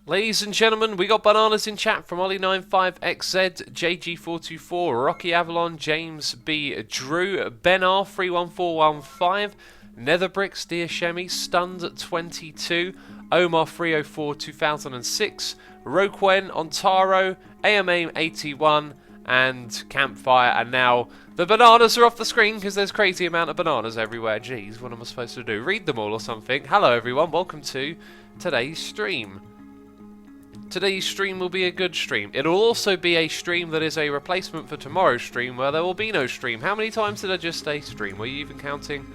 Ladies and gentlemen, we got bananas in chat from Ollie95XZ, JG424, Rocky Avalon, James B. Drew, Ben R31415, Netherbricks, Dear Shemi, Stunned22, Omar304 2006, Roquen, Ontaro, AMAIM81, and Campfire. And now the bananas are off the screen because there's crazy amount of bananas everywhere. Jeez, what am I supposed to do? Read them all or something? Hello everyone, welcome to today's stream. Today's stream will be a good stream. It'll also be a stream that is a replacement for tomorrow's stream where there will be no stream. How many times did I just say stream? Were you even counting?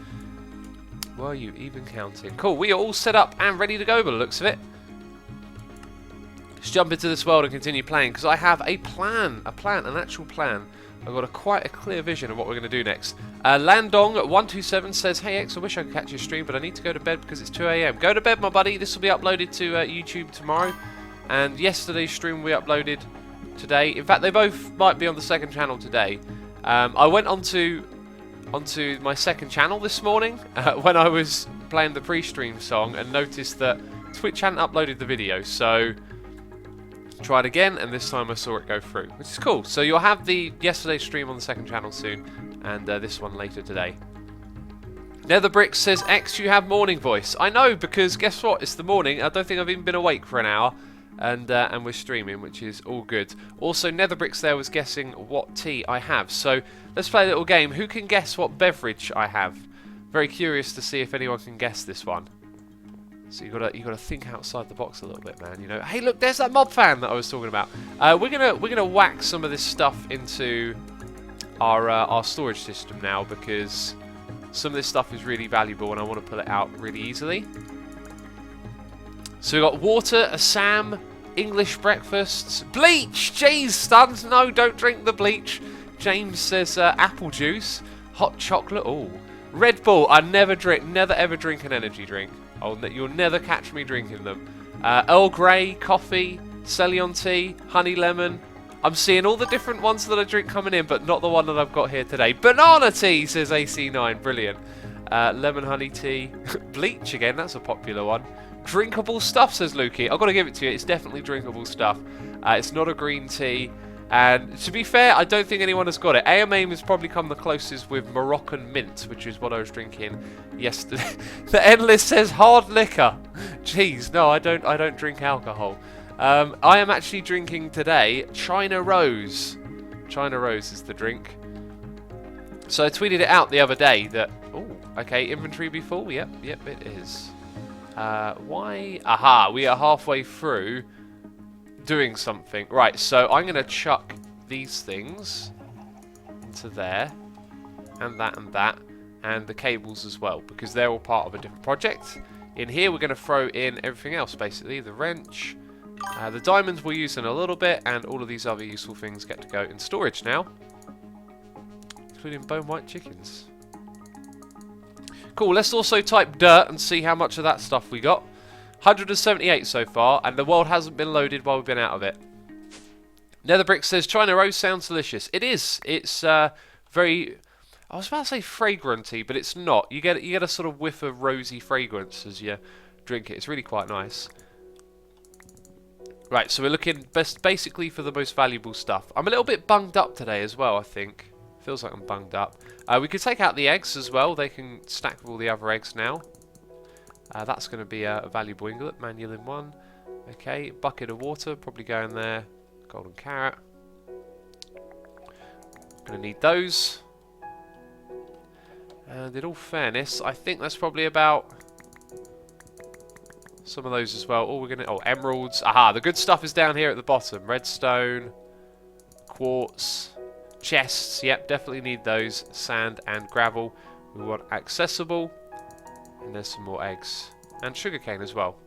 Were you even counting? Cool, we are all set up and ready to go by the looks of it. Let's jump into this world and continue playing because I have a plan, an actual plan. I've got quite a clear vision of what we're going to do next. Landong127 says, hey X, I wish I could catch your stream, but I need to go to bed because it's 2 AM. Go to bed, my buddy. This will be uploaded to YouTube tomorrow. And yesterday's stream we uploaded today. In fact, they both might be on the second channel today. I went onto my second channel this morning when I was playing the pre-stream song and noticed that Twitch hadn't uploaded the video. So tried again, and this time I saw it go through, which is cool. So you'll have the yesterday's stream on the second channel soon, and this one later today. Netherbrick says, X, you have morning voice. I know, because guess what? It's the morning. I don't think I've even been awake for an hour. And we're streaming, which is all good. Also, Netherbricks there was guessing what tea I have. So let's play a little game. Who can guess what beverage I have? Very curious to see if anyone can guess this one. So you gotta think outside the box a little bit, man. You know, hey, look, there's that mob fan that I was talking about. We're gonna whack some of this stuff into our storage system now because some of this stuff is really valuable and I want to pull it out really easily. So we've got water, a Sam, English breakfasts, bleach! Jeez, stuns, no, don't drink the bleach. James says apple juice, hot chocolate, oh. Red Bull, I never ever drink an energy drink. You'll never catch me drinking them. Earl Grey, coffee, Ceylon tea, honey lemon. I'm seeing all the different ones that I drink coming in, but not the one that I've got here today. Banana tea, says AC9, brilliant. Lemon honey tea, bleach again, that's a popular one. Drinkable stuff, says Lukey. I've got to give it to you. It's definitely drinkable stuff. It's not a green tea. And to be fair, I don't think anyone has got it. AMAIM has probably come the closest with Moroccan mint, which is what I was drinking yesterday. The Endless says hard liquor. Jeez, no, I don't drink alcohol. I am actually drinking today China Rose. China Rose is the drink. So I tweeted it out the other day that, oh, okay, inventory be full. Yep, it is. Why? Aha, we are halfway through doing something. Right, so I'm going to chuck these things into there, and that, and the cables as well, because they're all part of a different project. In here, we're going to throw in everything else, basically. The wrench, the diamonds we'll use in a little bit, and all of these other useful things get to go in storage now, including bone white chickens. Cool, let's also type dirt and see how much of that stuff we got. 178 so far, and the world hasn't been loaded while we've been out of it. Netherbrick says, China Rose sounds delicious. It is. It's very, I was about to say fragranty, but it's not. You get a sort of whiff of rosy fragrance as you drink it. It's really quite nice. Right, so we're looking basically for the most valuable stuff. I'm a little bit bunged up today as well, I think. Feels like I'm bunged up. We could take out the eggs as well. They can stack with all the other eggs now. That's going to be a valuable inglet. Manual in one. Okay, bucket of water. Probably go in there. Golden carrot. Going to need those. And in all fairness, I think that's probably about some of those as well. Oh, we're going to... Oh, emeralds. Aha, the good stuff is down here at the bottom. Redstone. Quartz. Chests, yep, definitely need those. Sand and gravel. We want accessible. And there's some more eggs. And sugarcane as well.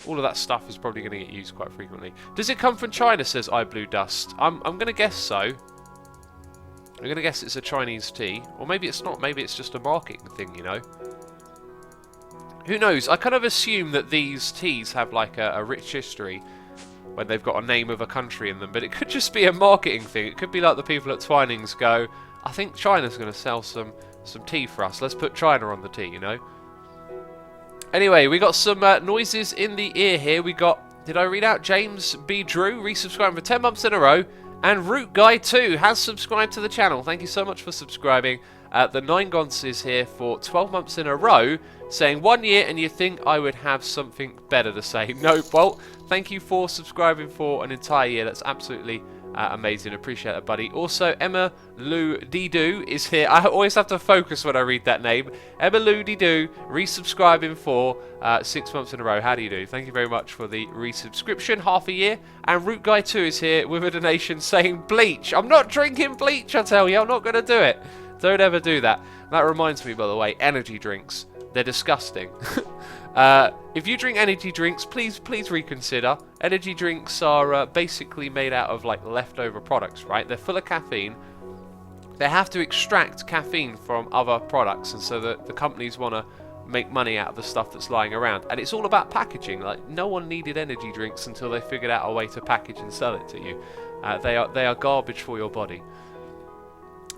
All of that stuff is probably going to get used quite frequently. Does it come from China, says I Blue Dust? I'm going to guess so. I'm going to guess it's a Chinese tea. Or maybe it's not. Maybe it's just a marketing thing, you know. Who knows? I kind of assume that these teas have like a rich history when they've got a name of a country in them, but it could just be a marketing thing. It could be like the people at Twinings go, I think China's going to sell some some tea for us. Let's put China on the tea, you know. Anyway, we got some noises in the ear here. We got, did I read out? James B. Drew, resubscribing for 10 months in a row. And Root Guy 2 has subscribed to the channel. Thank you so much for subscribing. The 9gonce is here for 12 months in a row, saying 1 year and you think I would have something better to say. No, Bolt, thank you for subscribing for an entire year. That's absolutely amazing. Appreciate it, buddy. Also, Emma Lou Didoo is here. I always have to focus when I read that name. Emma Lou Didoo, resubscribing for 6 months in a row. How do you do? Thank you very much for the resubscription, half a year. And Root Guy 2 is here with a donation saying bleach. I'm not drinking bleach, I tell you. I'm not going to do it. Don't ever do that. That reminds me, by the way, energy drinks. They're disgusting. If you drink energy drinks, please reconsider. Energy drinks are basically made out of like leftover products, right? They're full of caffeine. They have to extract caffeine from other products, and so the companies want to make money out of the stuff that's lying around. And it's all about packaging. Like, no one needed energy drinks until they figured out a way to package and sell it to you. They are garbage for your body.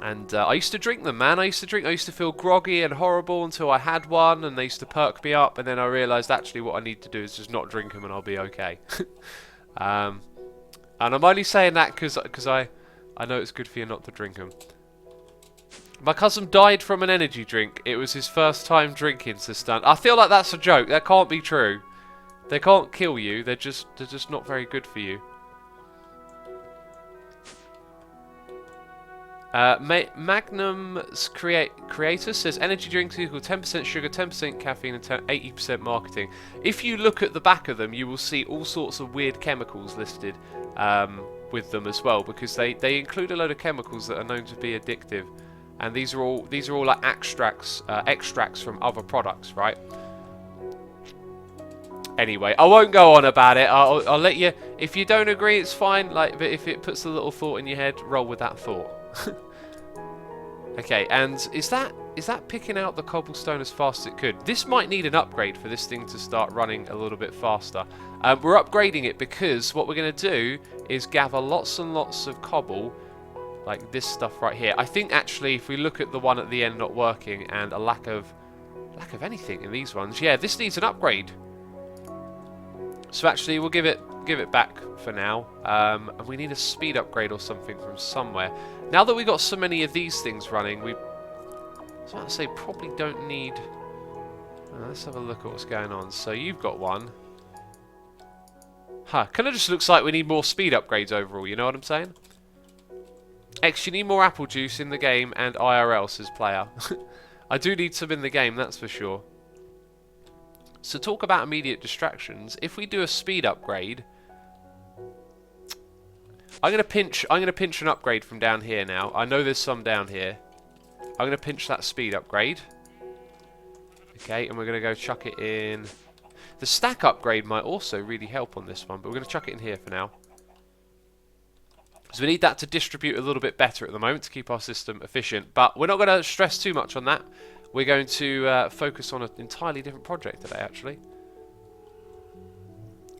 And I used to drink them, man. I used to feel groggy and horrible until I had one, and they used to perk me up, and then I realised actually what I need to do is just not drink them and I'll be okay. And I'm only saying that because I know it's good for you not to drink them. My cousin died from an energy drink. It was his first time drinking, says Stan. I feel like that's a joke. That can't be true. They can't kill you. They're just not very good for you. Magnum's creator says energy drinks equal 10% sugar, 10% caffeine, and 80% marketing. If you look at the back of them, you will see all sorts of weird chemicals listed with them as well, because they include a load of chemicals that are known to be addictive, and these are all like extracts from other products, right? Anyway, I won't go on about it. I'll let you. If you don't agree, it's fine. Like, but if it puts a little thought in your head, roll with that thought. Okay, and is that picking out the cobblestone as fast as it could? This might need an upgrade for this thing to start running a little bit faster. We're upgrading it because what we're going to do is gather lots and lots of cobble, like this stuff right here. I think actually, if we look at the one at the end not working and a lack of anything in these ones, yeah, this needs an upgrade. So actually, we'll give it back for now, and we need a speed upgrade or something from somewhere. Now that we've got so many of these things running, I was about to say probably don't need... let's have a look at what's going on. So you've got one. Huh, kind of just looks like we need more speed upgrades overall, you know what I'm saying? X, you need more apple juice in the game and IRL, says player. I do need some in the game, that's for sure. So talk about immediate distractions. If we do a speed upgrade, I'm gonna pinch an upgrade from down here now. I know there's some down here. I'm gonna pinch that speed upgrade. Okay, and we're gonna go chuck it in. The stack upgrade might also really help on this one, but we're gonna chuck it in here for now. So we need that to distribute a little bit better at the moment to keep our system efficient. But we're not gonna stress too much on that. We're going to focus on an entirely different project today, actually.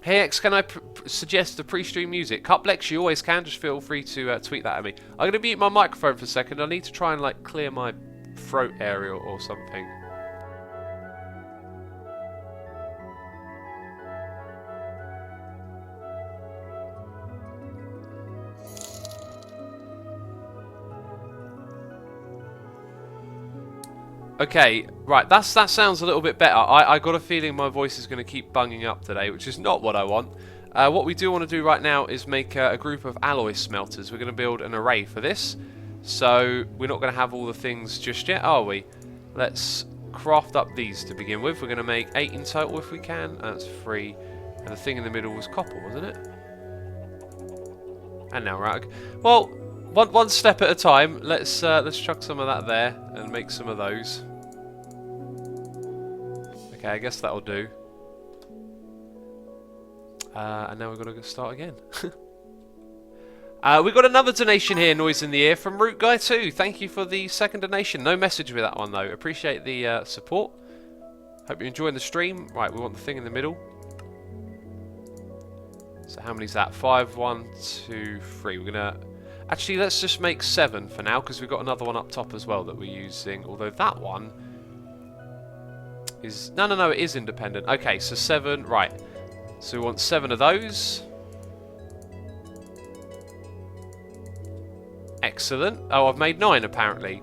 Hey X, can I suggest the pre-stream music? Cuplex, you always can. Just feel free to tweet that at me. I'm going to mute my microphone for a second. I need to try and like clear my throat area or something. Okay, right, that sounds a little bit better. I got a feeling my voice is going to keep bunging up today, which is not what I want. What we do want to do right now is make a group of alloy smelters. We're going to build an array for this. So we're not going to have all the things just yet, are we? Let's craft up these to begin with. We're going to make 8 in total if we can. That's 3. And the thing in the middle was copper, wasn't it? And now rag. Well, one step at a time. Let's chuck some of that there and make some of those. Okay, I guess that'll do. And now we're going to start again. We've got another donation here, Noise in the Ear, from Root Guy 2. Thank you for the second donation. No message with that one, though. Appreciate the support. Hope you're enjoying the stream. Right, we want the thing in the middle. So how many is that? 5, 1, 2, 3. We're going to... Actually, let's just make 7 for now, because we've got another one up top as well that we're using. Although that one is... No, it is independent. Okay, so 7, right. So we want 7 of those. Excellent. Oh, I've made 9 apparently.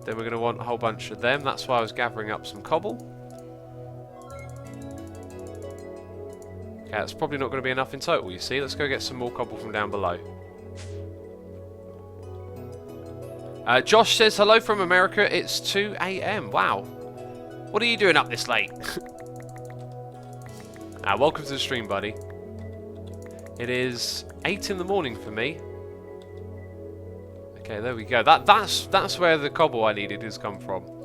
Then we're going to want a whole bunch of them. That's why I was gathering up some cobble. Okay, that's probably not going to be enough in total, you see. Let's go get some more cobble from down below. Josh says, hello from America. It's 2 AM. Wow. What are you doing up this late? Welcome to the stream, buddy. It is 8 in the morning for me. Okay, there we go. That's where the cobble I needed has come from.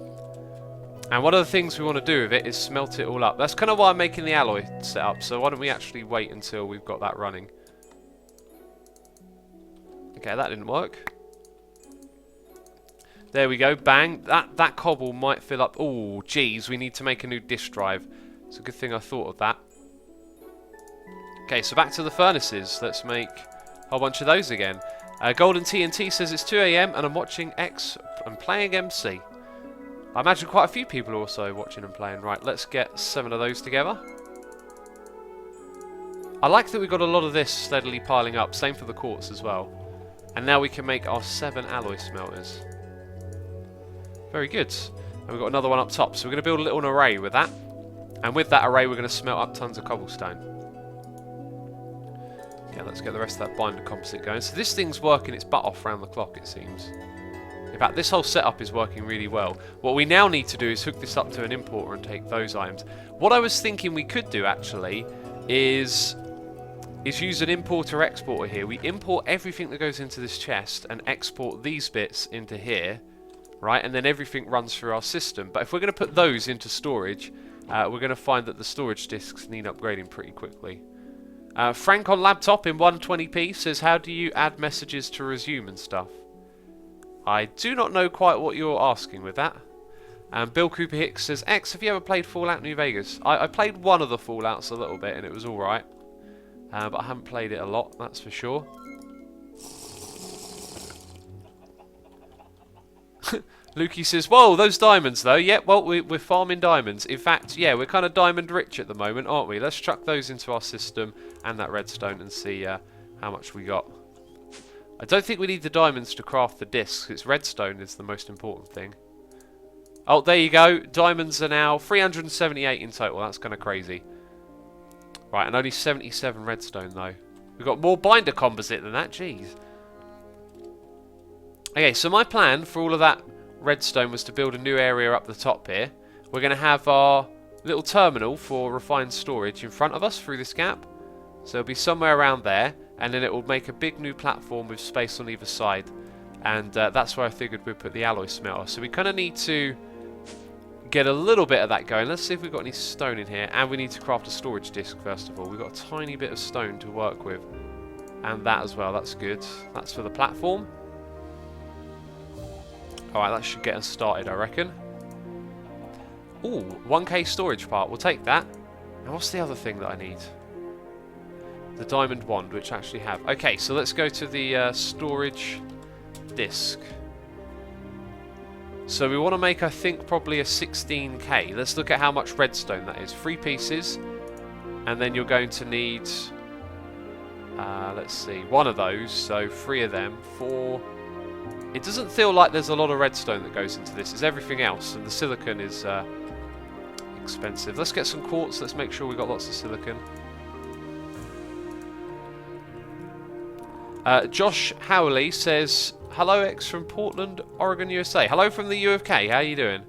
And one of the things we want to do with it is smelt it all up. That's kind of why I'm making the alloy setup. So why don't we actually wait until we've got that running. Okay, that didn't work. There we go. Bang. That cobble might fill up. Oh, geez. We need to make a new disk drive. It's a good thing I thought of that. Okay, so back to the furnaces. Let's make a whole bunch of those again. Golden TNT says it's 2 AM and I'm watching X and playing MC. I imagine quite a few people are also watching and playing. Right, let's get 7 of those together. I like that we've got a lot of this steadily piling up. Same for the quartz as well. And now we can make our 7 alloy smelters. Very good. And we've got another one up top. So we're going to build a little array with that. And with that array, we're going to smelt up tons of cobblestone. Okay, let's get the rest of that binder composite going. So this thing's working its butt off round the clock, it seems. In fact, this whole setup is working really well. What we now need to do is hook this up to an importer and take those items. What I was thinking we could do, actually, is use an importer-exporter here. We import everything that goes into this chest and export these bits into here, right? And then everything runs through our system. But if we're going to put those into storage, we're going to find that the storage disks need upgrading pretty quickly. Frank on laptop in 120p says, how do you add messages to resume and stuff? I do not know quite what you're asking with that. Bill Cooper Hicks says, X, have you ever played Fallout New Vegas? I played one of the Fallouts a little bit and it was alright. But I haven't played it a lot, that's for sure. Lukey says, whoa, those diamonds though. Yeah, well, we're farming diamonds. In fact, yeah, we're kind of diamond rich at the moment, aren't we? Let's chuck those into our system and that redstone and see how much we got. I don't think we need the diamonds to craft the discs. It's redstone is the most important thing. Oh, there you go. Diamonds are now 378 in total. That's kind of crazy. Right, and only 77 redstone though. We've got more binder composite than that. Jeez. Okay, so my plan for all of that redstone was to build a new area up the top here. We're going to have our little terminal for refined storage in front of us through this gap. So it'll be somewhere around there, and then it will make a big new platform with space on either side. And that's where I figured we'd put the alloy smelter. So we kind of need to get a little bit of that going. Let's see if we've got any stone in here. And we need to craft a storage disk first of all. We've got a tiny bit of stone to work with. And that as well, that's good. That's for the platform. Alright, that should get us started, I reckon. Ooh, 1k storage part. We'll take that. Now, what's the other thing that I need? The diamond wand, which I actually have. Okay, so let's go to the storage disk. So we want to make, I think, probably a 16k. Let's look at how much redstone that is. 3 pieces. And then you're going to need, let's see, 1 of those. So 3 of them. 4... It doesn't feel like there's a lot of redstone that goes into this. It's everything else, and the silicon is expensive. Let's get some quartz. Let's make sure we've got lots of silicon. Josh Howley says, hello X from Portland, Oregon, USA. Hello from the U of K. How you doing?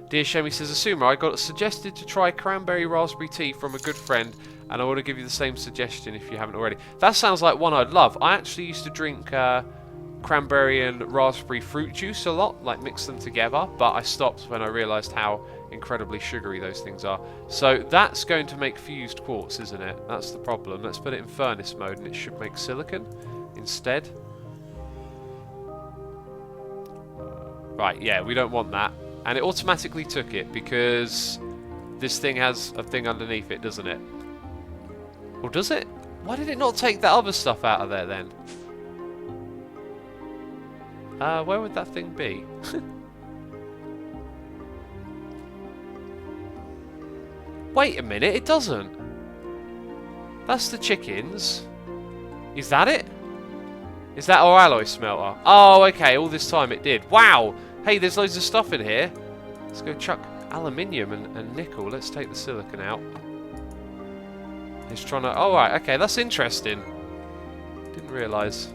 Dear Shemi says, Assumer, I got suggested to try cranberry raspberry tea from a good friend, and I want to give you the same suggestion if you haven't already. That sounds like one I'd love. I actually used to drink cranberry and raspberry fruit juice a lot, like mix them together, but I stopped when I realised how incredibly sugary those things are. So that's going to make fused quartz, isn't it? That's the problem. Let's put it in furnace mode and it should make silicon instead. Right, yeah, we don't want that. And it automatically took it because this thing has a thing underneath it, doesn't it? Or does it? Why did it not take that other stuff out of there then? Where would that thing be? Wait a minute, it doesn't. That's the chickens. Is that it? Is that our alloy smelter? Oh, okay, all this time it did. Wow! Hey, there's loads of stuff in here. Let's go chuck aluminium and nickel. Let's take the silicon out. He's trying to... Oh, right, okay, that's interesting. Didn't realise.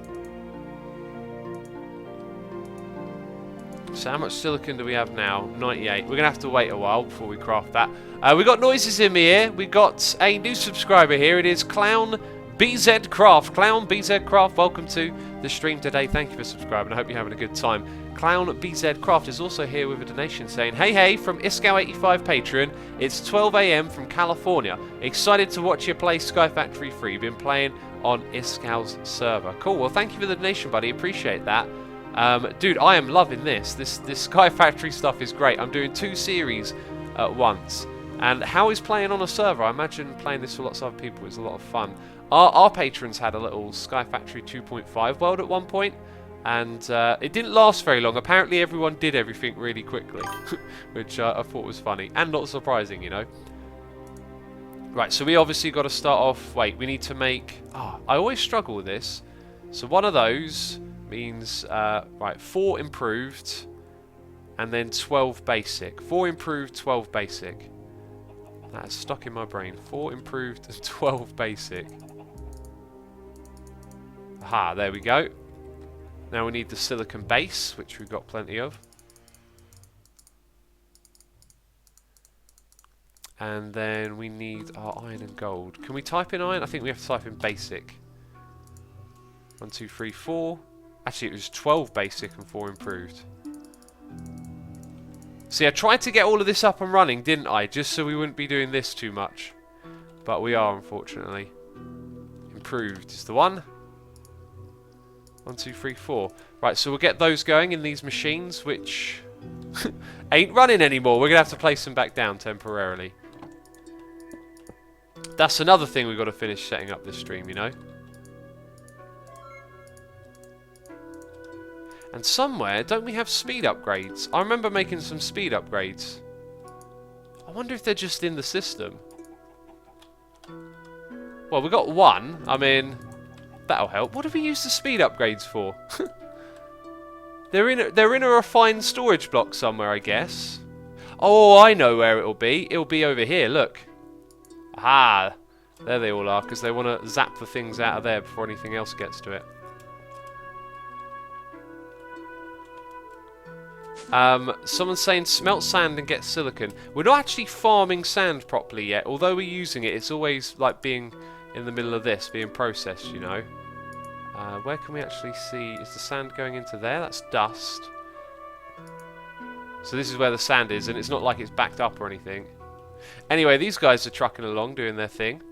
So how much silicon do we have now? 98. We're going to have to wait a while before we craft that. We got noises in here. We got a new subscriber here. It is Clown BZ Craft. Clown BZ Craft, welcome to the stream today. Thank you for subscribing. I hope you're having a good time. Clown BZ Craft is also here with a donation saying, hey, hey, from Iscow85 Patreon. It's 12 AM from California. Excited to watch you play Sky Factory 3. Been playing on Iscow's server. Cool. Well, thank you for the donation, buddy. Appreciate that. Dude, I am loving this. This Sky Factory stuff is great. I'm doing 2 series at once. And how is playing on a server? I imagine playing this with lots of other people is a lot of fun. Our patrons had a little Sky Factory 2.5 world at one point, and it didn't last very long. Apparently everyone did everything really quickly, which I thought was funny and not surprising, you know. Right, so we obviously got to start off... Wait, we need to make... Oh, I always struggle with this. So one of those... means, right, 4 improved, and then 12 basic. 4 improved, 12 basic. That's stuck in my brain. 4 improved and 12 basic. Aha, there we go. Now we need the silicon base, which we've got plenty of. And then we need our iron and gold. Can we type in iron? I think we have to type in basic. 1, 2, 3, 4. Actually, it was 12 basic and 4 improved. See, I tried to get all of this up and running, didn't I? Just so we wouldn't be doing this too much. But we are, unfortunately. Improved is the one. 1, 2, 3, 4. Right, so we'll get those going in these machines, which ain't running anymore. We're going to have to place them back down temporarily. That's another thing we've got to finish setting up this stream, you know. And somewhere, don't we have speed upgrades? I remember making some speed upgrades. I wonder if they're just in the system. Well, we got 1. I mean, that'll help. What do we use the speed upgrades for? They're in a refined storage block somewhere, I guess. Oh, I know where it'll be. It'll be over here, look. Aha! There they all are, because they want to zap the things out of there before anything else gets to it. Someone's saying smelt sand and get silicon. We're not actually farming sand properly yet. Although we're using it, it's always like being in the middle of this, being processed, you know. Where can we actually see? Is the sand going into there? That's dust. So this is where the sand is, and it's not like it's backed up or anything. Anyway, these guys are trucking along, doing their thing.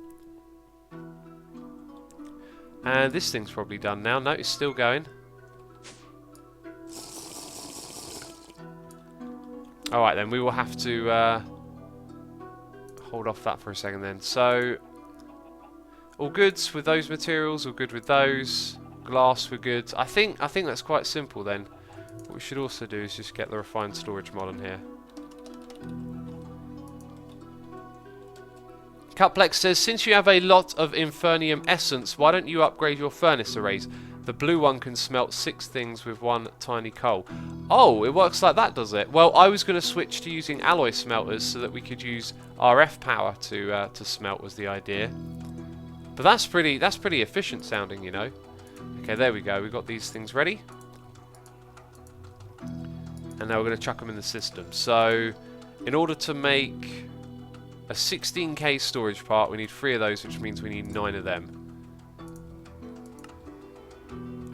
And this thing's probably done now. No, it's still going. Alright then, we will have to hold off that for a second then. So, all good with those materials, all good with those. Glass, we're good. I think that's quite simple then. What we should also do is just get the refined storage mod on here. Cutplex says, since you have a lot of Infernium essence, why don't you upgrade your furnace arrays? The blue one can smelt 6 things with 1 tiny coal. Oh, it works like that, does it? Well, I was going to switch to using alloy smelters so that we could use RF power to smelt was the idea. But that's pretty efficient sounding, you know. Okay, there we go. We've got these things ready. And now we're going to chuck them in the system. So, in order to make a 16K storage part, we need 3 of those, which means we need 9 of them.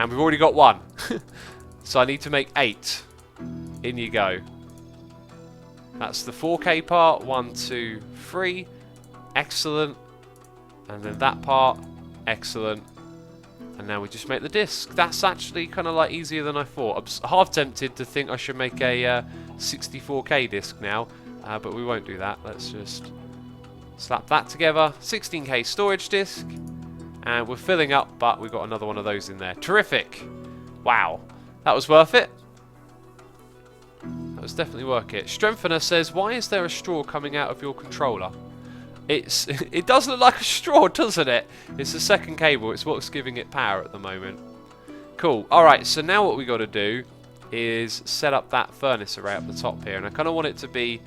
And we've already got 1. So I need to make 8. In you go. That's the 4K part. 1, 2, 3. Excellent. And then that part. Excellent. And now we just make the disc. That's actually kind of like easier than I thought. I'm half tempted to think I should make a 64K disc now. But we won't do that. Let's just slap that together. 16K storage disc. And we're filling up, but we've got another one of those in there. Terrific! Wow. That was worth it. That was definitely worth it. Strengthener says, why is there a straw coming out of your controller? It does look like a straw, doesn't it? It's the second cable. It's what's giving it power at the moment. Cool. Alright, so now what we got to do is set up that furnace array up the top here. And I kind of want it to be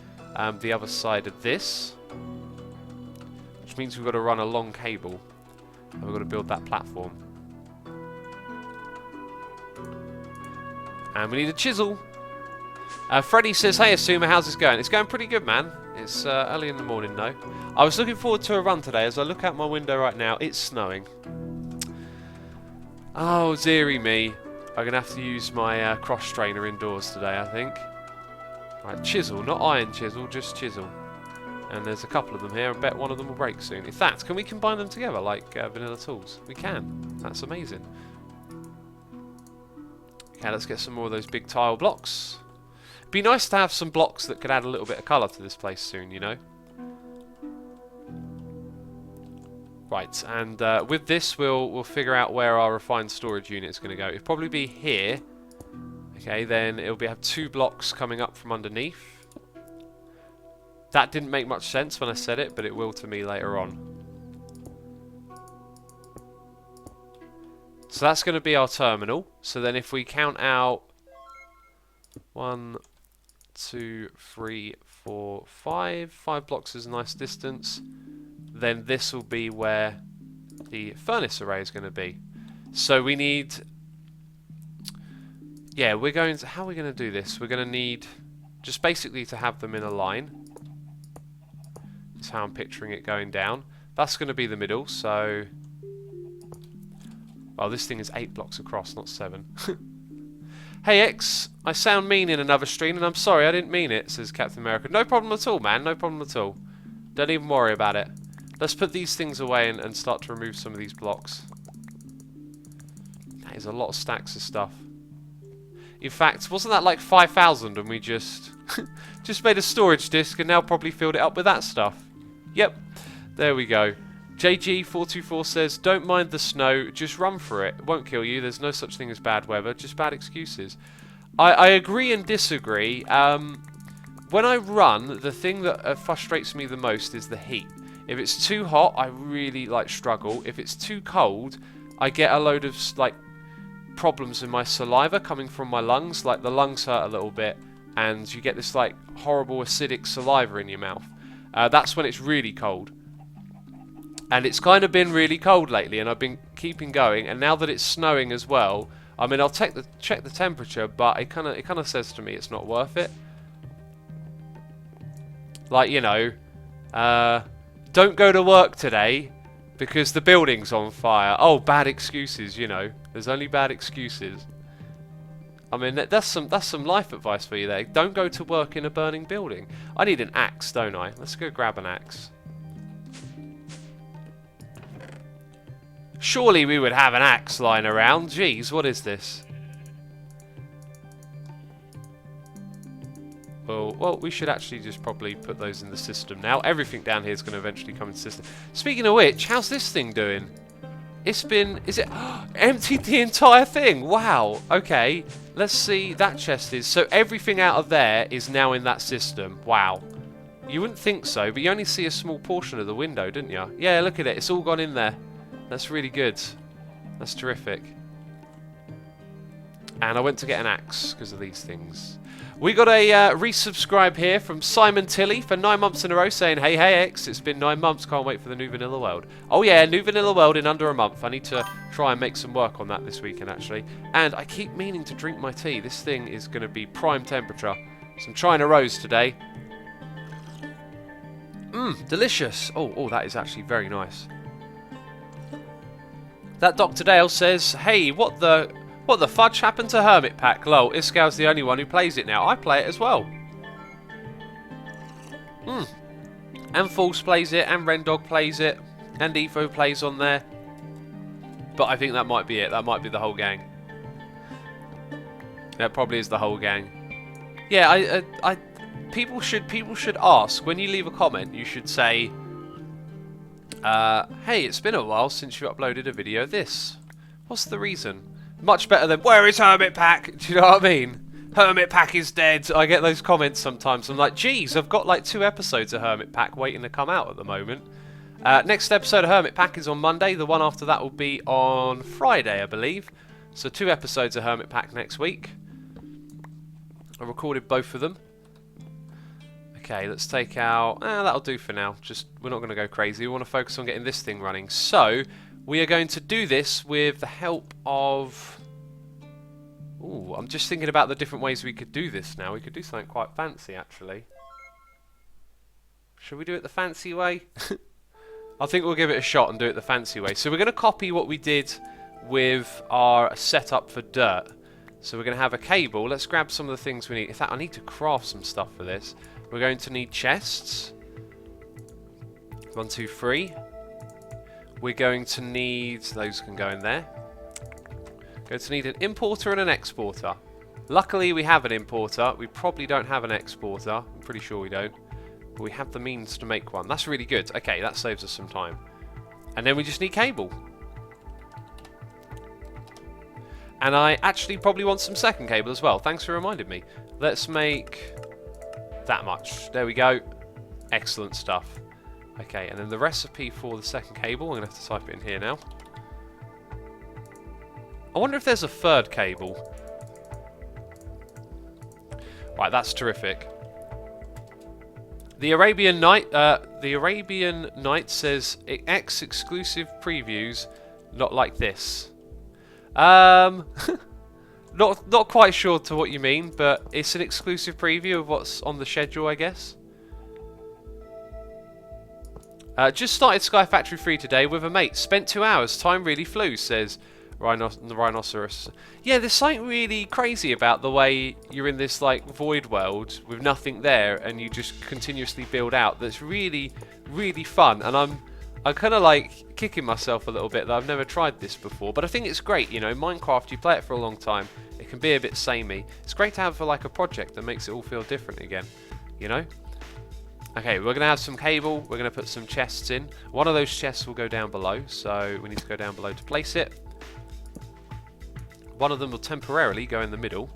the other side of this. Which means we've got to run a long cable. And we've got to build that platform. And we need a chisel. Freddie says, hey Asuma, how's this going? It's going pretty good, man. It's early in the morning, though. I was looking forward to a run today. As I look out my window right now, it's snowing. Oh, dearie me. I'm going to have to use my cross strainer indoors today, I think. Right, chisel, not iron chisel, just chisel. And there's a couple of them here. I bet one of them will break soon. In fact, can we combine them together like vanilla tools? We can. That's amazing. Okay, let's get some more of those big tile blocks. It'd be nice to have some blocks that could add a little bit of colour to this place soon, you know? Right, and with this we'll figure out where our refined storage unit is going to go. It'll probably be here. Okay, then it'll have 2 blocks coming up from underneath. That didn't make much sense when I said it, but it will to me later on. So that's going to be our terminal. So then if we count out 1, 2, 3, 4, 5. 5 blocks is a nice distance. Then this will be where the furnace array is going to be. So we need... Yeah, we're going to... How are we going to do this? We're going to need just basically to have them in a line. That's how I'm picturing it going down. That's going to be the middle, so... Well, this thing is 8 blocks across, not 7. Hey X, I sound mean in another stream, and I'm sorry, I didn't mean it, says Captain America. No problem at all, man, no problem at all. Don't even worry about it. Let's put these things away and start to remove some of these blocks. That is a lot of stacks of stuff. In fact, wasn't that like 5,000 and we just just made a storage disk and now probably filled it up with that stuff? Yep, there we go. JG424 says, don't mind the snow, just run for it. It won't kill you, there's no such thing as bad weather, just bad excuses. I agree and disagree. When I run, the thing that frustrates me the most is the heat. If it's too hot, I really struggle. If it's too cold, I get a load of problems in my saliva coming from my lungs. Like the lungs hurt a little bit, and you get this horrible acidic saliva in your mouth. That's when it's really cold. And it's kind of been really cold lately, and I've been keeping going. And now that it's snowing as well, I mean, I'll check the temperature, but it kind of says to me it's not worth it. Like, you know, don't go to work today because the building's on fire. Oh, bad excuses, you know. There's only bad excuses. I mean, that's some life advice for you there. Don't go to work in a burning building. I need an axe, don't I? Let's go grab an axe. Surely we would have an axe lying around. Jeez, what is this? Well, we should actually just probably put those in the system now. Everything down here is going to eventually come in the system. Speaking of which, how's this thing doing? It's been... Is it... emptied the entire thing! Wow! Okay, let's see. That chest is... So everything out of there is now in that system. Wow. You wouldn't think so, but you only see a small portion of the window, didn't you? Yeah, look at it. It's all gone in there. That's really good. That's terrific. And I went to get an axe because of these things. We got a resubscribe here from Simon Tilley for 9 months in a row saying, hey X, it's been 9 months, can't wait for the new Vanilla World. Oh yeah, new Vanilla World in under a month. I need to try and make some work on that this weekend actually. And I keep meaning to drink my tea. This thing is going to be prime temperature. Some China Rose today. Mmm, delicious. Oh, that is actually very nice. That Dr. Dale says, hey, what the fudge happened to Hermit Pack? Lol, Iscal's the only one who plays it now. I play it as well. And False plays it, and Rendog plays it, and Evo plays on there. But I think that might be it. That might be the whole gang. That probably is the whole gang. Yeah, people should ask, when you leave a comment, you should say, hey, it's been a while since you uploaded a video of this. What's the reason? Much better than, where is Hermit Pack? Do you know what I mean? Hermit Pack is dead. I get those comments sometimes. I'm like, geez, I've got like 2 episodes of Hermit Pack waiting to come out at the moment. Next episode of Hermit Pack is on Monday. The one after that will be on Friday, I believe. So 2 episodes of Hermit Pack next week. I recorded both of them. Okay, let's take out... that'll do for now. Just, we're not going to go crazy. We want to focus on getting this thing running. So, we are going to do this with the help of... Ooh, I'm just thinking about the different ways we could do this now. We could do something quite fancy, actually. Should we do it the fancy way? I think we'll give it a shot and do it the fancy way. So we're going to copy what we did with our setup for dirt. So we're going to have a cable. Let's grab some of the things we need. In fact, I need to craft some stuff for this. We're going to need chests. 1, 2, 3. We're going to need... Those can go in there. Going to need an importer and an exporter. Luckily, we have an importer. We probably don't have an exporter. I'm pretty sure we don't. But we have the means to make one. That's really good. Okay, that saves us some time. And then we just need cable. And I actually probably want some second cable as well. Thanks for reminding me. Let's make that much. There we go. Excellent stuff. Okay, and then the recipe for the second cable. I'm going to have to type it in here now. I wonder if there's a third cable. Right, that's terrific. The Arabian Night says X exclusive previews, not like this. Not quite sure to what you mean, but it's an exclusive preview of what's on the schedule, I guess. Just started Sky Factory 3 today with a mate. Spent 2 hours. Time really flew, says Rhinoceros. Yeah, there's something really crazy about the way you're in this like void world with nothing there, and you just continuously build out. That's really, really fun, and I'm kind of like kicking myself a little bit that I've never tried this before. But I think it's great. You know, Minecraft, you play it for a long time, it can be a bit samey. It's great to have like a project that makes it all feel different again. You know. Okay, we're going to have some cable. We're going to put some chests in. One of those chests will go down below, so we need to go down below to place it. One of them will temporarily go in the middle,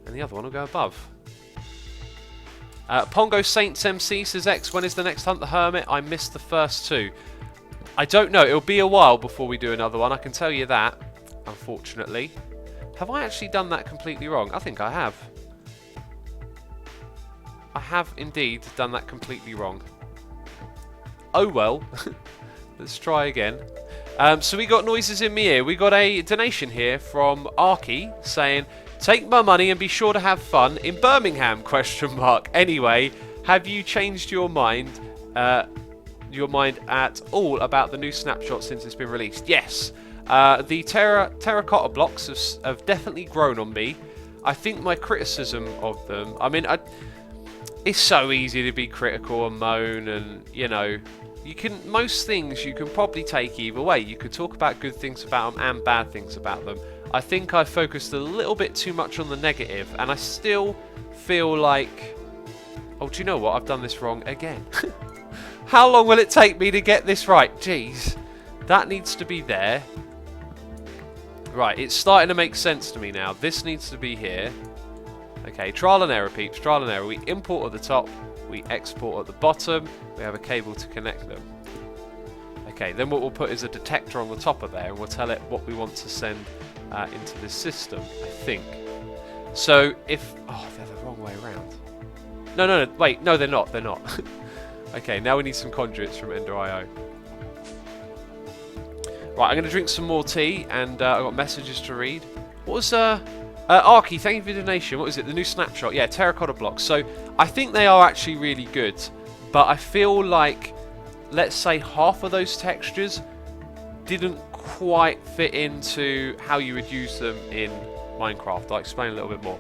and the other one will go above. Pongo Saints MC says, X, when is the next Hunt the Hermit? I missed the first 2. I don't know. It'll be a while before we do another one. I can tell you that, unfortunately. Have I actually done that completely wrong? I think I have. I have indeed done that completely wrong. Oh well. Let's try again. So we got noises in my ear. We got a donation here from Arky saying, take my money and be sure to have fun in Birmingham, ? Anyway, have you changed your mind at all about the new snapshot since it's been released? Yes. The terracotta blocks have definitely grown on me. I think my criticism of them, I mean, it's so easy to be critical and moan, and you know, most things you can probably take either way. You could talk about good things about them and bad things about them. I think I focused a little bit too much on the negative, and I still feel like, oh, do you know what? I've done this wrong again. How long will it take me to get this right? Jeez, that needs to be there. Right, it's starting to make sense to me now. This needs to be here. Okay, trial and error, peeps, trial and error. We import at the top, we export at the bottom, we have a cable to connect them. Okay, then what we'll put is a detector on the top of there, and we'll tell it what we want to send into this system, I think. So if... Oh, they're the wrong way around. No, wait, no, they're not. Okay, now we need some conduits from Ender.io. Right, I'm going to drink some more tea, and I've got messages to read. What was... Arky, thank you for the donation. What is it? The new snapshot. Yeah, terracotta blocks. So I think they are actually really good, but I feel like, let's say, half of those textures didn't quite fit into how you would use them in Minecraft. I'll explain a little bit more.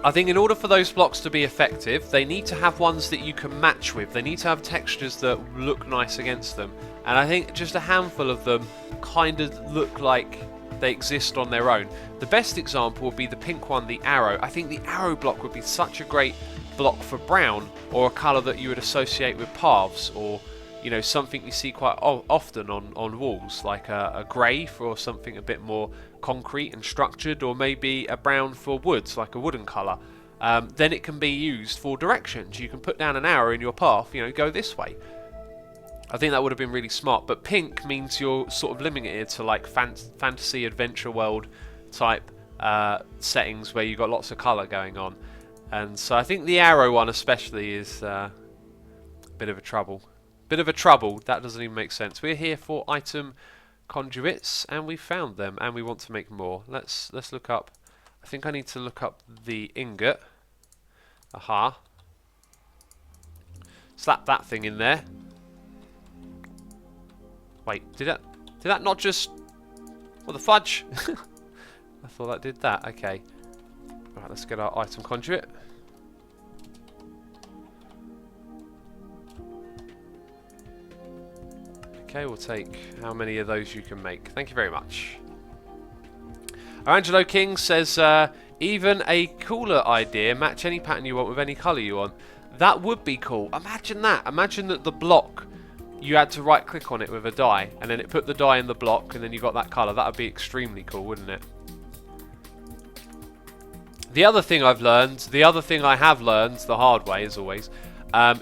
I think in order for those blocks to be effective, they need to have ones that you can match with. They need to have textures that look nice against them. And I think just a handful of them kind of look like they exist on their own. The best example would be the pink one, the arrow. I think the arrow block would be such a great block for brown, or a colour that you would associate with paths, or you know, something you see quite often on walls, like a grey for something a bit more concrete and structured, or maybe a brown for woods, like a wooden colour. Then it can be used for directions. You can put down an arrow in your path, you know, go this way. I think that would have been really smart. But pink means you're sort of limiting it to like fantasy adventure world type settings where you've got lots of colour going on. And so I think the arrow one especially is a bit of a trouble. Bit of a trouble. That doesn't even make sense. We're here for item conduits, and we found them, and we want to make more. Let's look up. I think I need to look up the ingot. Aha. Slap that thing in there. Wait, did that not just... What the fudge? I thought that did that. Okay. Right, let's get our item conduit. Okay, we'll take how many of those you can make. Thank you very much. Angelo King says, even a cooler idea, match any pattern you want with any colour you want. That would be cool. Imagine that. Imagine that the block, you had to right click on it with a die, and then it put the die in the block, and then you got that colour. That would be extremely cool, wouldn't it? The other thing I've learned, the other thing I have learned, the hard way as always,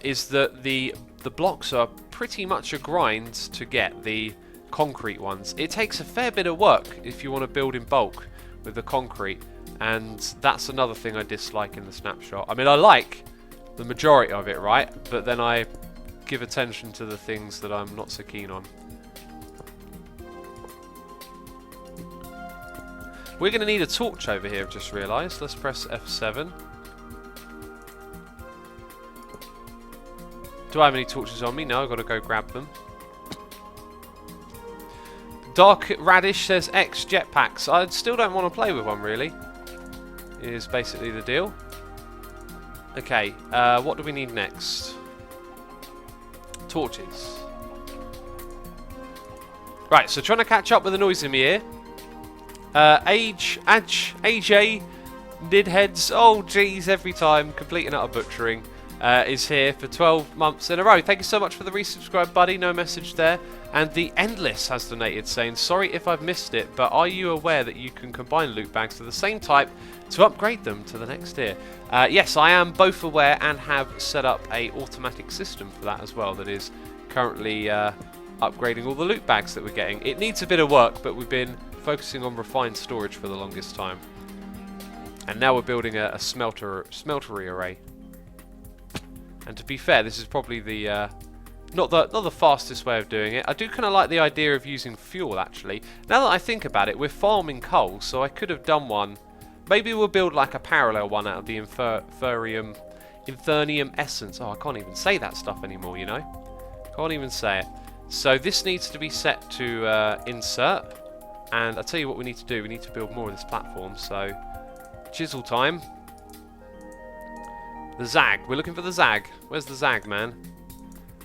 is that the blocks are pretty much a grind to get, the concrete ones. It takes a fair bit of work if you want to build in bulk with the concrete, and that's another thing I dislike in the snapshot. I mean, I like the majority of it, right? But then I give attention to the things that I'm not so keen on. We're going to need a torch over here, I've just realised. Let's press F7. Do I have any torches on me? No, I've got to go grab them. Dark Radish says X jetpacks. I still don't want to play with one, really. Is basically the deal. Okay, what do we need next? Torches. Right, so trying to catch up with the noise in my ear. AJ, Nidheads, oh geez, every time, complete and utter butchering, is here for 12 months in a row. Thank you so much for the resubscribe, buddy. No message there. And the Endless has donated, saying, sorry if I've missed it, but are you aware that you can combine loot bags of the same type to upgrade them to the next tier? Yes, I am both aware and have set up a automatic system for that as well that is currently upgrading all the loot bags that we're getting. It needs a bit of work, but we've been focusing on refined storage for the longest time. And now we're building a smeltery array. And to be fair, this is probably the not the fastest way of doing it. I do kind of like the idea of using fuel, actually. Now that I think about it, we're farming coal, so I could have done one. Maybe we'll build like a parallel one out of the Infernium essence. Oh, I can't even say that stuff anymore, you know? Can't even say it. So this needs to be set to insert. And I'll tell you what we need to do. We need to build more of this platform. So, chisel time. The Zag. We're looking for the Zag. Where's the Zag, man?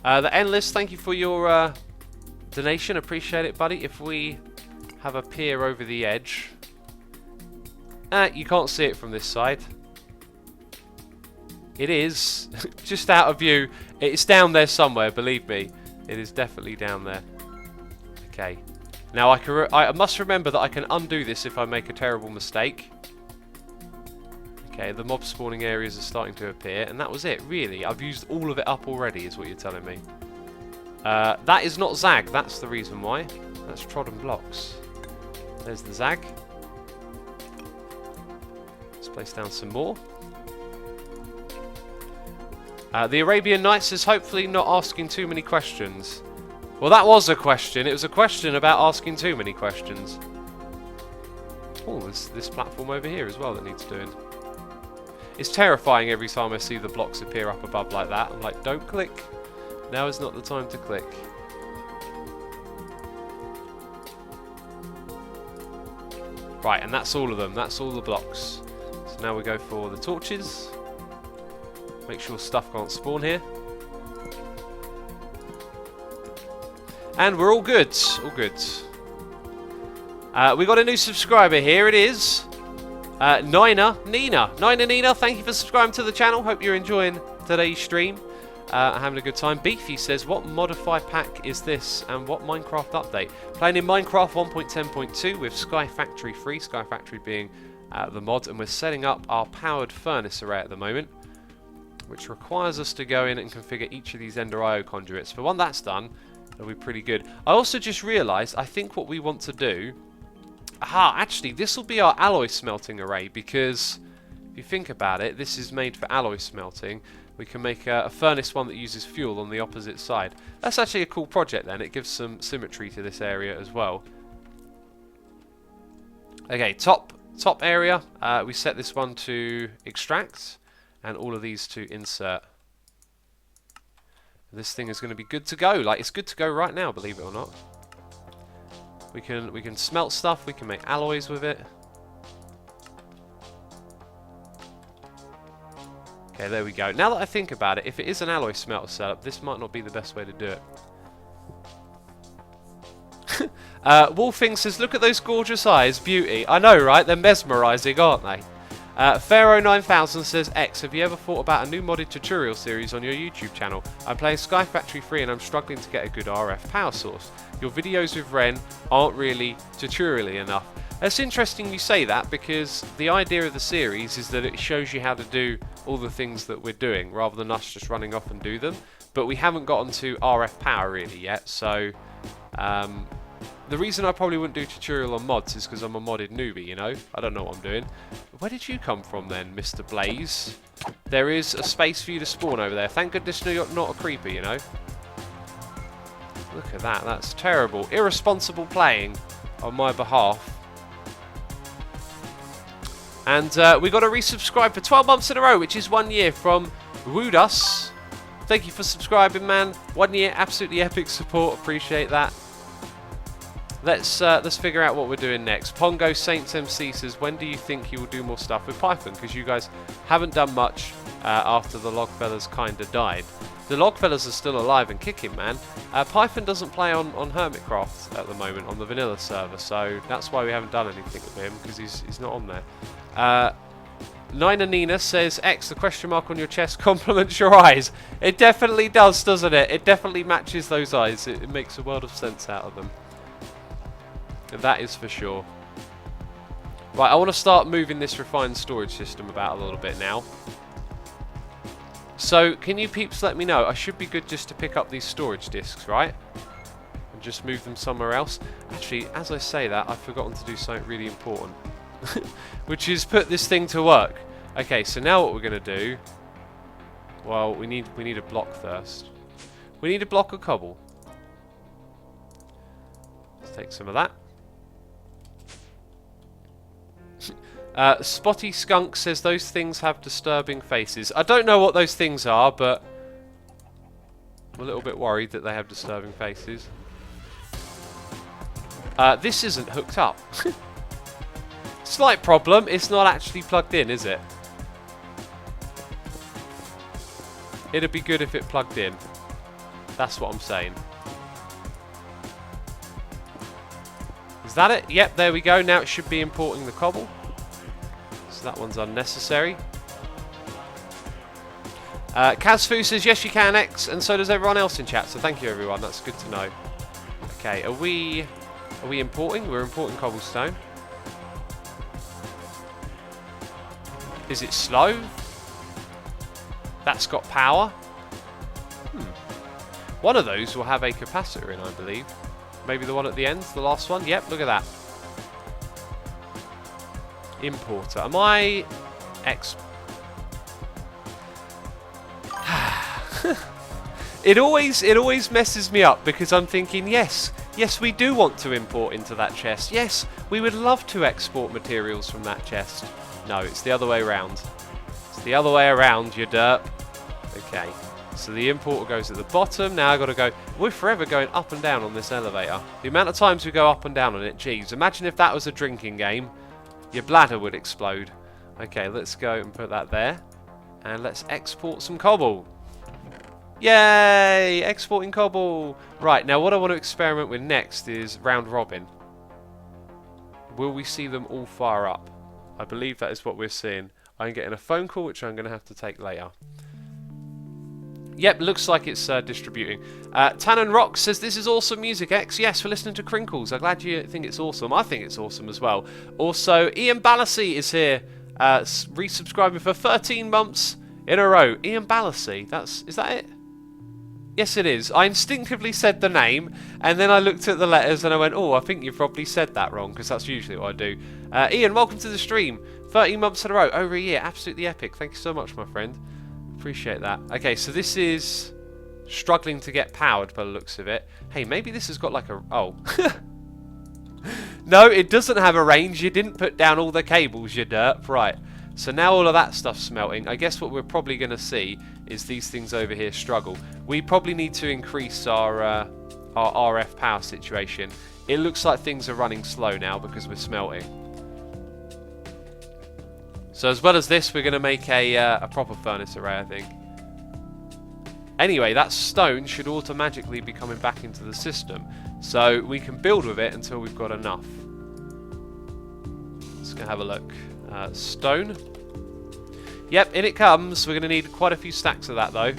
The Endless, thank you for your donation. Appreciate it, buddy. If we have a pier over the edge. You can't see it from this side. It is. Just out of view. It's down there somewhere, believe me. It is definitely down there. Okay. Now I must remember that I can undo this if I make a terrible mistake. Okay, the mob spawning areas are starting to appear, and that was it, really. I've used all of it up already, is what you're telling me. That is not Zag, that's the reason why. That's trodden blocks. There's the Zag. Let's place down some more. The Arabian Nights is hopefully not asking too many questions. Well, that was a question. It was a question about asking too many questions. Oh, there's this platform over here as well that needs doing. It's terrifying every time I see the blocks appear up above like that. I'm like, don't click. Now is not the time to click. Right, and that's all of them. That's all the blocks. So now we go for the torches. Make sure stuff can't spawn here. And we're all good. All good. We got a new subscriber here. It is Nina, thank you for subscribing to the channel. Hope you're enjoying today's stream. having a good time. Beefy says, what modify pack is this and what Minecraft update? Playing in Minecraft 1.10.2 with Sky Factory 3, Sky Factory being the mod, and we're setting up our powered furnace array at the moment, which requires us to go in and configure each of these Ender IO conduits. But when that's done, it'll be pretty good. I also just realised, I think what we want to do... Aha, actually, this will be our alloy smelting array, because if you think about it, this is made for alloy smelting. We can make a furnace one that uses fuel on the opposite side. That's actually a cool project then. It gives some symmetry to this area as well. Okay, top area. We set this one to extract, and all of these to insert. This thing is going to be good to go. Like, it's good to go right now, believe it or not. We can smelt stuff. We can make alloys with it. Okay, there we go. Now that I think about it, if it is an alloy smelter setup, this might not be the best way to do it. Wolfing says, look at those gorgeous eyes, beauty. I know, right? They're mesmerising, aren't they? Pharaoh 9000 says, X, have you ever thought about a new modded tutorial series on your YouTube channel? I'm playing Sky Factory 3 and I'm struggling to get a good RF power source. Your videos with Ren aren't really tutorially enough. It's interesting you say that, because the idea of the series is that it shows you how to do all the things that we're doing, rather than us just running off and do them. But we haven't gotten to RF power really yet, so the reason I probably wouldn't do tutorial on mods is because I'm a modded newbie, you know? I don't know what I'm doing. Where did you come from then, Mr. Blaze? There is a space for you to spawn over there. Thank goodness you're not a creeper, you know? Look at that, that's terrible. Irresponsible playing on my behalf. And we got a resubscribe for 12 months in a row, which is 1 year, from Woodas. Thank you for subscribing, man. 1 year, absolutely epic support. Appreciate that. Let's figure out what we're doing next. Pongo Saints MC says, when do you think you will do more stuff with Python? Because you guys haven't done much after the Logfellas kind of died. The Logfellas are still alive and kicking, man. Python doesn't play on Hermitcraft at the moment, on the vanilla server, so that's why we haven't done anything with him, because he's not on there. Nina Nina says, X, the question mark on your chest compliments your eyes. It definitely does, doesn't it? It definitely matches those eyes. It makes a world of sense out of them. That is for sure. Right, I want to start moving this refined storage system about a little bit now. So, can you peeps let me know? I should be good just to pick up these storage discs, right? And just move them somewhere else. Actually, as I say that, I've forgotten to do something really important. Which is put this thing to work. Okay, so now what we're going to do... Well, we need a block first. We need a block of cobble. Let's take some of that. Spotty Skunk says those things have disturbing faces. I don't know what those things are, but I'm a little bit worried that they have disturbing faces. This isn't hooked up. Slight problem, it's not actually plugged in, is it? It'd be good if it plugged in. That's what I'm saying. Is that it? Yep, there we go. Now it should be importing the cobble. So that one's unnecessary. Kazfu says, yes you can, X, and so does everyone else in chat, so thank you everyone, that's good to know. Okay, are we importing? We're importing cobblestone. Is it slow? That's got power. One of those will have a capacitor in, I believe. Maybe the one at the end, the last one. Yep, look at that. Importer. Am I It always messes me up, because I'm thinking, yes, we do want to import into that chest. Yes, we would love to export materials from that chest. No, it's the other way around. It's the other way around, you derp. Okay, so the importer goes at the bottom. Now I've got to go... We're forever going up and down on this elevator. The amount of times we go up and down on it, geez. Imagine if that was a drinking game. Your bladder would explode. Okay, let's go and put that there. And let's export some cobble. Yay! Exporting cobble. Right, now what I want to experiment with next is round robin. Will we see them all fire up? I believe that is what we're seeing. I'm getting a phone call, which I'm going to have to take later. Yep, looks like it's distributing. Tannen Rock says, this is awesome music, X. Yes, for listening to Crinkles. I'm glad you think it's awesome. I think it's awesome as well. Also, Ian Ballassy is here, resubscribing for 13 months in a row. Ian Ballassy, is that it? Yes, it is. I instinctively said the name, and then I looked at the letters and I went, oh, I think you've probably said that wrong, because that's usually what I do. Ian, welcome to the stream. 13 months in a row, over a year. Absolutely epic. Thank you so much, my friend. Appreciate that. Okay, so this is struggling to get powered by the looks of it. Hey, maybe this has got like a... Oh. No, it doesn't have a range. You didn't put down all the cables, you derp. Right. So now all of that stuff's smelting. I guess what we're probably going to see is these things over here struggle. We probably need to increase our RF power situation. It looks like things are running slow now because we're smelting. So as well as this, we're going to make a proper furnace array, I think. Anyway, that stone should automatically be coming back into the system. So we can build with it until we've got enough. Let's go have a look. Stone. Yep, in it comes. We're going to need quite a few stacks of that, though.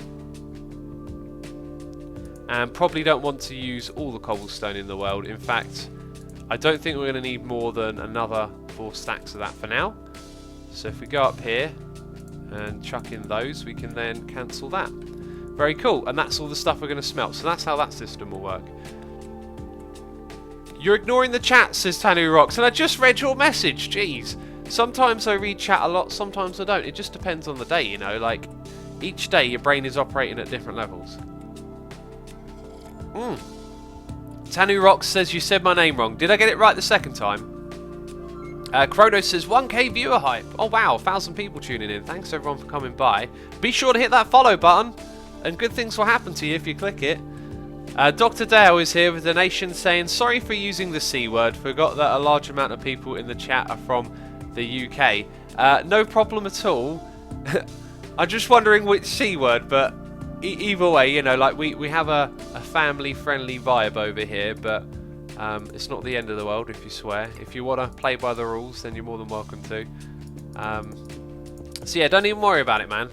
And probably don't want to use all the cobblestone in the world. In fact, I don't think we're going to need more than another 4 stacks of that for now. So if we go up here and chuck in those, we can then cancel that. Very cool. And that's all the stuff we're going to smelt. So that's how that system will work. You're ignoring the chat, says Tanu Rocks. And I just read your message. Jeez. Sometimes I read chat a lot, sometimes I don't. It just depends on the day, you know. Like, each day your brain is operating at different levels. Tanu Rocks says you said my name wrong. Did I get it right the second time? Chrono says 1k viewer hype. Oh wow, 1,000 people tuning in. Thanks everyone for coming by. Be sure to hit that follow button and good things will happen to you if you click it. Dr. Dale is here with a donation saying sorry for using the C word. Forgot that a large amount of people in the chat are from the UK. No problem at all. I'm just wondering which C word, but either way, you know, like we have a family friendly vibe over here, but it's not the end of the world if you swear. If you want to play by the rules, then you're more than welcome to. So yeah, don't even worry about it, man.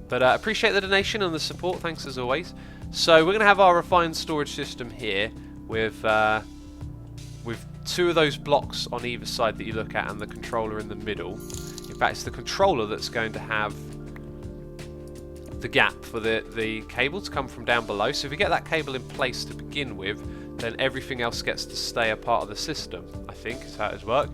But appreciate the donation and the support. Thanks as always. So we're going to have our refined storage system here with 2 of those blocks on either side that you look at and the controller in the middle. In fact, it's the controller that's going to have the gap for the cable to come from down below. So if we get that cable in place to begin with, then everything else gets to stay a part of the system, I think is how it would work.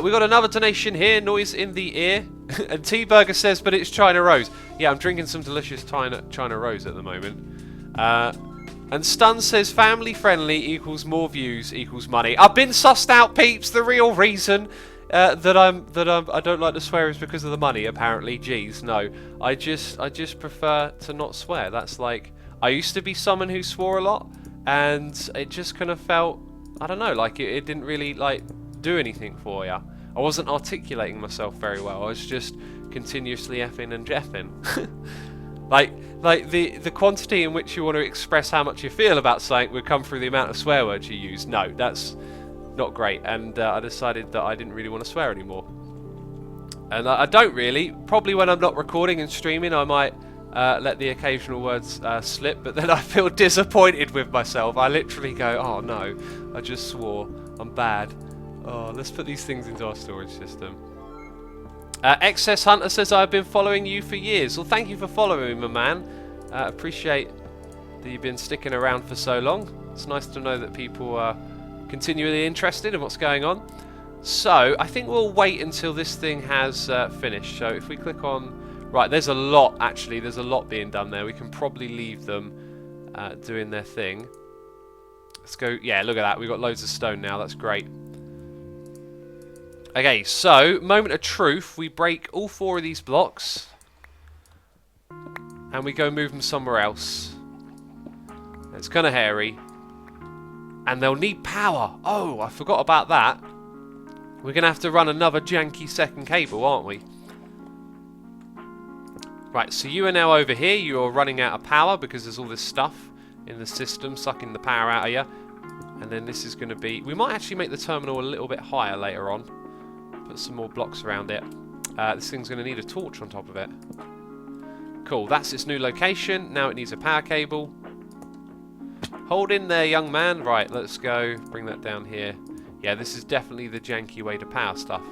We got another donation here, noise in the ear. And T-Burger says, but it's China Rose. Yeah, I'm drinking some delicious China Rose at the moment. And Stun says, family friendly equals more views equals money. I've been sussed out, peeps. The real reason that I don't like to swear is because of the money, apparently. Jeez, no. I just prefer to not swear. That's like, I used to be someone who swore a lot, and it just kind of felt, I don't know, like it didn't really like do anything for you. I wasn't articulating myself very well. I was just continuously effing and jeffing. like the quantity in which you want to express how much you feel about something would come through the amount of swear words you use. No, that's not great. And I decided that I didn't really want to swear anymore. And I don't really. Probably when I'm not recording and streaming, I might let the occasional words slip, but then I feel disappointed with myself. I literally go, oh no, I just swore. I'm bad. Oh, let's put these things into our storage system. Excess Hunter says, I've been following you for years. Well, thank you for following me, my man. Appreciate that you've been sticking around for so long. It's nice to know that people are continually interested in what's going on. So, I think we'll wait until this thing has finished. So, if we click on... Right, there's a lot, actually. There's a lot being done there. We can probably leave them doing their thing. Let's go... Yeah, look at that. We've got loads of stone now. That's great. Okay, so, moment of truth. We break all 4 of these blocks. And we go move them somewhere else. It's kind of hairy. And they'll need power. Oh, I forgot about that. We're going to have to run another janky second cable, aren't we? Right, so you are now over here. You're running out of power because there's all this stuff in the system sucking the power out of you. And then this is going to be... We might actually make the terminal a little bit higher later on. Put some more blocks around it. This thing's going to need a torch on top of it. Cool, that's its new location. Now it needs a power cable. Hold in there, young man. Right, let's go. Bring that down here. Yeah, this is definitely the janky way to power stuff.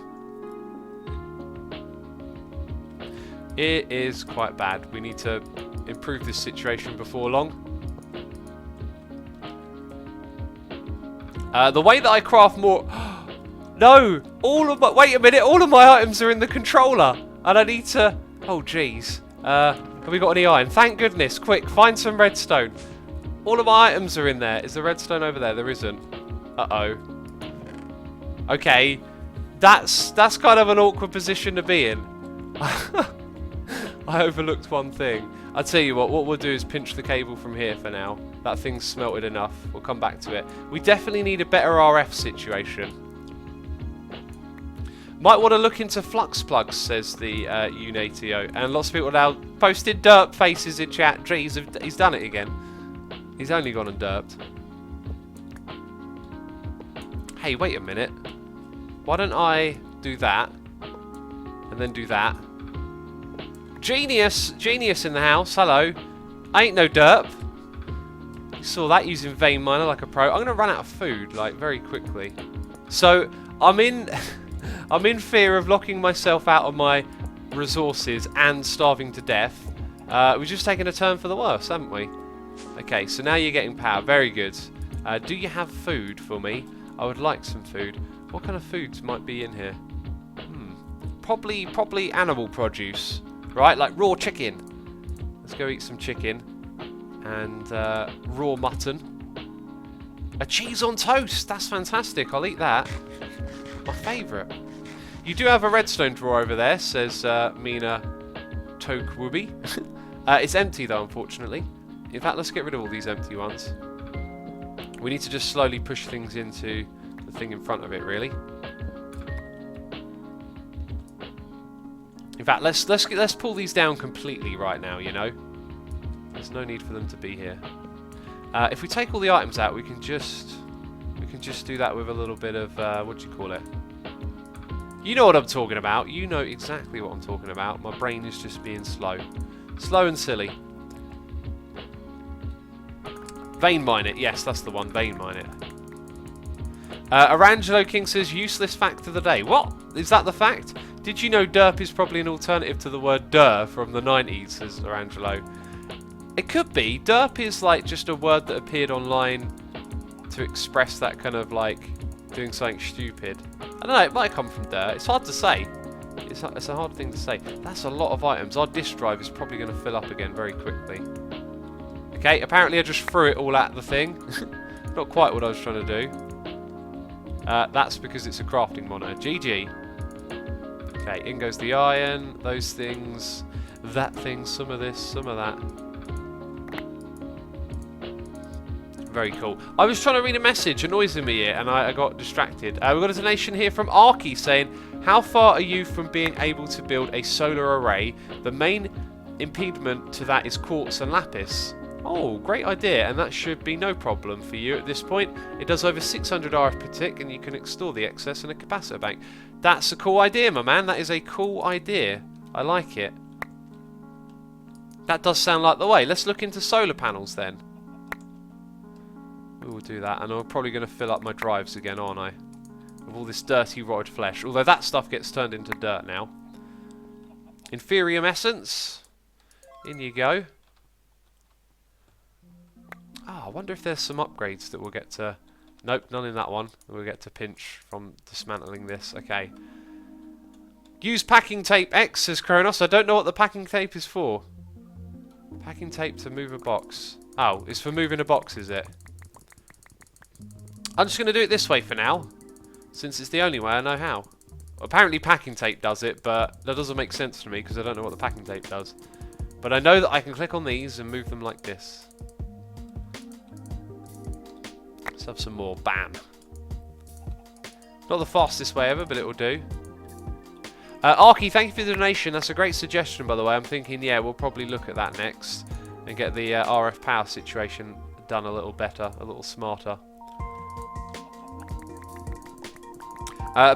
It is quite bad. We need to improve this situation before long. The way that I craft more... No! Wait a minute, all of my items are in the controller! And I need to... Oh, jeez. Have we got any iron? Thank goodness. Quick, find some redstone. All of my items are in there. Is the redstone over there? There isn't. Uh-oh. Okay. That's kind of an awkward position to be in. I overlooked one thing. I'll tell you what we'll do is pinch the cable from here for now. That thing's smelted enough. We'll come back to it. We definitely need a better RF situation. Might want to look into flux plugs, says the Unatio. And lots of people now posted derp faces in chat. Jeez, he's done it again. He's only gone and derped. Hey, wait a minute. Why don't I do that? And then do that. Genius! Genius in the house. Hello. I ain't no derp. You saw that using vein miner like a pro. I'm going to run out of food, like, very quickly. So, I'm in... I'm in fear of locking myself out of my resources and starving to death. We've just taken a turn for the worse, haven't we? Okay, so now you're getting power. Very good. Do you have food for me? I would like some food. What kind of foods might be in here? Probably animal produce. Right, like raw chicken. Let's go eat some chicken. And raw mutton. A cheese on toast. That's fantastic. I'll eat that. My favourite. You do have a redstone drawer over there, says Mina Tokwubi. It's empty though, unfortunately. In fact, let's get rid of all these empty ones. We need to just slowly push things into the thing in front of it, really. In fact, let's pull these down completely right now. You know, there's no need for them to be here. If we take all the items out, we can just do that with a little bit of what do you call it? You know what I'm talking about. You know exactly what I'm talking about. My brain is just being slow. Slow and silly. Vein mine it. Yes, that's the one. Vein mine it. Arangelo King says, useless fact of the day. What? Is that the fact? Did you know derp is probably an alternative to the word der from the 90s, says Arangelo. It could be. Derp is like just a word that appeared online to express that kind of like doing something stupid. I don't know, it might come from dirt. It's hard to say. It's a hard thing to say. That's a lot of items. Our disk drive is probably going to fill up again very quickly. Okay, apparently I just threw it all at the thing. Not quite what I was trying to do. That's because it's a crafting monitor. GG. Okay, in goes the iron, those things, that thing, some of this, some of that. Very cool. I was trying to read a message, a noise in my ear, and I got distracted. We've got a donation here from Arky saying, how far are you from being able to build a solar array? The main impediment to that is quartz and lapis. Oh, great idea, and that should be no problem for you at this point. It does over 600 RF per tick, and you can store the excess in a capacitor bank. That's a cool idea, my man. That is a cool idea. I like it. That does sound like the way. Let's look into solar panels then. We will do that, and I'm probably going to fill up my drives again, aren't I? With all this dirty rotted flesh. Although that stuff gets turned into dirt now. Inferium essence. In you go. Ah, I wonder if there's some upgrades that we'll get to... Nope, none in that one. We'll get to pinch from dismantling this. Okay. Use packing tape X, says Kronos. I don't know what the packing tape is for. Packing tape to move a box. Oh, it's for moving a box, is it? I'm just going to do it this way for now, since it's the only way I know how. Apparently packing tape does it, but that doesn't make sense to me because I don't know what the packing tape does. But I know that I can click on these and move them like this. Let's have some more. Bam. Not the fastest way ever, but it will do. Arky, thank you for the donation. That's a great suggestion, by the way. I'm thinking, yeah, we'll probably look at that next and get the RF power situation done a little better, a little smarter.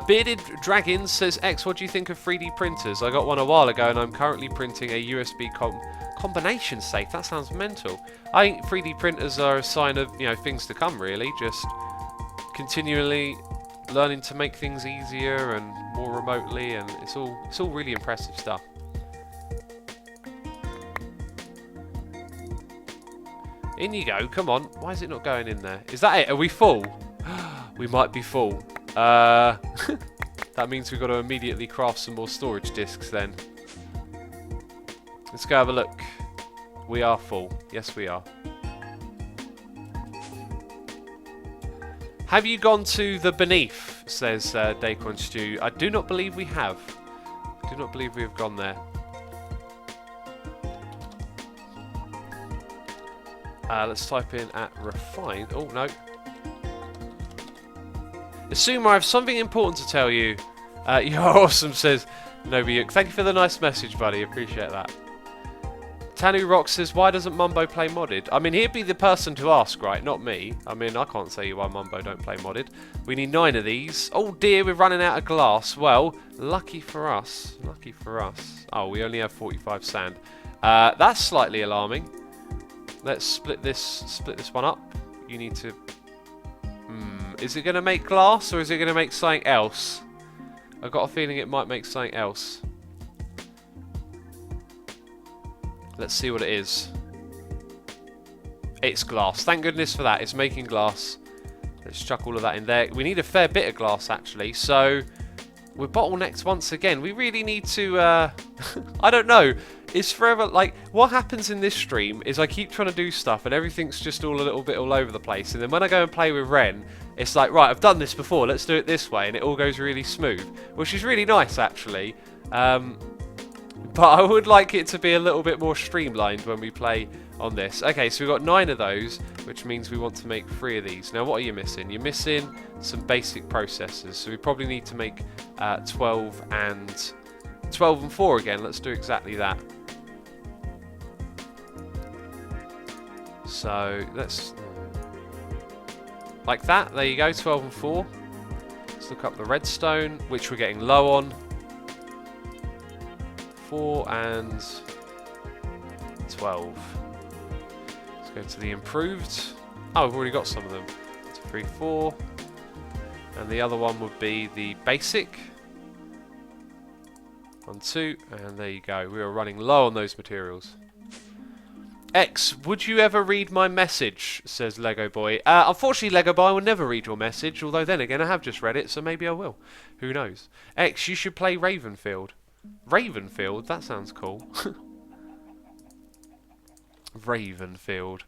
Bearded Dragon says, X, what do you think of 3D printers? I got one a while ago and I'm currently printing a USB Combination safe, that sounds mental. I think 3D printers are a sign of, things to come, really. Just continually learning to make things easier and more remotely, and it's all really impressive stuff. In you go, come on. Why is it not going in there? Is that it? Are we full? We might be full. That means we've got to immediately craft some more storage discs then. Let's go have a look. We are full. Yes, we are. Have you gone to the Beneath? Says Daquan Stew. I do not believe we have. I do not believe we have gone there. Let's type in at refined. Oh, no. Assume I have something important to tell you. You're awesome, says Nobiuk. Thank you for the nice message, buddy. Appreciate that. Tanu Rock says, why doesn't Mumbo play modded? I mean, he'd be the person to ask, right? Not me. I mean, I can't say why Mumbo don't play modded. We need 9 of these. Oh dear, we're running out of glass. Well, lucky for us. Lucky for us. Oh, we only have 45 sand. That's slightly alarming. Let's split this one up. You need to... Is it going to make glass or is it going to make something else? I've got a feeling it might make something else. Let's see what it is. It's glass. Thank goodness for that. It's making glass. Let's chuck all of that in there. We need a fair bit of glass, actually. So, we're bottlenecked once again. We really need to... I don't know. It's forever... Like, what happens in this stream is I keep trying to do stuff and everything's just all a little bit all over the place. And then when I go and play with Ren, it's like, right, I've done this before. Let's do it this way. And it all goes really smooth. Which is really nice, actually. But I would like it to be a little bit more streamlined when we play on this. Okay, so we've got 9 of those, which means we want to make 3 of these. Now, what are you missing? You're missing some basic processors. So we probably need to make 12 and 4 again. Let's do exactly that. So let's... Like that. There you go, 12 and 4. Let's look up the redstone, which we're getting low on. 4 and 12. Let's go to the improved. Oh, we've already got some of them. 2, 3, 4. And the other one would be the basic. 1, 2. And there you go. We are running low on those materials. X, would you ever read my message? Says Lego Boy. Unfortunately, Lego Boy, I will never read your message. Although then again, I have just read it, so maybe I will. Who knows? X, you should play Ravenfield. Ravenfield? That sounds cool. Ravenfield.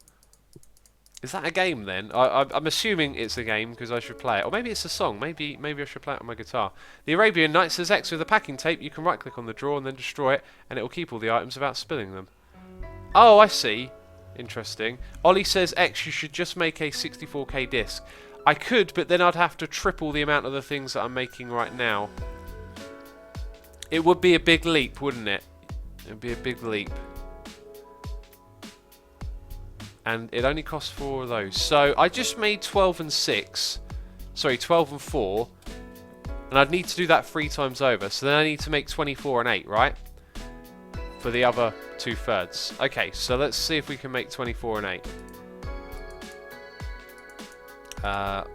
Is that a game then? I'm assuming it's a game because I should play it. Or maybe it's a song. Maybe I should play it on my guitar. The Arabian Night says, X, with the packing tape, you can right click on the drawer and then destroy it, and it will keep all the items without spilling them. Oh, I see. Interesting. Ollie says, X, you should just make a 64K disc. I could, but then I'd have to triple the amount of the things that I'm making right now. It would be a big leap, wouldn't it? It would be a big leap. And it only costs 4 of those. So I just made 12 and 6. Sorry, 12 and 4. And I'd need to do that 3 times over. So then I need to make 24 and 8, right? For the other 2/3. Okay, so let's see if we can make 24 and 8.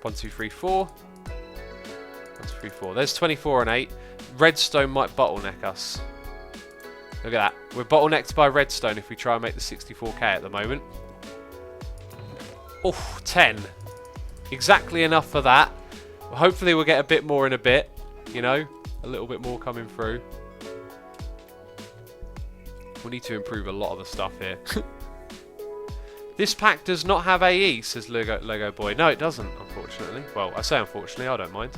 1, 2, 3, 4. 1, 2, 3, 4. There's 24 and 8. Redstone might bottleneck us. Look at that. We're bottlenecked by redstone if we try and make the 64K at the moment. Oh, 10. Exactly enough for that. Hopefully we'll get a bit more in a bit. You know, a little bit more coming through. We need to improve a lot of the stuff here. This pack does not have AE, says Lego Boy. No, it doesn't, unfortunately. Well, I say unfortunately, I don't mind.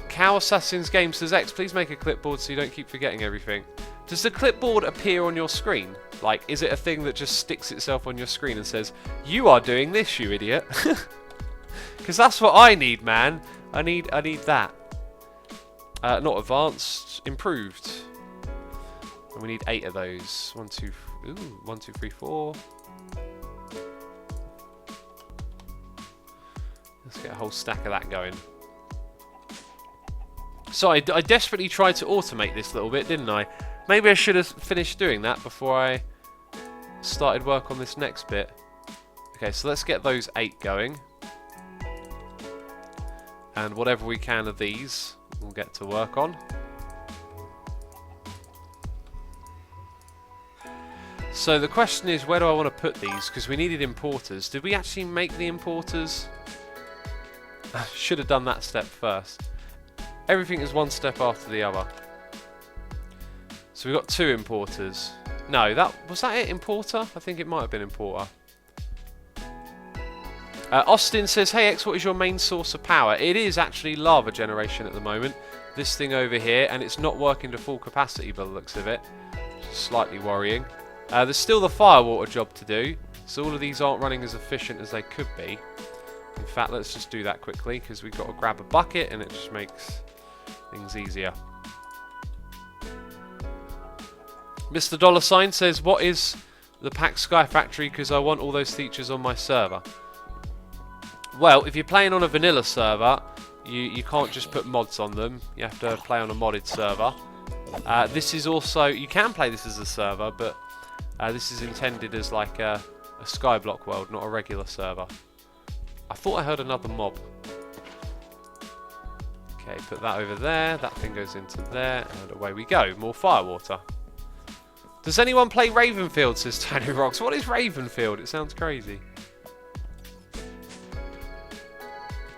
Cow Assassins Game says, X, please make a clipboard so you don't keep forgetting everything. Does the clipboard appear on your screen? Like, is it a thing that just sticks itself on your screen and says, you are doing this, you idiot? Because that's what I need, man. I need that. Not advanced, improved. And we need 8 of those. 1, 2, 3, 4. Let's get a whole stack of that going. So I desperately tried to automate this little bit, didn't I? Maybe I should have finished doing that before I started work on this next bit. Okay, so let's get those 8 going. And whatever we can of these, we'll get to work on. So the question is, where do I want to put these? Because we needed importers. Did we actually make the importers? I should have done that step first. Everything is one step after the other. So we've got 2 importers. No, was that it, importer? I think it might have been importer. Austin says, hey X, what is your main source of power? It is actually lava generation at the moment. This thing over here, and it's not working to full capacity by the looks of it. Slightly worrying. There's still the firewater job to do, so all of these aren't running as efficient as they could be. In fact, let's just do that quickly, because we've got to grab a bucket, and it just makes things easier. Mr. Dollar Sign says, what is the Pack Sky Factory, because I want all those features on my server? Well, if you're playing on a vanilla server, you can't just put mods on them. You have to play on a modded server. This is also, you can play this as a server, but this is intended as like a Skyblock world, not a regular server. I thought I heard another mob. Okay, put that over there. That thing goes into there, and away we go. More firewater. Does anyone play Ravenfield, says Tony Rocks. What is Ravenfield? It sounds crazy.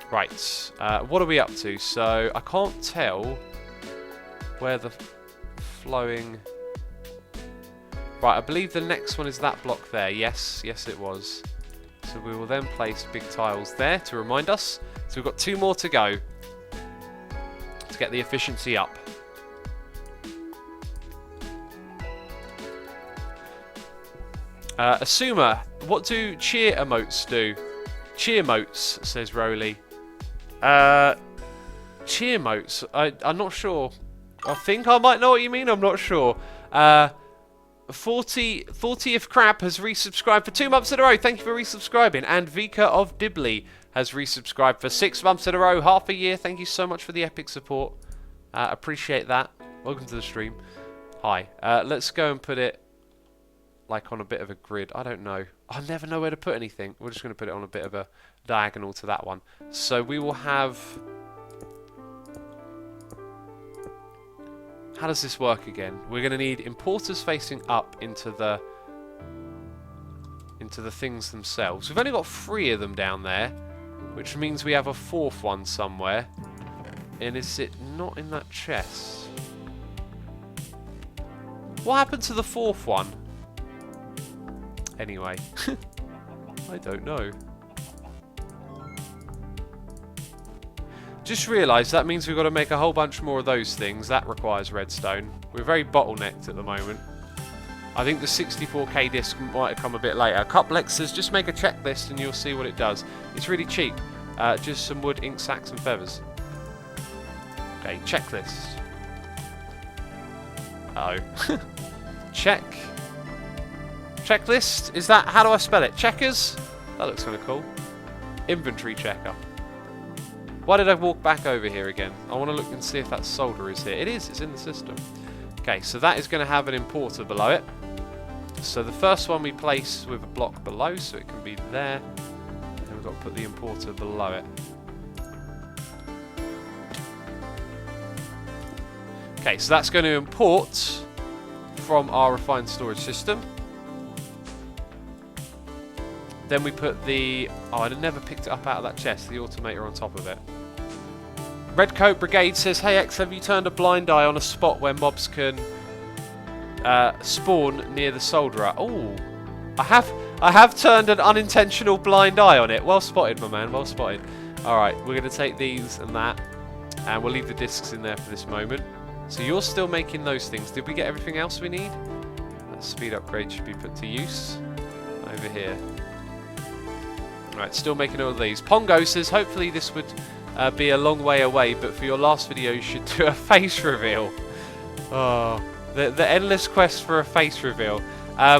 Right, what are we up to? So, I can't tell where the flowing... Right, I believe the next one is that block there. Yes, yes it was. So we will then place big tiles there to remind us. So we've got 2 more to go to get the efficiency up. Asuma, what do cheer emotes do? Cheer motes, says Rowley. Cheer motes? I'm not sure. I think I might know what you mean, I'm not sure. 40th Crap has resubscribed for 2 months in a row. Thank you for resubscribing. And Vika of Dibley has resubscribed for 6 months in a row, half a year. Thank you so much for the epic support. Appreciate that. Welcome to the stream. Hi. Let's go and put it like on a bit of a grid. I don't know. I never know where to put anything. We're just going to put it on a bit of a diagonal to that one. So we will have... How does this work again? We're going to need importers facing up into the things themselves. We've only got 3 of them down there, which means we have a 4th one somewhere. And is it not in that chest? What happened to the 4th one? Anyway, I don't know. Just realised that means we've got to make a whole bunch more of those things. That requires redstone. We're very bottlenecked at the moment. I think the 64k disc might have come a bit later. Cuplex says, just make a checklist and you'll see what it does. It's really cheap. Just some wood, ink sacks and feathers. Okay, checklist. Uh-oh. Check. Checklist? Is that, how do I spell it? Checkers? That looks kind of cool. Inventory checker. Why did I walk back over here again? I want to look and see if that solder is here. It is, it's in the system. Okay, so that is going to have an importer below it. So the first one we place with a block below, so it can be there. And we've got to put the importer below it. Okay, so that's going to import from our refined storage system. Then we put the... Oh, I never picked it up out of that chest. The automator on top of it. Redcoat Brigade says, hey X, have you turned a blind eye on a spot where mobs can spawn near the solderer? Oh, I have turned an unintentional blind eye on it. Well spotted, my man. Well spotted. Alright, we're going to take these and that. And we'll leave the discs in there for this moment. So you're still making those things. Did we get everything else we need? That speed upgrade should be put to use. Over here. Right, still making all of these. Pongo says, hopefully this would be a long way away, but for your last video you should do a face reveal. Oh, the endless quest for a face reveal. I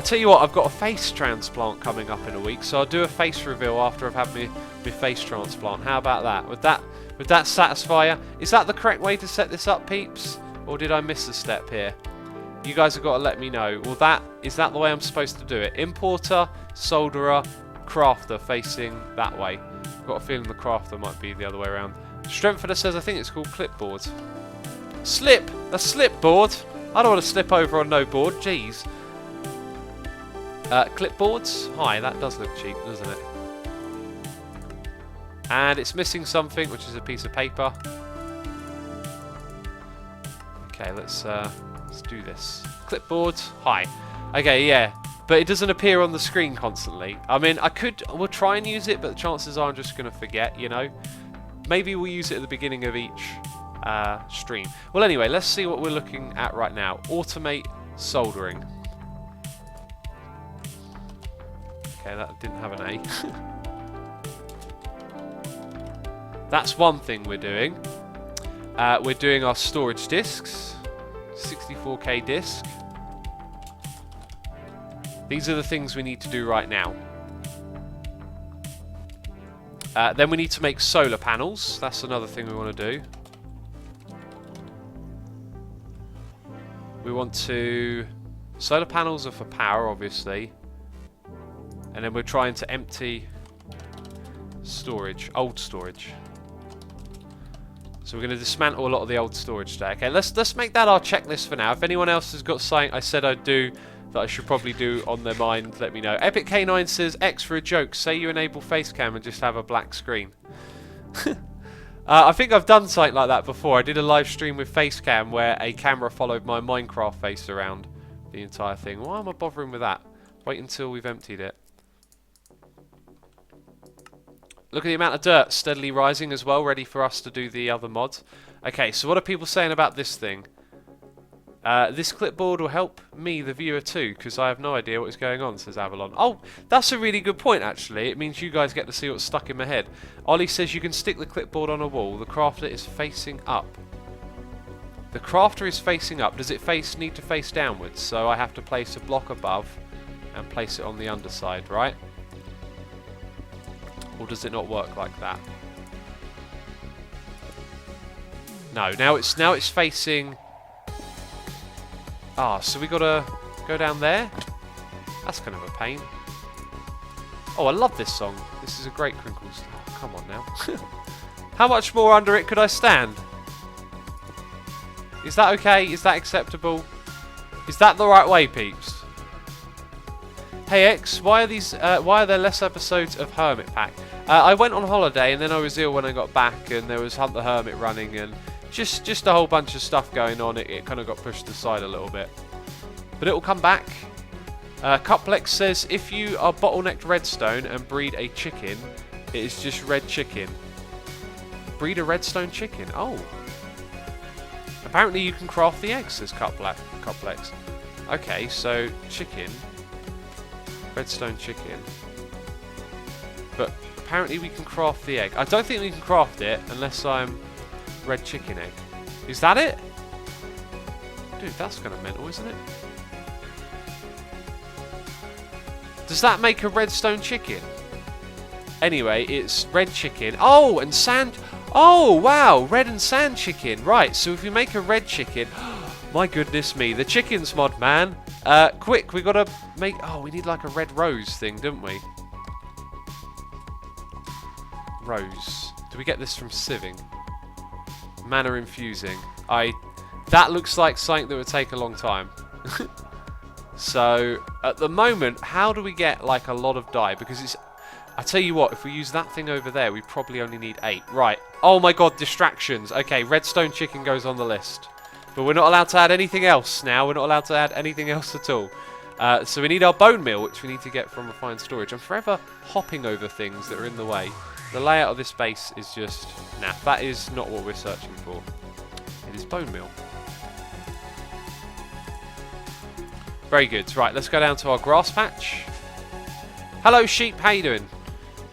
tell you what, I've got a face transplant coming up in a week, so I'll do a face reveal after I've had my face transplant. How about that? Would that satisfy you? Is that the correct way to set this up, peeps? Or did I miss a step here? You guys have got to let me know. Well, is that the way I'm supposed to do it? Importer, solderer, crafter facing that way. I've got a feeling the crafter might be the other way around. Strengthener says I think it's called clipboard. Slip! A slip board! I don't want to slip over on no board. Jeez. Clipboards? Hi, that does look cheap, doesn't it? And it's missing something, which is a piece of paper. Okay, let's do this. Clipboard. Hi. Okay, yeah. But it doesn't appear on the screen constantly. I mean, we'll try and use it, but the chances are I'm just going to forget, you know. Maybe we'll use it at the beginning of each stream. Well, anyway, let's see what we're looking at right now. Automate soldering. Okay, that didn't have an A. That's one thing we're doing. We're doing our storage disks. 64K disk. These are the things we need to do right now. Then we need to make solar panels. That's another thing we want to do. We want to... Solar panels are for power, obviously. And then we're trying to empty storage, old storage. So we're going to dismantle a lot of the old storage today. Okay, let's make that our checklist for now. If anyone else has got something I said I'd do that I should probably do on their mind, let me know. Epic K9 says, X for a joke. Say you enable facecam and just have a black screen. I think I've done something like that before. I did a live stream with facecam where a camera followed my Minecraft face around the entire thing. Why am I bothering with that? Wait until we've emptied it. Look at the amount of dirt steadily rising as well, ready for us to do the other mods. Okay, so what are people saying about this thing? This clipboard will help me, the viewer, too, because I have no idea what is going on, says Avalon. Oh, that's a really good point, actually. It means you guys get to see what's stuck in my head. Ollie says you can stick the clipboard on a wall. The crafter is facing up. The crafter is facing up. Does it need to face downwards? So I have to place a block above and place it on the underside, right? Or does it not work like that? No, now it's facing... Ah, so we gotta go down there? That's kind of a pain. Oh, I love this song. This is a great Crinkles. Oh, come on now. How much more under it could I stand? Is that okay? Is that acceptable? Is that the right way, peeps? Hey X, why are there less episodes of Hermit Pack? I went on holiday and then I was ill when I got back, and there was Hunt the Hermit running, and just a whole bunch of stuff going on. It kind of got pushed aside a little bit, but it will come back. Cuplex says if you are bottlenecked redstone and breed a chicken, it is just red chicken. Breed a redstone chicken. Oh, apparently you can craft the eggs, says Cuplex. Okay, so chicken. Redstone chicken. But apparently we can craft the egg. I don't think we can craft it unless I'm red chicken egg. Is that it? Dude, that's kind of mental, isn't it? Does that make a redstone chicken? Anyway, it's red chicken. Oh, and sand. Oh, wow. Red and sand chicken. Right, so if you make a red chicken... My goodness me. The chickens mod, man. Quick, we gotta make... Oh, we need like a red rose thing, don't we? Rose. Do we get this from sieving? Mana infusing. That looks like something that would take a long time. So, at the moment, how do we get like a lot of dye? Because it's... I tell you what, if we use that thing over there, we probably only need 8. Right. Oh my god, distractions. Okay, redstone chicken goes on the list. But we're not allowed to add anything else now. We're not allowed to add anything else at all. So we need our bone meal, which we need to get from refined storage. I'm forever hopping over things that are in the way. The layout of this base is just... Nah, that is not what we're searching for. It is bone meal. Very good. Right, let's go down to our grass patch. Hello, sheep. How you doing?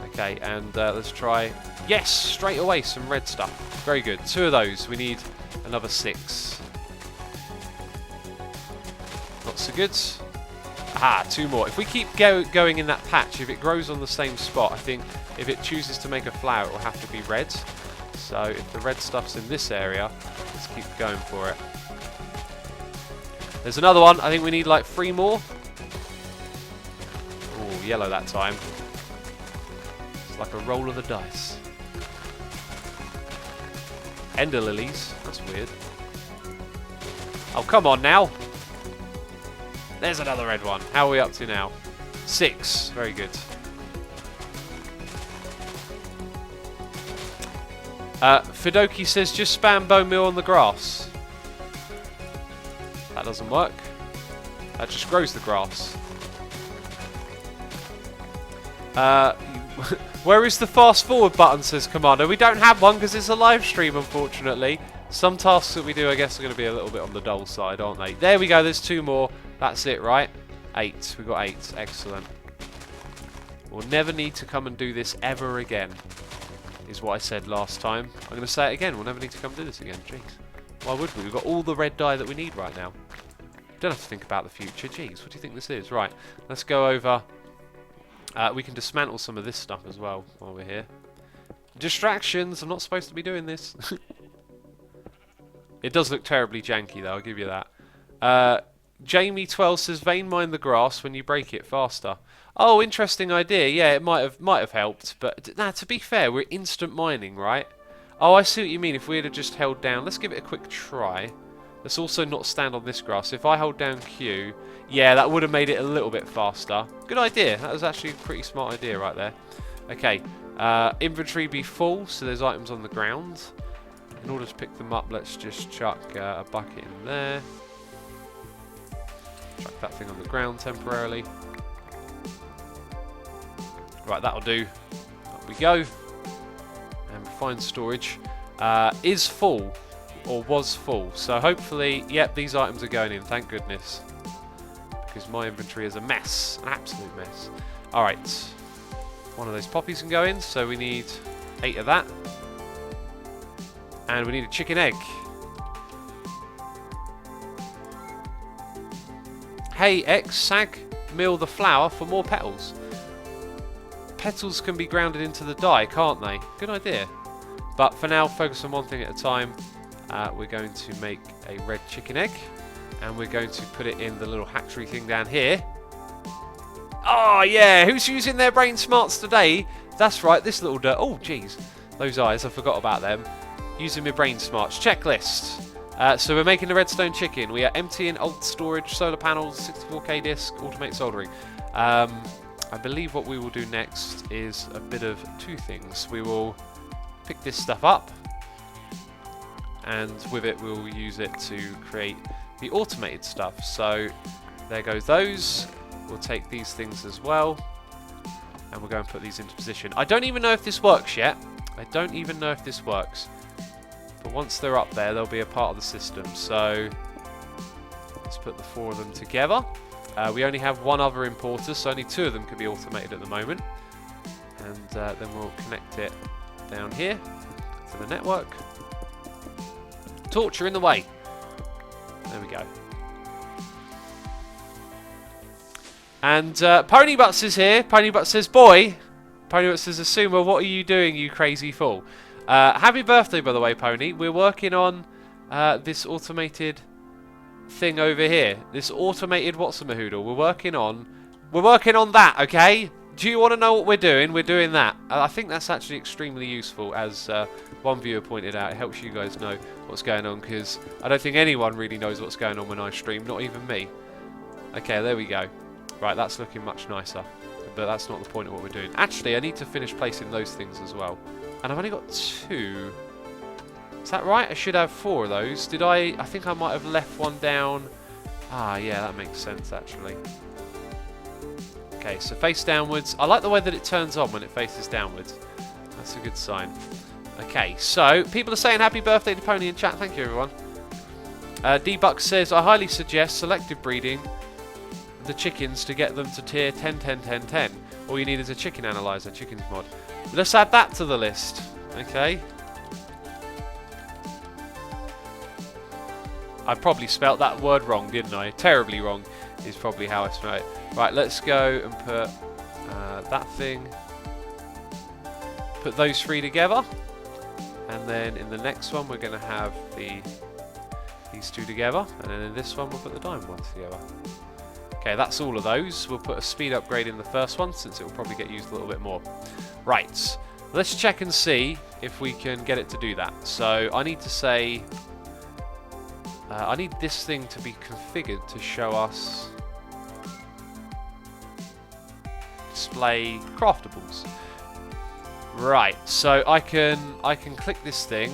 Okay, and let's try... Yes, straight away, some red stuff. Very good. 2 of those. We need another 6. Not so good. Aha, 2 more. If we keep going in that patch, if it grows on the same spot, I think if it chooses to make a flower, it will have to be red. So if the red stuff's in this area, let's keep going for it. There's another one. I think we need like 3 more. Oh, yellow that time. It's like a roll of the dice. Ender lilies. That's weird. Oh, come on now. There's another red one. How are we up to now? 6. Very good. Fidoki says just spam bone meal on the grass. That doesn't work. That just grows the grass. Where is the fast forward button, says Commander? We don't have one because it's a live stream, unfortunately. Some tasks that we do, I guess, are going to be a little bit on the dull side, aren't they? There we go. There's 2 more. That's it, right? 8. We've got 8. Excellent. We'll never need to come and do this ever again, is what I said last time. I'm going to say it again. We'll never need to come do this again. Jeez. Why would we? We've got all the red dye that we need right now. Don't have to think about the future. Jeez, what do you think this is? Right, let's go over. We can dismantle some of this stuff as well while we're here. Distractions. I'm not supposed to be doing this. It does look terribly janky, though. I'll give you that. Jamie12 says, vein mine the grass when you break it faster. Oh, interesting idea. Yeah, it might have helped, but nah, to be fair, we're instant mining, right? Oh, I see what you mean. If we had just held down, let's give it a quick try. Let's also not stand on this grass. If I hold down Q, yeah, that would have made it a little bit faster. Good idea. That was actually a pretty smart idea right there. Okay, inventory be full, so there's items on the ground. In order to pick them up, let's just chuck a bucket in there. Chuck that thing on the ground temporarily. Right, that'll do. Up we go. And refined storage is full, or was full. So hopefully, yep, these items are going in, thank goodness. Because my inventory is a mess, an absolute mess. Alright, one of those poppies can go in, so we need 8 of that. And we need a chicken egg. Hey X, sag mill the flour for more petals. Petals can be grounded into the dye, can't they? Good idea. But for now, focus on one thing at a time. We're going to make a red chicken egg. And we're going to put it in the little hatchery thing down here. Oh yeah, who's using their brain smarts today? That's right, this little dirt. Oh jeez, those eyes, I forgot about them. Using my brain smarts. Checklist. So we're making the redstone chicken. We are emptying old storage, solar panels, 64K disk, automate soldering. I believe what we will do next is a bit of 2 things. We will pick this stuff up, and with it we'll use it to create the automated stuff. So there goes those. We'll take these things as well, and we'll go and put these into position. I don't even know if this works yet. I don't even know if this works. But once they're up there, they'll be a part of the system. So let's put the 4 of them together. We only have 1 other importer, so only 2 of them can be automated at the moment. And then we'll connect it down here to the network. Torch, you're in the way. There we go. And Ponybutts is here. Ponybutts says, boy. Ponybutts says, Asuma, what are you doing, you crazy fool? Happy birthday, by the way, Pony. We're working on this automated thing over here. This automated what's-a-mahoodle. We're working on that, okay? Do you want to know what we're doing? We're doing that. I think that's actually extremely useful, as one viewer pointed out. It helps you guys know what's going on, because I don't think anyone really knows what's going on when I stream, not even me. Okay, there we go. Right, that's looking much nicer. But that's not the point of what we're doing. Actually, I need to finish placing those things as well. And I've only got 2. Is that right? I should have 4 of those. Did I? I think I might have left one down. Ah, yeah, that makes sense, actually. Okay, so face downwards. I like the way that it turns on when it faces downwards. That's a good sign. Okay, so people are saying happy birthday to Pony in chat. Thank you, everyone. D-Buck says, I highly suggest selective breeding the chickens to get them to tier 10, 10, 10, 10. All you need is a chicken analyzer, chickens mod. Let's add that to the list. Okay. I probably spelt that word wrong, didn't I? Terribly wrong is probably how I spell it. Right, let's go and put that thing. Put those 3 together. And then in the next one, we're going to have the these two together, and then in this one we'll put the diamond ones together. Okay, that's all of those. We'll put a speed upgrade in the first one, since it will probably get used a little bit more. Right, let's check and see if we can get it to do that. So I need to say, I need this thing to be configured to show us display craftables. Right, so I can click this thing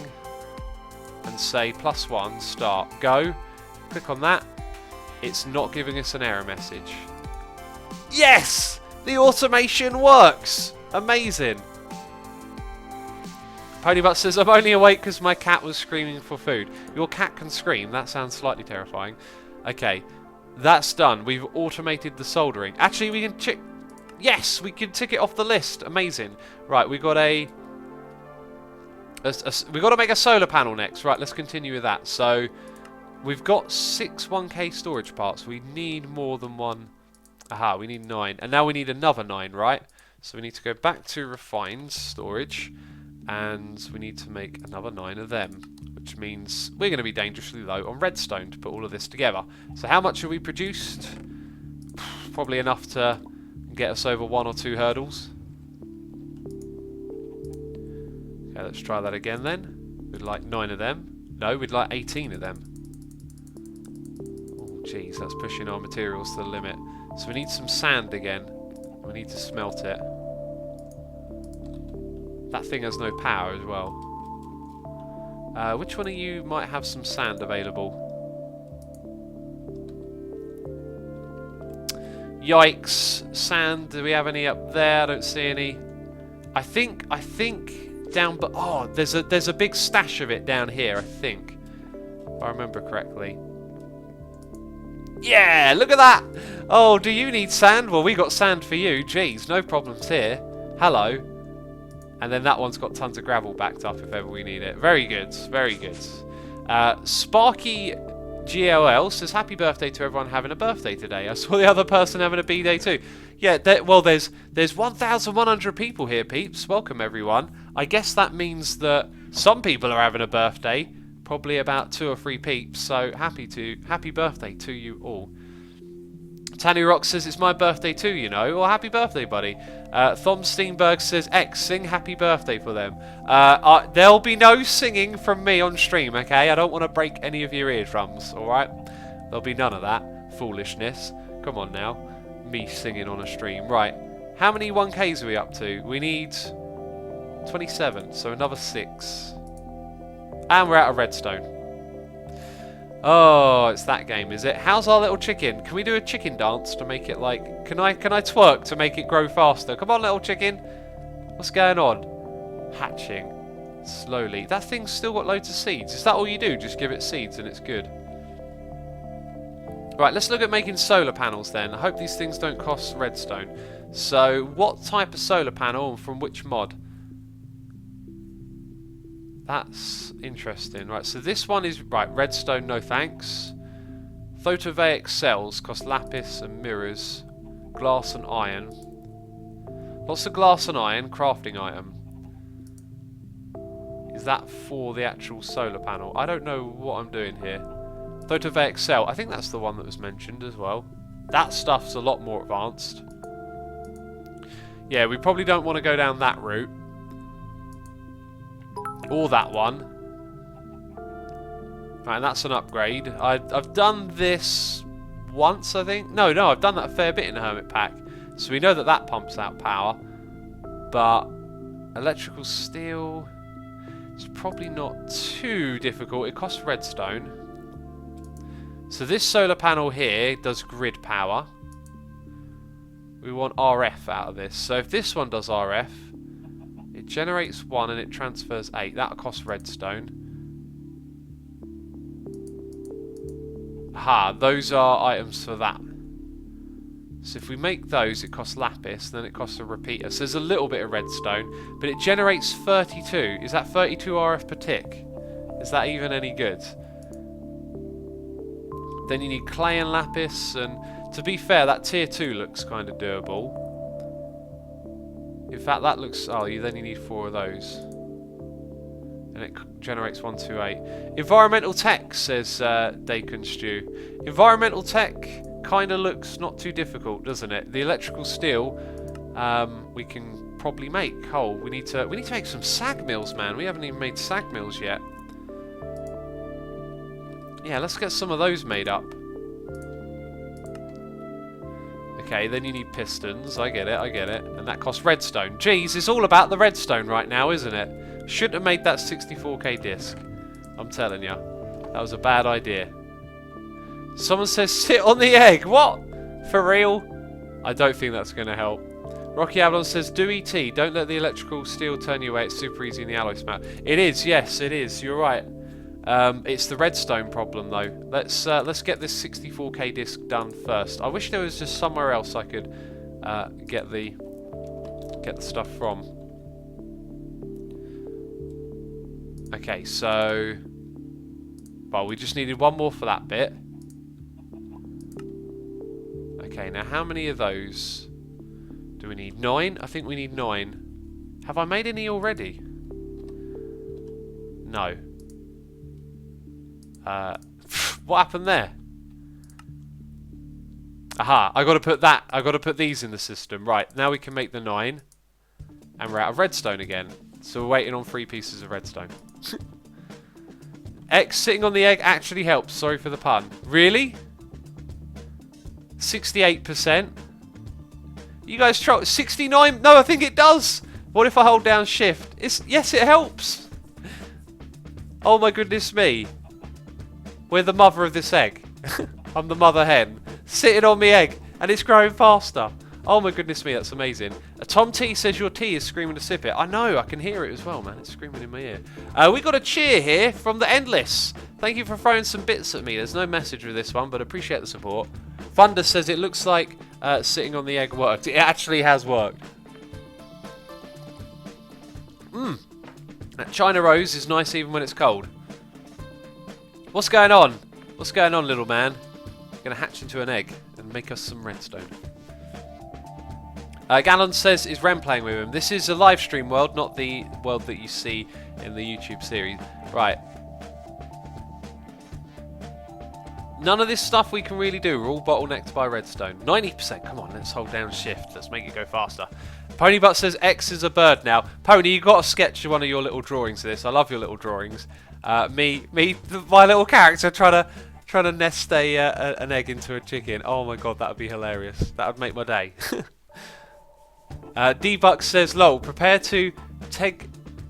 and say +1 start go. Click on that. It's not giving us an error message. Yes! The automation works! Amazing. Ponybutt says, I'm only awake because my cat was screaming for food. Your cat can scream? That sounds slightly terrifying. Okay, that's done. We've automated the soldering. Actually, we can check. Yes, we can tick it off the list. Amazing. Right, we got we got to make a solar panel next. Right, let's continue with that. So we've got 6 1K storage parts. We need more than one. Aha, we need 9. And now we need another 9, right? So we need to go back to refined storage. And we need to make another 9 of them. Which means we're going to be dangerously low on redstone to put all of this together. So how much have we produced? Probably enough to get us over 1 or 2 hurdles. Okay, let's try that again then. We'd like 9 of them. No, we'd like 18 of them. Oh, jeez, that's pushing our materials to the limit. So we need some sand again. We need to smelt it. That thing has no power as well. Which one of you might have some sand available? Yikes! Sand. Do we have any up there? I don't see any. I think down. But oh, there's a big stash of it down here. I think, if I remember correctly. Yeah, look at that. Oh, do you need sand? Well, we got sand for you. Jeez, no problems here. Hello. And then that one's got tons of gravel backed up if ever we need it. Very good, very good. Sparky GLL says, happy birthday to everyone having a birthday today. I saw the other person having a B-day too. Yeah, well, there's 1,100 people here, peeps. Welcome, everyone. I guess that means that some people are having a birthday. Probably about 2 or 3 peeps. So happy birthday to you all. Tanny Rock says, it's my birthday too, you know. Well, happy birthday, buddy. Thom Steenberg says, X, sing happy birthday for them. There'll be no singing from me on stream, okay? I don't want to break any of your eardrums, alright? There'll be none of that foolishness. Come on now. Me singing on a stream. Right. How many 1Ks are we up to? We need 27, so another 6. And we're out of redstone. Oh, it's that game, is it? How's our little chicken? Can we do a chicken dance to make it like... Can I twerk to make it grow faster? Come on, little chicken. What's going on? Hatching. Slowly. That thing's still got loads of seeds. Is that all you do? Just give it seeds and it's good. Right, let's look at making solar panels then. I hope these things don't cost redstone. So, what type of solar panel and from which mod? That's interesting. Right, so this one is... Right, redstone, no thanks. Photovoltaic cells cost lapis and mirrors. Glass and iron. Lots of glass and iron. Crafting item. Is that for the actual solar panel? I don't know what I'm doing here. Photovoltaic cell. I think that's the one that was mentioned as well. That stuff's a lot more advanced. Yeah, we probably don't want to go down that route. Or that one. Right, and that's an upgrade. I've done this once, I think. No, I've done that a fair bit in the Hermit Pack. So we know that that pumps out power. But electrical steel is probably not too difficult. It costs redstone. So this solar panel here does grid power. We want RF out of this. So if this one does RF, it generates 1 and it transfers 8. That'll cost redstone. Aha, those are items for that. So if we make those, it costs lapis, then it costs a repeater. So there's a little bit of redstone, but it generates 32. Is that 32 RF per tick? Is that even any good? Then you need clay and lapis, and to be fair, that tier 2 looks kind of doable. In fact, that looks... Oh, then you need 4 of those. And it generates 128. Environmental tech, says Dakin Stew. Environmental tech kind of looks not too difficult, doesn't it? The electrical steel we can probably make. Oh, we need to make some sag mills, man. We haven't even made sag mills yet. Yeah, let's get some of those made up. Okay, then you need pistons. I get it, I get it. And that costs redstone. Jeez, it's all about the redstone right now, isn't it? Shouldn't have made that 64k disc. I'm telling you. That was a bad idea. Someone says sit on the egg. What? For real? I don't think that's going to help. Rocky Avalon says do ET. Don't let the electrical steel turn you away. It's super easy in the alloy smelt. It is, yes, it is. You're right. It's the redstone problem though. Let's get this 64k disc done first. I wish there was just somewhere else I could get the stuff from. Okay, so well, we just needed one more for that bit. Okay, now how many of those do we need? 9? I think we need 9. Have I made any already? No. What happened there? Aha, I got to put these in the system. Right, now we can make the 9. And we're out of redstone again. So we're waiting on 3 pieces of redstone. X sitting on the egg actually helps. Sorry for the pun. Really? 68%? You guys try 69? No, I think it does. What if I hold down shift? Yes, it helps. Oh my goodness me. We're the mother of this egg. I'm the mother hen. Sitting on the egg. And it's growing faster. Oh my goodness me, that's amazing. Tom T says your tea is screaming to sip it. I know, I can hear it as well, man. It's screaming in my ear. We got a cheer here from the Endless. Thank you for throwing some bits at me. There's no message with this one, but appreciate the support. Thunder says it looks like sitting on the egg worked. It actually has worked. That China Rose is nice even when it's cold. What's going on? What's going on, little man? Gonna hatch into an egg and make us some redstone. Gallon says, is Ren playing with him? This is a live stream world, not the world that you see in the YouTube series. Right. None of this stuff we can really do. We're all bottlenecked by redstone. 90%. Come on, let's hold down shift. Let's make it go faster. Ponybutt says X is a bird now. Pony, you got to sketch one of your little drawings of this. I love your little drawings. My little character trying to nest an egg into a chicken. Oh my god, that would be hilarious. That would make my day. D-Buck says, lol, prepare to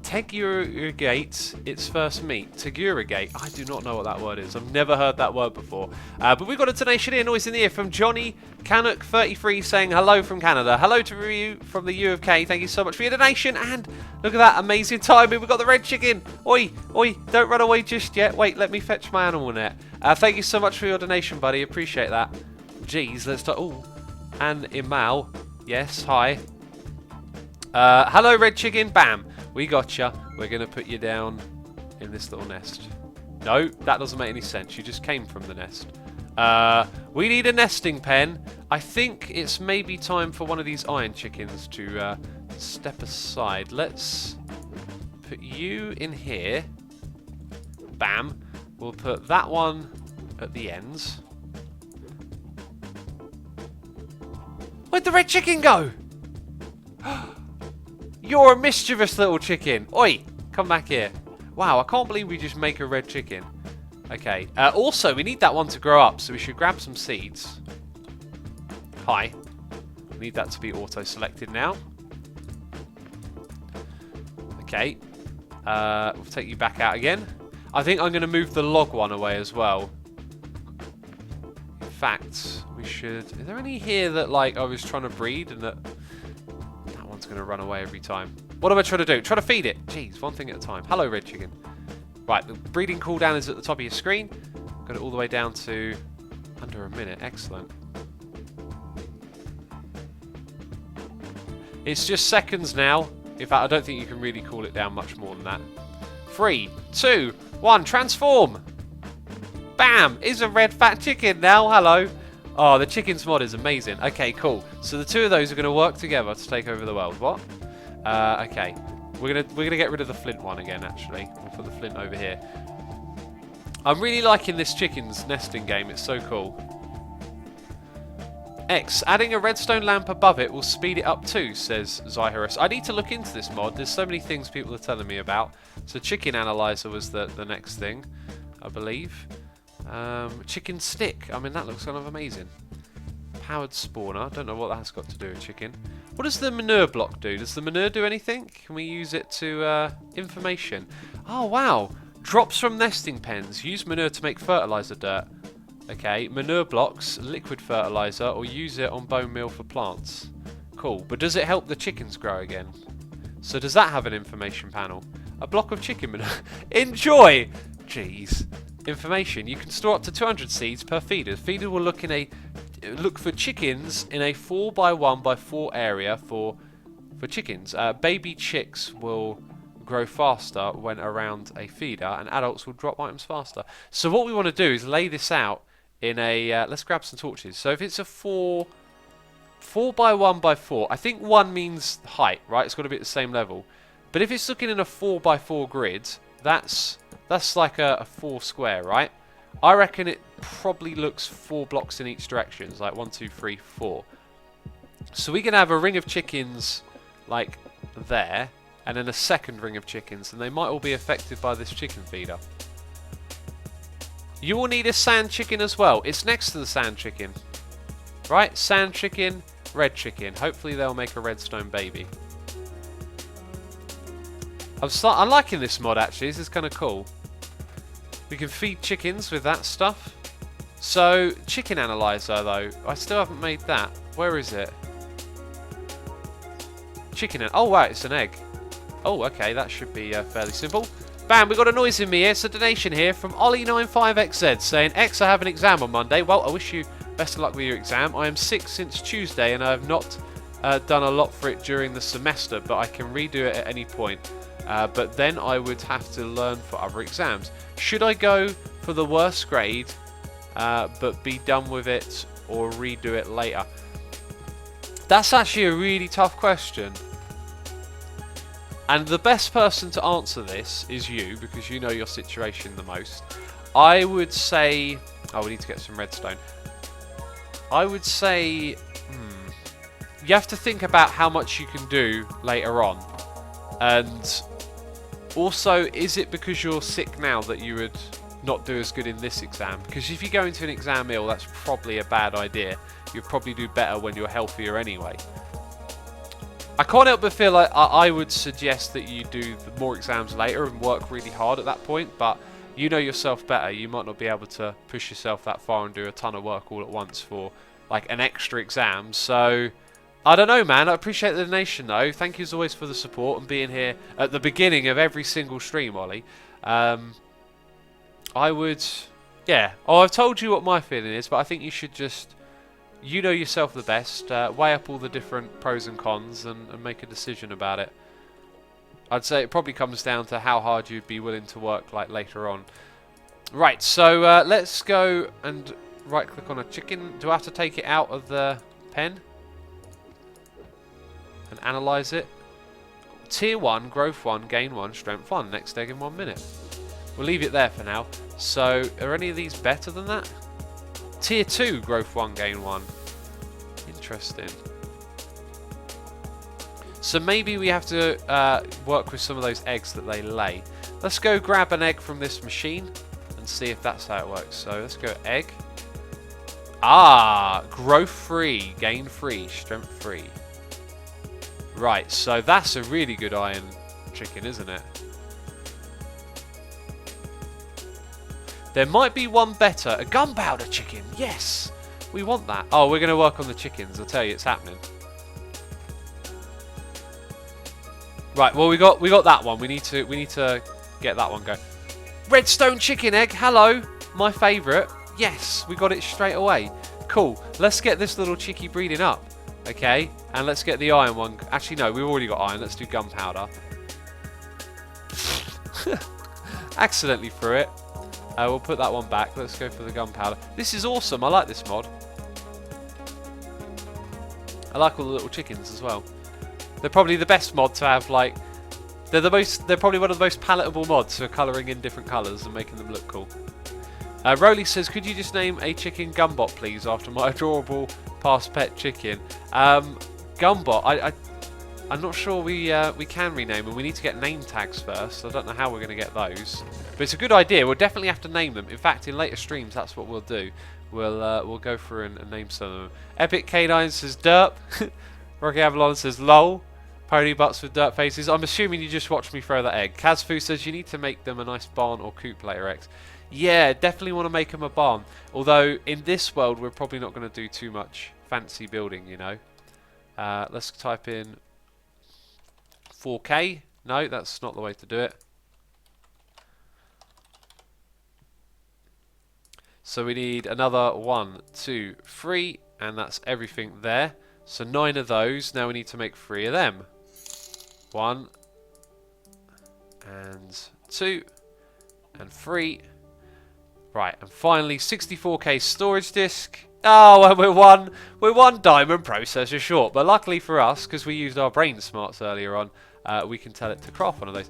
tegurigate its first meat. Tegurigate. I do not know what that word is. I've never heard that word before. But we've got a donation here, noise in the ear, from Johnny Canuck33 saying hello from Canada. Hello to you from the U of K. Thank you so much for your donation. And look at that amazing timing. We've got the red chicken. Oi, oi, don't run away just yet. Wait, let me fetch my animal net. Thank you so much for your donation, buddy. Appreciate that. Jeez, let's start. Oh, and Imal. Yes, hi. Hello, red chicken. Bam. We gotcha. We're going to put you down in this little nest. No, that doesn't make any sense. You just came from the nest. We need a nesting pen. I think it's maybe time for one of these iron chickens to step aside. Let's put you in here. Bam. We'll put that one at the ends. Where'd the red chicken go? You're a mischievous little chicken. Oi, come back here. Wow, I can't believe we just make a red chicken. Okay, also, we need that one to grow up, so we should grab some seeds. Hi. We need that to be auto-selected now. Okay. We'll take you back out again. I think I'm going to move the log one away as well. In fact, we should... Is there any here that, like, I was trying to breed and that... going to run away every time. What am I trying to do? Try to feed it. Jeez, one thing at a time. Hello, red chicken. Right, the breeding cooldown is at the top of your screen. Got it all the way down to under a minute. Excellent. It's just seconds now. In fact, I don't think you can really cool it down much more than that. 3, 2, 1, transform! Bam! Is a red fat chicken now. Hello. Oh, the chickens mod is amazing. Okay, cool. So the two of those are going to work together to take over the world. What? Okay. We're gonna get rid of the flint one again. Actually, we'll put the flint over here. I'm really liking this chickens nesting game. It's so cool. X, adding a redstone lamp above it will speed it up too, says Zyharus. I need to look into this mod. There's so many things people are telling me about. So chicken analyzer was the next thing, I believe. Chicken stick. I mean, that looks kind of amazing. Powered spawner. Don't know what that's got to do with chicken. What does the manure block do? Does the manure do anything? Can we use it to information? Oh, wow. Drops from nesting pens. Use manure to make fertilizer dirt. Okay, manure blocks, liquid fertilizer, or use it on bone meal for plants. Cool, but does it help the chickens grow again? So does that have an information panel? A block of chicken manure. Enjoy! Jeez. Information. You can store up to 200 seeds per feeder. Feeder will look for chickens in a 4x1x4 area for chickens. Baby chicks will grow faster when around a feeder, and adults will drop items faster. So what we want to do is lay this out in a... let's grab some torches. So if it's a 4x1x4, I think 1 means height, right? It's got to be at the same level. But if it's looking in a 4x4 grid, that's like a 4 square, right? I reckon it probably looks 4 blocks in each direction. It's like 1, 2, 3, 4. So we can have a ring of chickens like there, and then a second ring of chickens, and they might all be affected by this chicken feeder. You will need a sand chicken as well. It's next to the sand chicken. Right? Sand chicken, red chicken. Hopefully they'll make a redstone baby. I'm liking this mod actually. This is kind of cool. We can feed chickens with that stuff. So, chicken analyzer though. I still haven't made that. Where is it? Chicken. Oh wow, it's an egg. Oh, okay, that should be fairly simple. Bam, we got a noise in me here. It's a donation here from Ollie95XZ saying, X, I have an exam on Monday. Well, I wish you best of luck with your exam. I am sick since Tuesday and I have not done a lot for it during the semester, but I can redo it at any point. But then I would have to learn for other exams. Should I go for the worst grade, but be done with it, or redo it later? That's actually a really tough question. And the best person to answer this is you, because you know your situation the most. I would say... Oh, we need to get some redstone. I would say... you have to think about how much you can do later on. And also, is it because you're sick now that you would not do as good in this exam? Because if you go into an exam ill, that's probably a bad idea. You'll probably do better when you're healthier anyway. I can't help but feel like I would suggest that you do more exams later and work really hard at that point, but you know yourself better. You might not be able to push yourself that far and do a ton of work all at once for like an extra exam. So I don't know, man. I appreciate the donation though. Thank you as always for the support and being here at the beginning of every single stream, Ollie. I would, yeah. Oh, I've told you what my feeling is, but I think you should just... You know yourself the best, weigh up all the different pros and cons and make a decision about it. I'd say it probably comes down to how hard you'd be willing to work like later on. Right, so let's go and right click on a chicken. Do I have to take it out of the pen? And analyse it. Tier 1, growth 1, gain 1, strength 1. Next egg in 1 minute. We'll leave it there for now. So, are any of these better than that? Tier 2, growth 1, gain 1. Interesting. So maybe we have to work with some of those eggs that they lay. Let's go grab an egg from this machine and see if that's how it works. So let's go egg. Ah, growth 3, gain 3, strength 3. Right, so that's a really good iron chicken, isn't it? There might be one better. A gunpowder chicken. Yes. We want that. Oh, we're going to work on the chickens. I'll tell you, it's happening. Right, well we got that one. We need to get that one going. Redstone chicken egg. Hello. My favourite. Yes, we got it straight away. Cool. Let's get this little chickie breeding up. Okay, and let's get the iron one. Actually, no, we've already got iron. Let's do gunpowder. Accidentally threw it. We'll put that one back. Let's go for the gunpowder. This is awesome. I like this mod. I like all the little chickens as well. They're probably the best mod to have, like, They're probably one of the most palatable mods for colouring in different colours and making them look cool. Rowley says, could you just name a chicken Gumbot, please, after my adorable past pet chicken? Gumbot, I'm not sure we can rename them. We need to get name tags first. I don't know how we're going to get those. But it's a good idea. We'll definitely have to name them. In fact, in later streams, that's what we'll do. We'll go through and name some of them. Epic K9 says derp. Rocky Avalon says lol. Pony butts with dirt faces. I'm assuming you just watched me throw that egg. Kazfu says you need to make them a nice barn or coop later, X. Yeah, definitely want to make them a barn. Although in this world we're probably not going to do too much fancy building, you know. Let's type in 4K. No, that's not the way to do it. So we need another 1, 2, 3, and that's everything there. So 9 of those. Now we need to make 3 of them. 1 and 2 and 3. Right, and finally 64K storage disk. Oh, well, we're one diamond processor short, but luckily for us, because we used our brain smarts earlier on, we can tell it to craft one of those.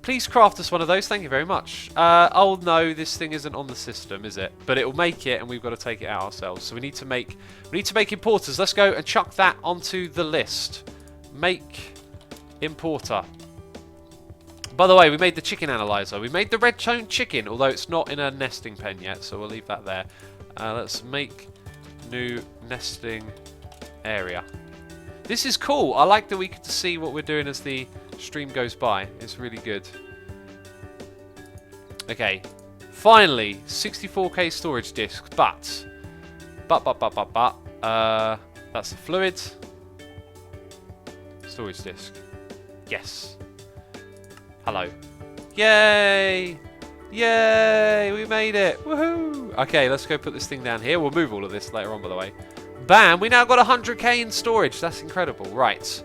Please craft us one of those. Thank you very much. Oh no, this thing isn't on the system, is it? But it will make it, and we've got to take it out ourselves. So we need to make importers. Let's go and chuck that onto the list. Make importer. By the way, we made the chicken analyzer. We made the Redstone chicken, although it's not in a nesting pen yet, so we'll leave that there. Let's make new nesting area. This is cool. I like that we get to see what we're doing as the stream goes by. It's really good. Okay, finally 64K storage disk, but that's the fluid storage disk. Yes. Hello. Yay! Yay! We made it! Woohoo! Okay, let's go put this thing down here. We'll move all of this later on, by the way. Bam! We now got 100K in storage. That's incredible. Right.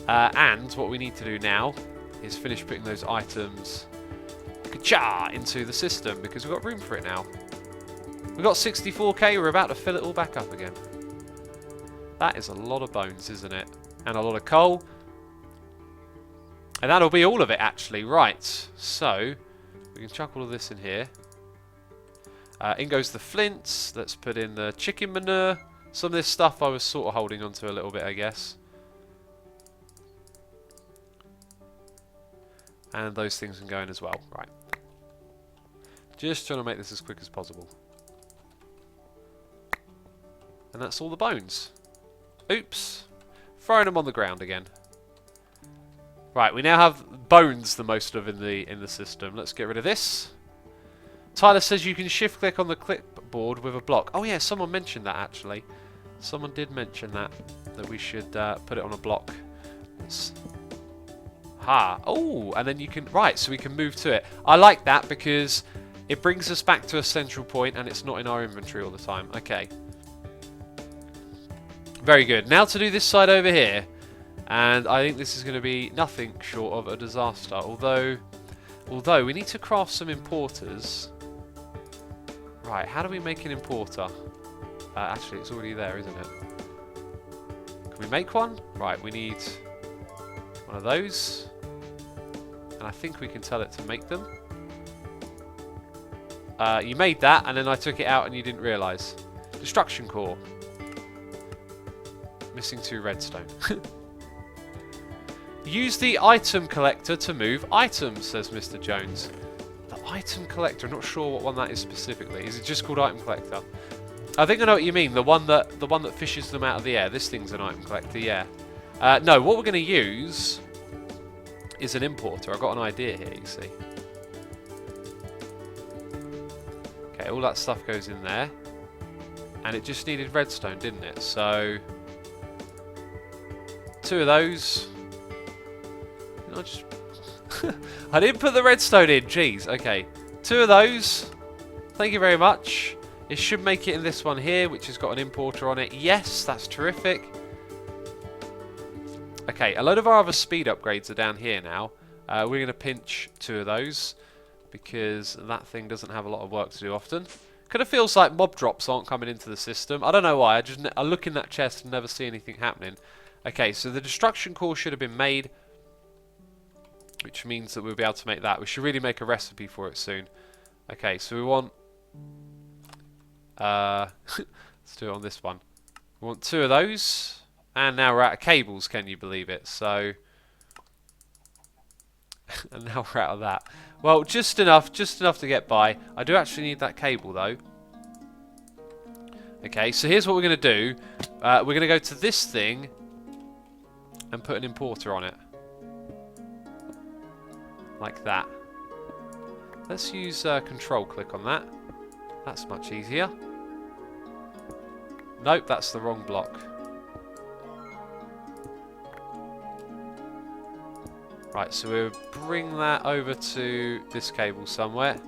And what we need to do now is finish putting those items into the system, because we've got room for it now. We've got 64K. We're about to fill it all back up again. That is a lot of bones, isn't it? And a lot of coal. And that'll be all of it, actually. Right. So we can chuck all of this in here. In goes the flints. Let's put in the chicken manure. Some of this stuff I was sort of holding on to a little bit, I guess. And those things can go in as well. Right. Just trying to make this as quick as possible. And that's all the bones. Oops. Throwing them on the ground again. Right, we now have bones, the most of in the system. Let's get rid of this. Tyler says you can shift click on the clipboard with a block. Oh yeah, someone mentioned that actually. Someone did mention that we should put it on a block. Oh, and then you can, right, so we can move to it. I like that because it brings us back to a central point and it's not in our inventory all the time. Okay. Very good. Now to do this side over here. And I think this is going to be nothing short of a disaster. Although we need to craft some importers. Right, how do we make an importer? Actually, it's already there, isn't it? Can we make one? Right, we need one of those. And I think we can tell it to make them. You made that, and then I took it out and you didn't realise. Destruction core. Missing 2 redstone. Use the item collector to move items, says Mr. Jones. The item collector, I'm not sure what one that is specifically. Is it just called item collector? I think I know what you mean. The one that fishes them out of the air. This thing's an item collector, yeah. No, what we're going to use is an importer. I've got an idea here, you see. Okay, all that stuff goes in there. And it just needed redstone, didn't it? So 2 of those. I didn't put the redstone in, jeez. Okay, 2 of those. Thank you very much. It should make it in this one here, which has got an importer on it. Yes, that's terrific. Okay, a load of our other speed upgrades are down here now. We're going to pinch 2 of those because that thing doesn't have a lot of work to do often. Kind of feels like mob drops aren't coming into the system. I don't know why. I look in that chest and never see anything happening. Okay, so the destruction core should have been made. which means that we'll be able to make that. We should really make a recipe for it soon. Okay, so we want... let's do it on this one. We want 2 of those, and now we're out of cables, can you believe it? So... and now we're out of that. Well, just enough to get by. I do actually need that cable, though. Okay, so here's what we're going to do. We're going to go to this thing and put an importer on it. Like that. Let's use control click on that. That's much easier. Nope, that's the wrong block. Right, so we'll bring that over to this cable somewhere.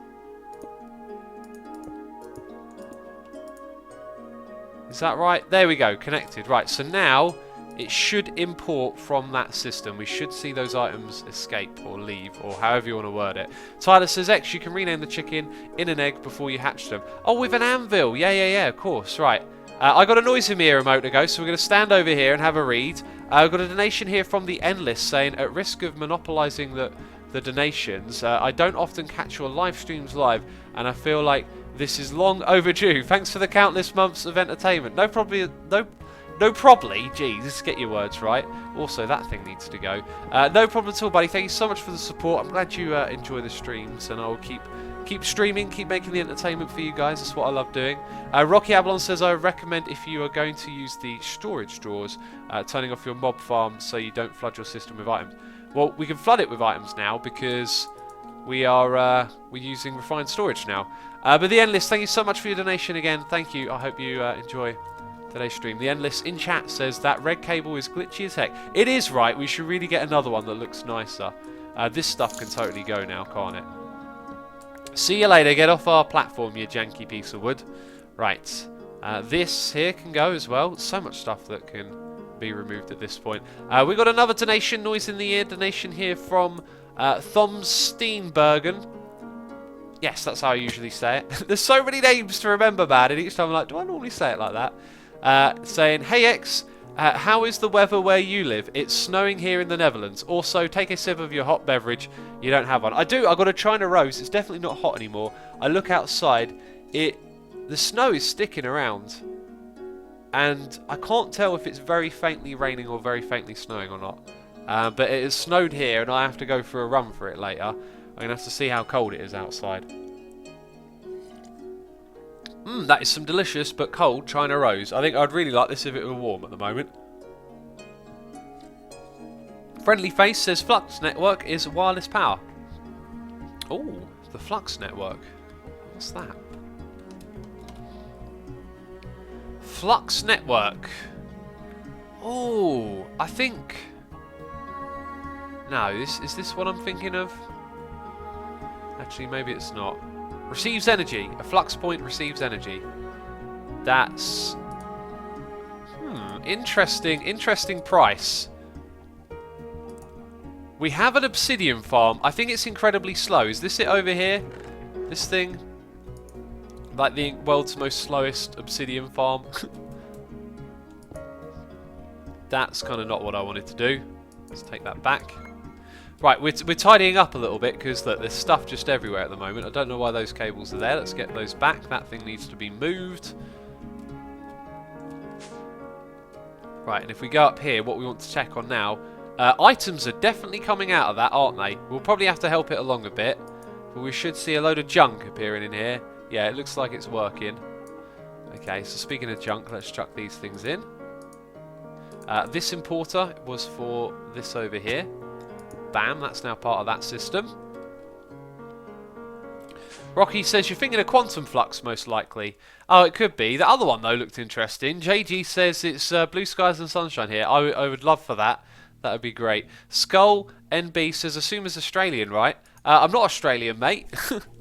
Is that right? There we go, connected. Right, so now it should import from that system. We should see those items escape or leave, or however you want to word it. Tyler says, X, you can rename the chicken in an egg before you hatch them. Oh, with an anvil. Yeah, of course. Right. I got a noise in me a moment ago, so we're going to stand over here and have a read. I've got a donation here from the Endless saying, at risk of monopolising the donations, I don't often catch your live streams live, and I feel like this is long overdue. Thanks for the countless months of entertainment. No probably, jeez, get your words right. Also, that thing needs to go. No problem at all, buddy. Thank you so much for the support. I'm glad you enjoy the streams, and I will keep streaming, keep making the entertainment for you guys. That's what I love doing. Rocky Avalon says, I recommend if you are going to use the storage drawers, turning off your mob farm so you don't flood your system with items. Well, we can flood it with items now because we're using refined storage now. But the Endless, thank you so much for your donation again. Thank you. I hope you enjoy today's stream. The Endless in chat says that red cable is glitchy as heck. It is, right. We should really get another one that looks nicer. This stuff can totally go now, can't it? See you later. Get off our platform, you janky piece of wood. Right. This here can go as well. So much stuff that can be removed at this point. We got another donation, noise in the ear donation here from Thom Steenbergen. Yes, that's how I usually say it. There's so many names to remember, man, and each time I'm like, do I normally say it like that? Saying, hey X, how is the weather where you live? It's snowing here in the Netherlands. Also, take a sip of your hot beverage. You don't have one. I do. I've got a China Rose. It's definitely not hot anymore. I look outside. The snow is sticking around. And I can't tell if it's very faintly raining or very faintly snowing or not. But it has snowed here, and I have to go for a run for it later. I'm going to have to see how cold it is outside. That is some delicious but cold China Rose. I think I'd really like this if it were warm at the moment. Friendly Face says Flux Network is wireless power. Oh, the Flux Network. What's that? Flux Network. Oh, I think... No, is this what I'm thinking of? Actually, maybe it's not. Receives energy. A flux point receives energy. That's... Interesting price. We have an obsidian farm. I think it's incredibly slow. Is this it over here? This thing? Like the world's most slowest obsidian farm? That's kind of not what I wanted to do. Let's take that back. Right, we're tidying up a little bit because there's stuff just everywhere at the moment. I don't know why those cables are there. Let's get those back. That thing needs to be moved. Right, and if we go up here, what we want to check on now... items are definitely coming out of that, aren't they? We'll probably have to help it along a bit. But we should see a load of junk appearing in here. Yeah, it looks like it's working. Okay, so speaking of junk, let's chuck these things in. This importer was for this over here. Bam, that's now part of that system. Rocky says, you're thinking of quantum flux, most likely. Oh, it could be. The other one, though, looked interesting. JG says it's blue skies and sunshine here. I would love for that. That would be great. Skull NB says, assume it's Australian, right? I'm not Australian, mate.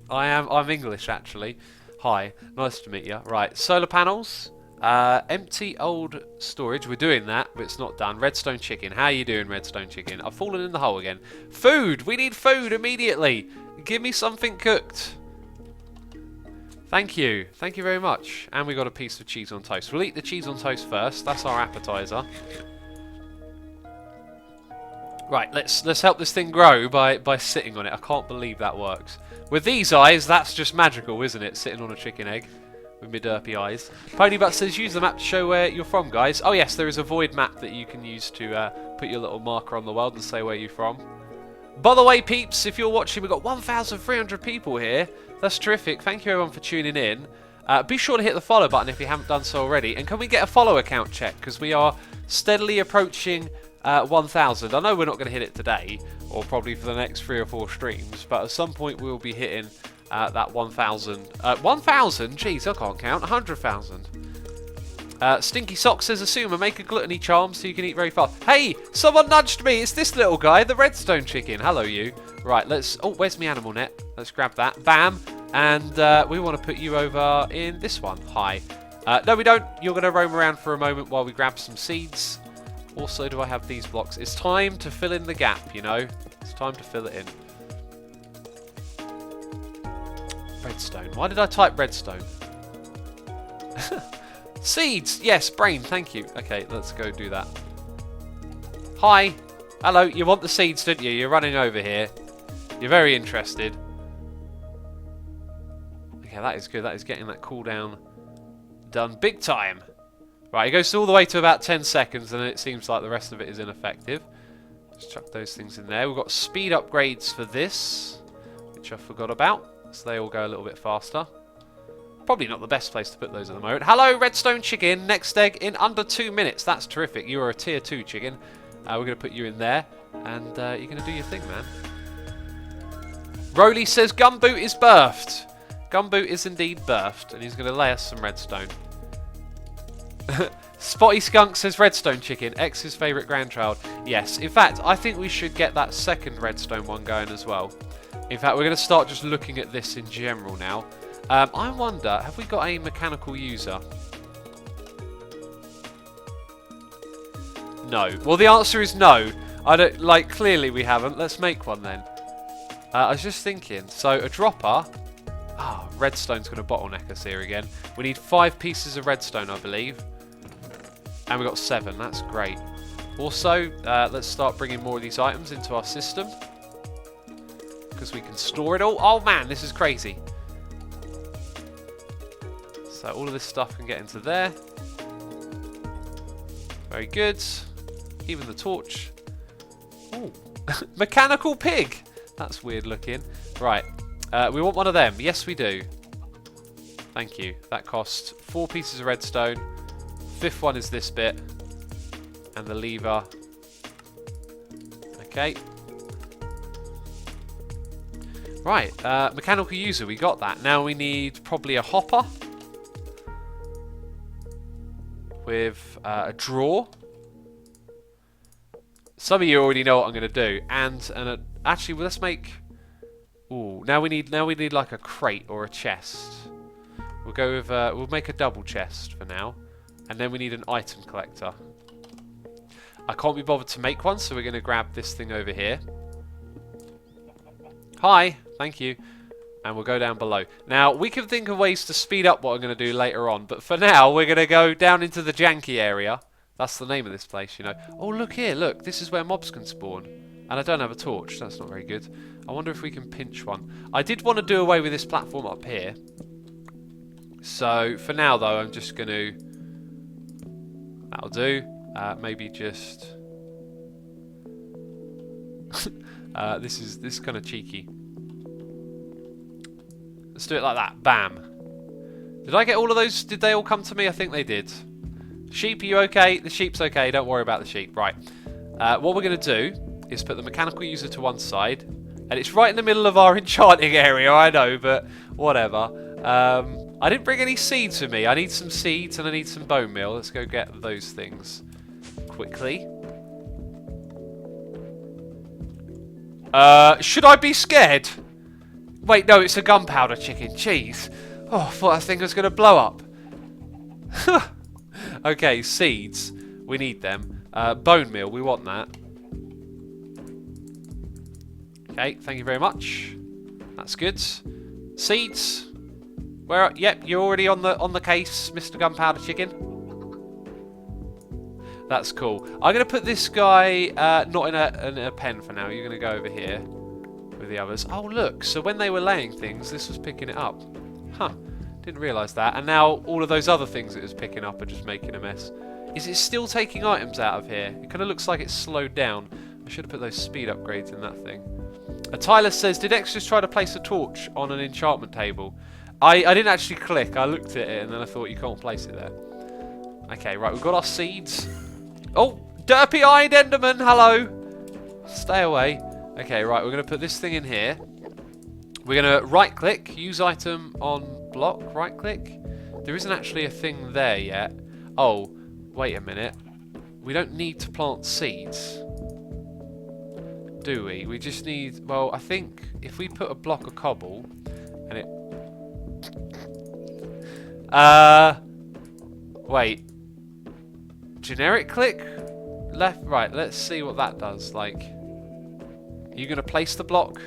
I'm English, actually. Hi, nice to meet you. Right, solar panels. Empty old storage. We're doing that, but it's not done. Redstone chicken. How you doing, Redstone chicken? I've fallen in the hole again. Food! We need food immediately. Give me something cooked. Thank you. Thank you very much. And we got a piece of cheese on toast. We'll eat the cheese on toast first. That's our appetizer. Right, let's help this thing grow by sitting on it. I can't believe that works. With these eyes, that's just magical, isn't it? Sitting on a chicken egg with my derpy eyes. Ponybutt says use the map to show where you're from, guys. Oh yes, there is a void map that you can use to put your little marker on the world and say where you're from. By the way, peeps, if you're watching, we've got 1,300 people here. That's terrific. Thank you everyone for tuning in. Be sure to hit the follow button if you haven't done so already. And can we get a follow count check? Because we are steadily approaching 1,000. I know we're not going to hit it today, or probably for the next 3 or 4 streams, but at some point we'll be hitting that 1,000. 1,000? Jeez, I can't count. 100,000. Stinky Sock says, assume and make a gluttony charm so you can eat very fast. Hey, someone nudged me. It's this little guy, the Redstone chicken. Hello, you. Right, let's... Oh, where's my animal net? Let's grab that. Bam. And we want to put you over in this one. Hi. No, we don't. You're going to roam around for a moment while we grab some seeds. Also, do I have these blocks? It's time to fill in the gap, you know. It's time to fill it in. Redstone. Why did I type redstone? Seeds! Yes, brain, thank you. Okay, let's go do that. Hi! Hello, you want the seeds, don't you? You're running over here. You're very interested. Okay, that is good. That is getting that cooldown done big time. Right, it goes all the way to about 10 seconds, and then it seems like the rest of it is ineffective. Let's chuck those things in there. We've got speed upgrades for this, which I forgot about. So they all go a little bit faster. Probably not the best place to put those at the moment. Hello, Redstone chicken. Next egg in under 2 minutes. That's terrific. You are a tier 2 chicken. We're going to put you in there, and you're going to do your thing, man. Roly says Gumboot is birthed. Gumboot is indeed birthed, and he's going to lay us some redstone. Spotty Skunk says Redstone chicken, X's favourite grandchild. Yes, in fact, I think we should get that second redstone one going as well. In fact, we're going to start just looking at this in general now. I wonder, have we got a mechanical user? No. Well, the answer is no. I don't, like, clearly we haven't. Let's make one then. I was just thinking, so a dropper. Ah, redstone's going to bottleneck us here again. We need 5 pieces of redstone, I believe. And we got 7. That's great. Also, let's start bringing more of these items into our system. Because we can store it all. Oh man, this is crazy. So all of this stuff can get into there. Very good. Even the torch. Ooh. Mechanical pig. That's weird looking. Right. We want one of them. Yes, we do. Thank you. That costs 4 pieces of redstone. 5th one is this bit. And the lever. Okay. Right. Mechanical user. We got that. Now we need probably a hopper. With a drawer. Some of you already know what I'm going to do. And actually, well, let's make... Ooh, now we need like a crate or a chest. We'll go with we'll make a double chest for now, and then we need an item collector. I can't be bothered to make one, so we're going to grab this thing over here. Hi, thank you. And we'll go down below. Now, we can think of ways to speed up what I'm going to do later on, but for now, we're going to go down into the janky area. That's the name of this place, you know. Oh, look here, look. This is where mobs can spawn. And I don't have a torch. That's not very good. I wonder if we can pinch one. I did want to do away with this platform up here. So, for now, though, I'm just going to... That'll do. Maybe just... this is kind of cheeky. Let's do it like that. Bam. Did I get all of those? Did they all come to me? I think they did. Sheep, are you okay? The sheep's okay. Don't worry about the sheep. Right. What we're going to do is put the mechanical user to one side. And it's right in the middle of our enchanting area, I know, but whatever. I didn't bring any seeds with me. I need some seeds and I need some bone meal. Let's go get those things quickly. Should I be scared? Wait, no, it's a gunpowder chicken. Jeez. Oh, I thought that thing was going to blow up. Okay, seeds. We need them. Bone meal, we want that. Okay, thank you very much. That's good. Seeds. Where? Yep, you're already on the case, Mr. Gunpowder Chicken. That's cool. I'm going to put this guy not in a pen for now. You're going to go over here with the others. Oh, look. So when they were laying things, this was picking it up. Huh. Didn't realise that. And now all of those other things it was picking up are just making a mess. Is it still taking items out of here? It kind of looks like it's slowed down. I should have put those speed upgrades in that thing. Tyler says, did X just try to place a torch on an enchantment table? I didn't actually click. I looked at it and then I thought you can't place it there. Okay, right. We've got our seeds. Oh, derpy-eyed Enderman, hello. Stay away. Okay, right, we're going to put this thing in here. We're going to right-click, use item on block, right-click. There isn't actually a thing there yet. Oh, wait a minute. We don't need to plant seeds, do we? We just need... Well, I think if we put a block of cobble and it... Wait. Generic click? Left, right. Let's see what that does. Like, are you going to place the block?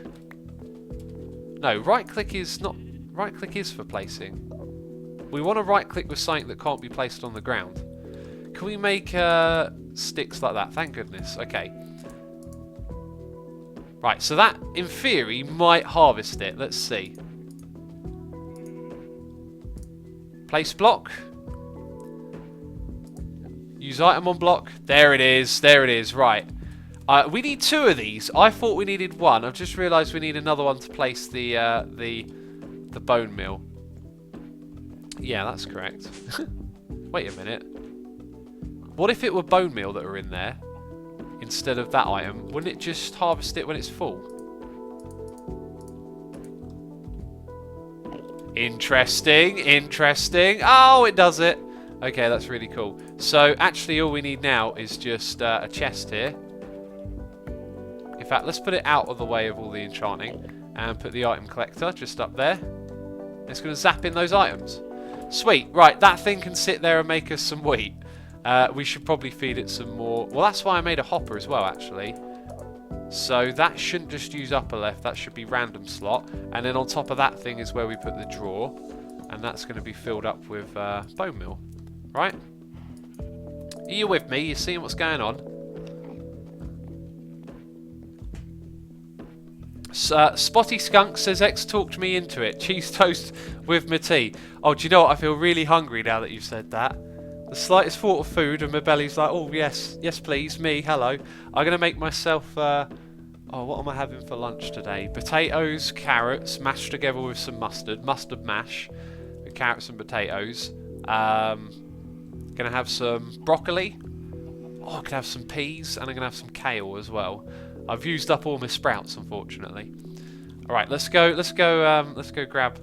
No, right click is not... Right click is for placing. We want to right click with something that can't be placed on the ground. Can we make sticks like that? Thank goodness. Okay. Right, so that, in theory, might harvest it. Let's see. Place block. Use item on block. There it is. There it is. Right. We need 2 of these. I thought we needed 1. I've just realised we need another one to place the bone meal. Yeah, that's correct. Wait a minute. What if it were bone meal that were in there instead of that item? Wouldn't it just harvest it when it's full? Interesting. Interesting. Oh, it does it. Okay, that's really cool. So, actually, all we need now is just a chest here. In fact, let's put it out of the way of all the enchanting and put the item collector just up there. It's going to zap in those items. Sweet. Right, that thing can sit there and make us some wheat. We should probably feed it some more. Well, that's why I made a hopper as well, actually. So that shouldn't just use upper left. That should be random slot. And then on top of that thing is where we put the drawer. And that's going to be filled up with bone meal. Right? Are you with me? You seeing what's going on? Spotty Skunk says X talked me into it. Cheese toast with my tea. Oh, do you know what? I feel really hungry now that you've said that. The slightest thought of food and my belly's like, oh yes, yes please, me, hello. I'm going to make myself, oh, what am I having for lunch today? Potatoes, carrots, mashed together with some mustard mash, with carrots and potatoes. Going to have some broccoli. Oh, I could have some peas, and I'm going to have some kale as well. I've used up all my sprouts, unfortunately. All right, let's go grab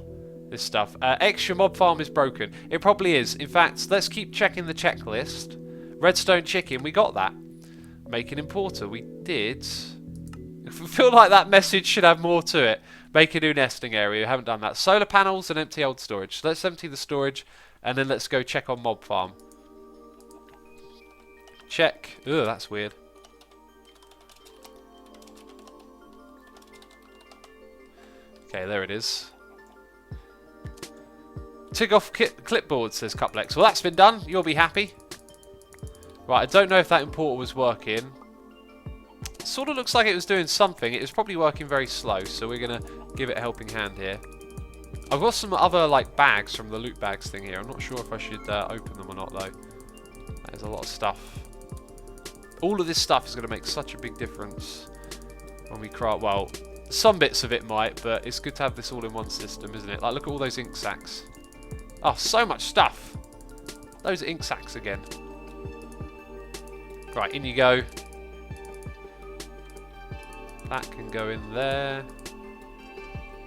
this stuff. Extra mob farm is broken. It probably is. In fact, let's keep checking the checklist. Redstone chicken, we got that. Make an importer, we did. I feel like that message should have more to it. Make a new nesting area, we haven't done that. Solar panels and empty old storage. So let's empty the storage, and then let's go check on mob farm. Check. Ugh, that's weird. Okay, there it is. Tick off clipboard, says Cuplex. Well, that's been done. You'll be happy. Right, I don't know if that importer was working. It sort of looks like it was doing something. It was probably working very slow, so we're going to give it a helping hand here. I've got some other like bags from the loot bags thing here. I'm not sure if I should open them or not, though. There's a lot of stuff. All of this stuff is going to make such a big difference when we craft. Well, some bits of it might, but it's good to have this all in one system, isn't it? Like, look at all those ink sacks. Oh, so much stuff. Those are ink sacks again. Right, in you go. That can go in there.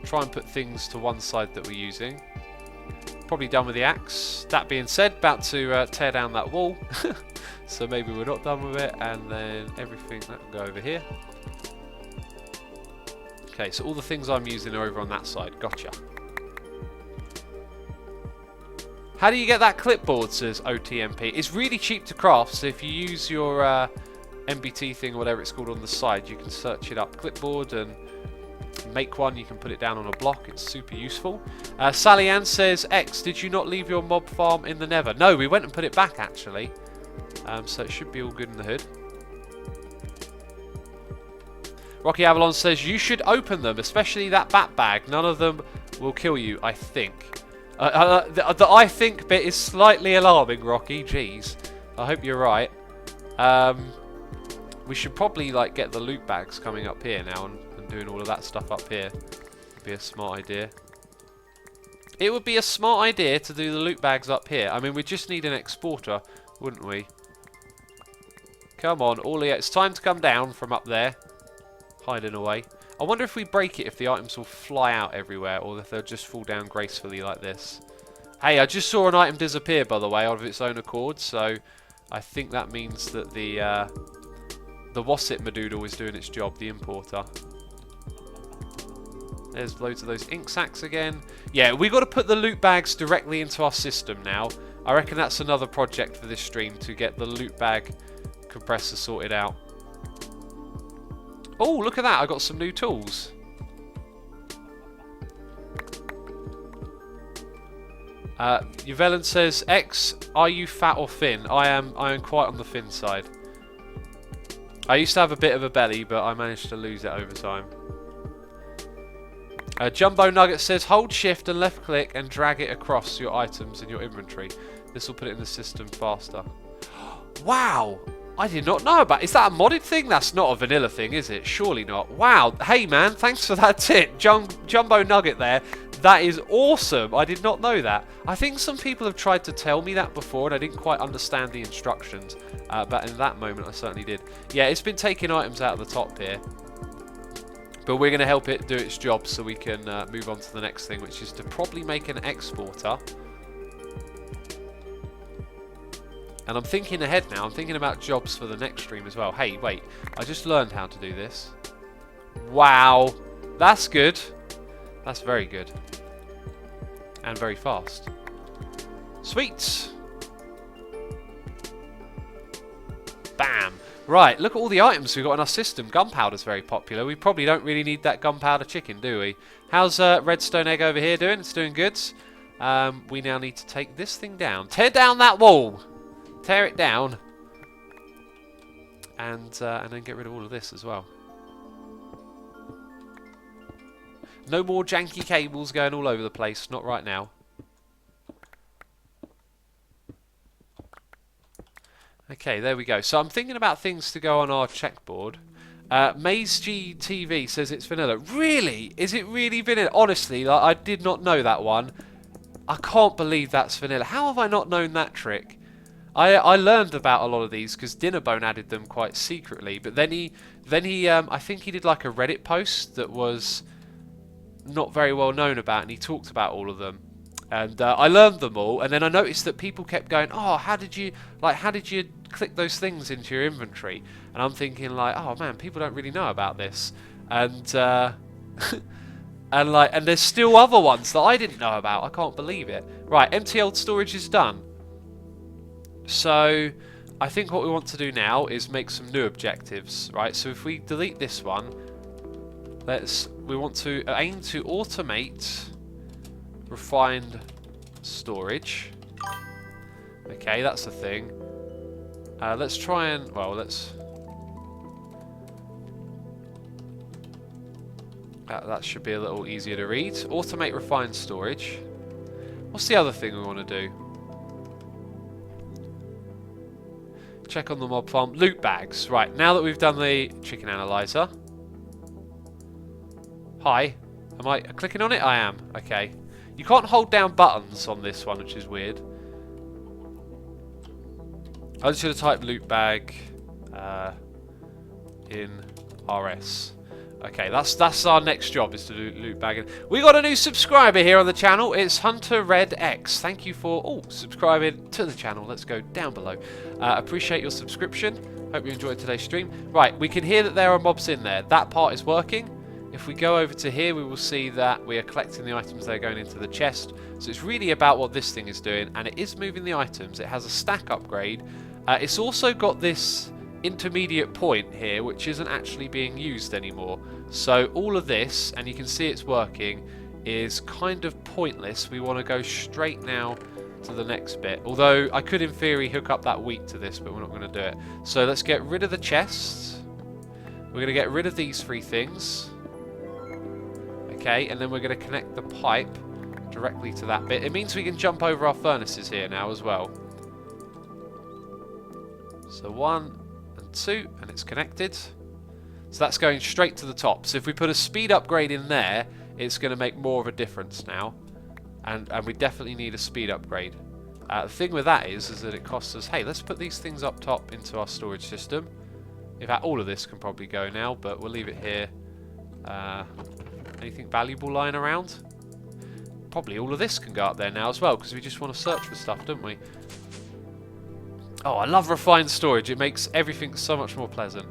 Try and put things to one side that we're using. Probably done with the axe. That being said, about to tear down that wall. So maybe we're not done with it. And then everything, that will go over here. Okay, so all the things I'm using are over on that side. Gotcha. How do you get that clipboard, says OTMP? It's really cheap to craft, so if you use your MBT thing or whatever it's called on the side, you can search it up, clipboard, and make one. You can put it down on a block. It's super useful. Sally Ann says, X, did you not leave your mob farm in the nether? No, we went and put it back, actually. So it should be all good in the hood. Rocky Avalon says, you should open them, especially that bat bag. None of them will kill you, I think. The I think bit is slightly alarming, Rocky. Jeez. I hope you're right. We should probably like get the loot bags coming up here now and doing all of that stuff up here. Would be a smart idea. It would be a smart idea to do the loot bags up here. I mean, we just need an exporter, wouldn't we? Come on, Orlia. It's time to come down from up there. Hiding away. I wonder if we break it, if the items will fly out everywhere, or if they'll just fall down gracefully like this. Hey, I just saw an item disappear, by the way, out of its own accord, so I think that means that the Wassit Madoodle is doing its job, the importer. There's loads of those ink sacks again. Yeah, we got to put the loot bags directly into our system now. I reckon that's another project for this stream, to get the loot bag compressor sorted out. Oh, look at that. I got some new tools. Yvellen says, X, are you fat or thin? I am quite on the thin side. I used to have a bit of a belly, but I managed to lose it over time. Jumbo Nugget says, hold shift and left click and drag it across your items in your inventory. This will put it in the system faster. Wow! I did not know about. Is that a modded thing? That's not a vanilla thing, is it? Surely not. Wow. Hey, man. Thanks for that tip. Jumbo Nugget there. That is awesome. I did not know that. I think some people have tried to tell me that before, and I didn't quite understand the instructions. But in that moment, I certainly did. Yeah, it's been taking items out of the top here. But we're going to help it do its job so we can move on to the next thing, which is to probably make an exporter. And I'm thinking ahead now. I'm thinking about jobs for the next stream as well. Hey, wait. I just learned how to do this. Wow. That's good. That's very good. And very fast. Sweet. Bam. Right, look at all the items we've got in our system. Gunpowder's very popular. We probably don't really need that gunpowder chicken, do we? How's Redstone Egg over here doing? It's doing good. We now need to take this thing down. Tear down that wall. Tear it down, and then get rid of all of this as well. No more janky cables going all over the place, not right now. Okay, there we go. So I'm thinking about things to go on our checkboard. Maze G TV says it's vanilla. Really? Is it really vanilla? Honestly, like, I did not know that one. I can't believe that's vanilla. How have I not known that trick? I learned about a lot of these because Dinnerbone added them quite secretly, but then he I think he did like a Reddit post that was not very well known about, and he talked about all of them, and I learned them all, and then I noticed that people kept going, oh, how did you click those things into your inventory? And I'm thinking like, oh man, people don't really know about this, and and there's still other ones that I didn't know about. I can't believe it. Right, MTL storage is done. So I think what we want to do now is make some new objectives, right? So if we delete this one, we want to aim to automate refined storage. Okay, that's the thing. Let's try and, well, that should be a little easier to read. Automate refined storage. What's the other thing we want to do? Check on the mob farm. Loot bags. Right, now that we've done the chicken analyzer. Hi. Am I clicking on it? I am. Okay. You can't hold down buttons on this one, which is weird. I just should have typed loot bag in RS. Okay, that's our next job, is to do loot bagging. We got a new subscriber here on the channel. It's Hunter Red X. Thank you for subscribing to the channel. Let's go down below. Appreciate your subscription. Hope you enjoyed today's stream. Right, we can hear that there are mobs in there. That part is working. If we go over to here, we will see that we are collecting the items that are going into the chest. So it's really about what this thing is doing, and it is moving the items. It has a stack upgrade. It's also got this intermediate point here, which isn't actually being used anymore. So all of this, and you can see it's working, is kind of pointless. We want to go straight now to the next bit. Although I could in theory hook up that wheat to this, but we're not going to do it. So let's get rid of the chests. We're going to get rid of these 3 things. Okay, and then we're going to connect the pipe directly to that bit. It means we can jump over our furnaces here now as well. So 1 and 2, and it's connected. So that's going straight to the top. So if we put a speed upgrade in there, it's going to make more of a difference now. And we definitely need a speed upgrade. The thing with that is that it costs us... Hey, let's put these things up top into our storage system. In fact, all of this can probably go now, but we'll leave it here. Anything valuable lying around? Probably all of this can go up there now as well, because we just want to search for stuff, don't we? Oh, I love refined storage. It makes everything so much more pleasant.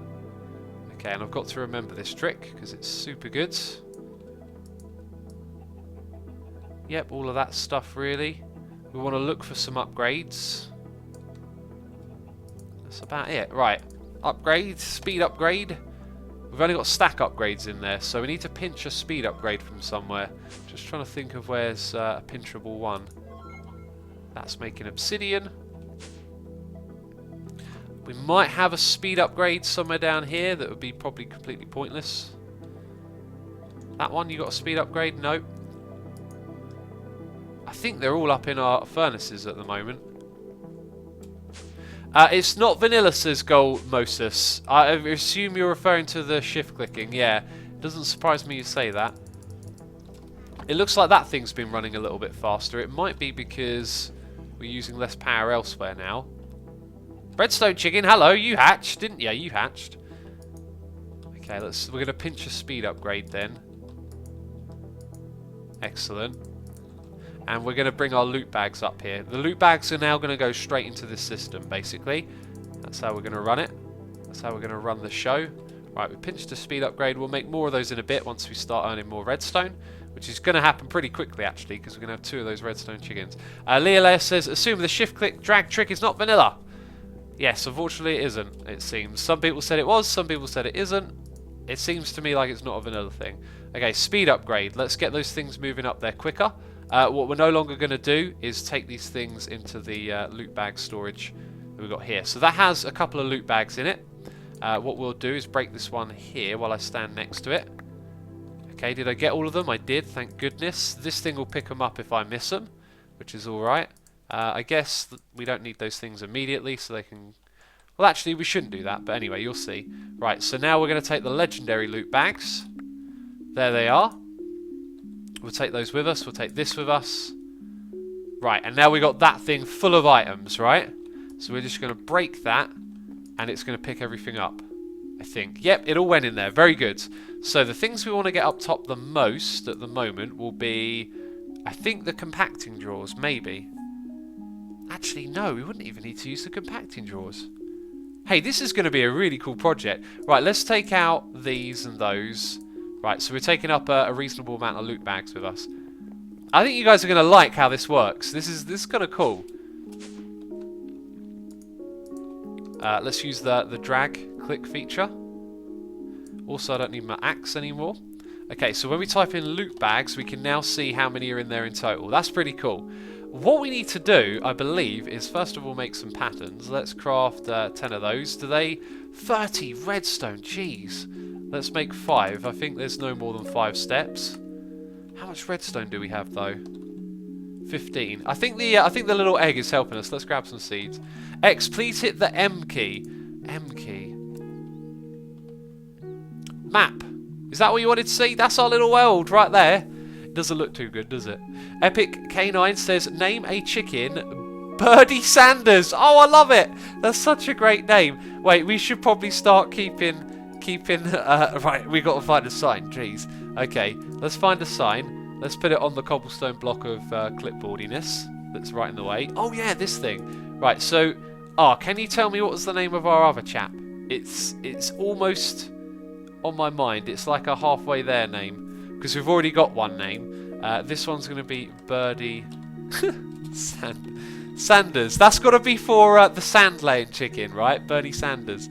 Okay, and I've got to remember this trick, because it's super good. Yep, all of that stuff really. We want to look for some upgrades. That's about it. Right, upgrade, speed upgrade. We've only got stack upgrades in there, so we need to pinch a speed upgrade from somewhere. Just trying to think of where's a pinchable one. That's making obsidian. We might have a speed upgrade somewhere down here that would be probably completely pointless. That one, you got a speed upgrade? Nope. I think they're all up in our furnaces at the moment. It's not vanilla, says Gold Moses. I assume you're referring to the shift clicking. Yeah, it doesn't surprise me you say that. It looks like that thing's been running a little bit faster. It might be because we're using less power elsewhere now. Redstone chicken, hello, you hatched, didn't you? You hatched. Okay, we're going to pinch a speed upgrade then. Excellent. And we're going to bring our loot bags up here. The loot bags are now going to go straight into this system, basically. That's how we're going to run it. That's how we're going to run the show. Right, we pinched a speed upgrade. We'll make more of those in a bit once we start earning more redstone, which is going to happen pretty quickly, actually, because we're going to have 2 of those redstone chickens. Leolea says, assume the shift click drag trick is not vanilla. Yes, unfortunately it isn't, it seems. Some people said it was, some people said it isn't. It seems to me like it's not a vanilla thing. Okay, speed upgrade. Let's get those things moving up there quicker. What we're no longer going to do is take these things into the loot bag storage that we've got here. So that has a couple of loot bags in it. What we'll do is break this one here while I stand next to it. Okay, did I get all of them? I did, thank goodness. This thing will pick them up if I miss them, which is alright. I guess we don't need those things immediately, so they can... Well, actually, we shouldn't do that, but anyway, you'll see. Right, so now we're going to take the legendary loot bags. There they are. We'll take those with us. We'll take this with us. Right, and now we got that thing full of items, right? So we're just going to break that, and it's going to pick everything up, I think. Yep, it all went in there. Very good. So the things we want to get up top the most at the moment will be, I think, the compacting drawers, maybe. Actually, no, we wouldn't even need to use the compacting drawers. Hey, this is going to be a really cool project. Right, let's take out these and those. Right, so we're taking up a reasonable amount of loot bags with us. I think you guys are going to like how this works. This is kind of cool. Let's use the drag click feature. Also, I don't need my axe anymore. Okay, so when we type in loot bags, we can now see how many are in there in total. That's pretty cool. What we need to do, I believe, is first of all make some patterns. Let's craft 10 of those. Do they... 30 redstone, jeez. Let's make 5. I think there's no more than 5 steps. How much redstone do we have, though? 15. I think the little egg is helping us. Let's grab some seeds. X, please hit the M key. M key. Map. Is that what you wanted to see? That's our little world right there. Doesn't look too good, does it? Epic K9 says, name a chicken Birdie Sanders. Oh, I love it. That's such a great name. Wait, we should probably start keeping. Right, we got to find a sign. Jeez. Okay, let's find a sign. Let's put it on the cobblestone block of clipboardiness that's right in the way. Oh yeah, this thing. Right. So, can you tell me what was the name of our other chap? It's almost on my mind. It's like a halfway there name. Because we've already got one name. This one's going to be Birdie Sanders. That's got to be for the sand-laying chicken, right? Birdie Sanders.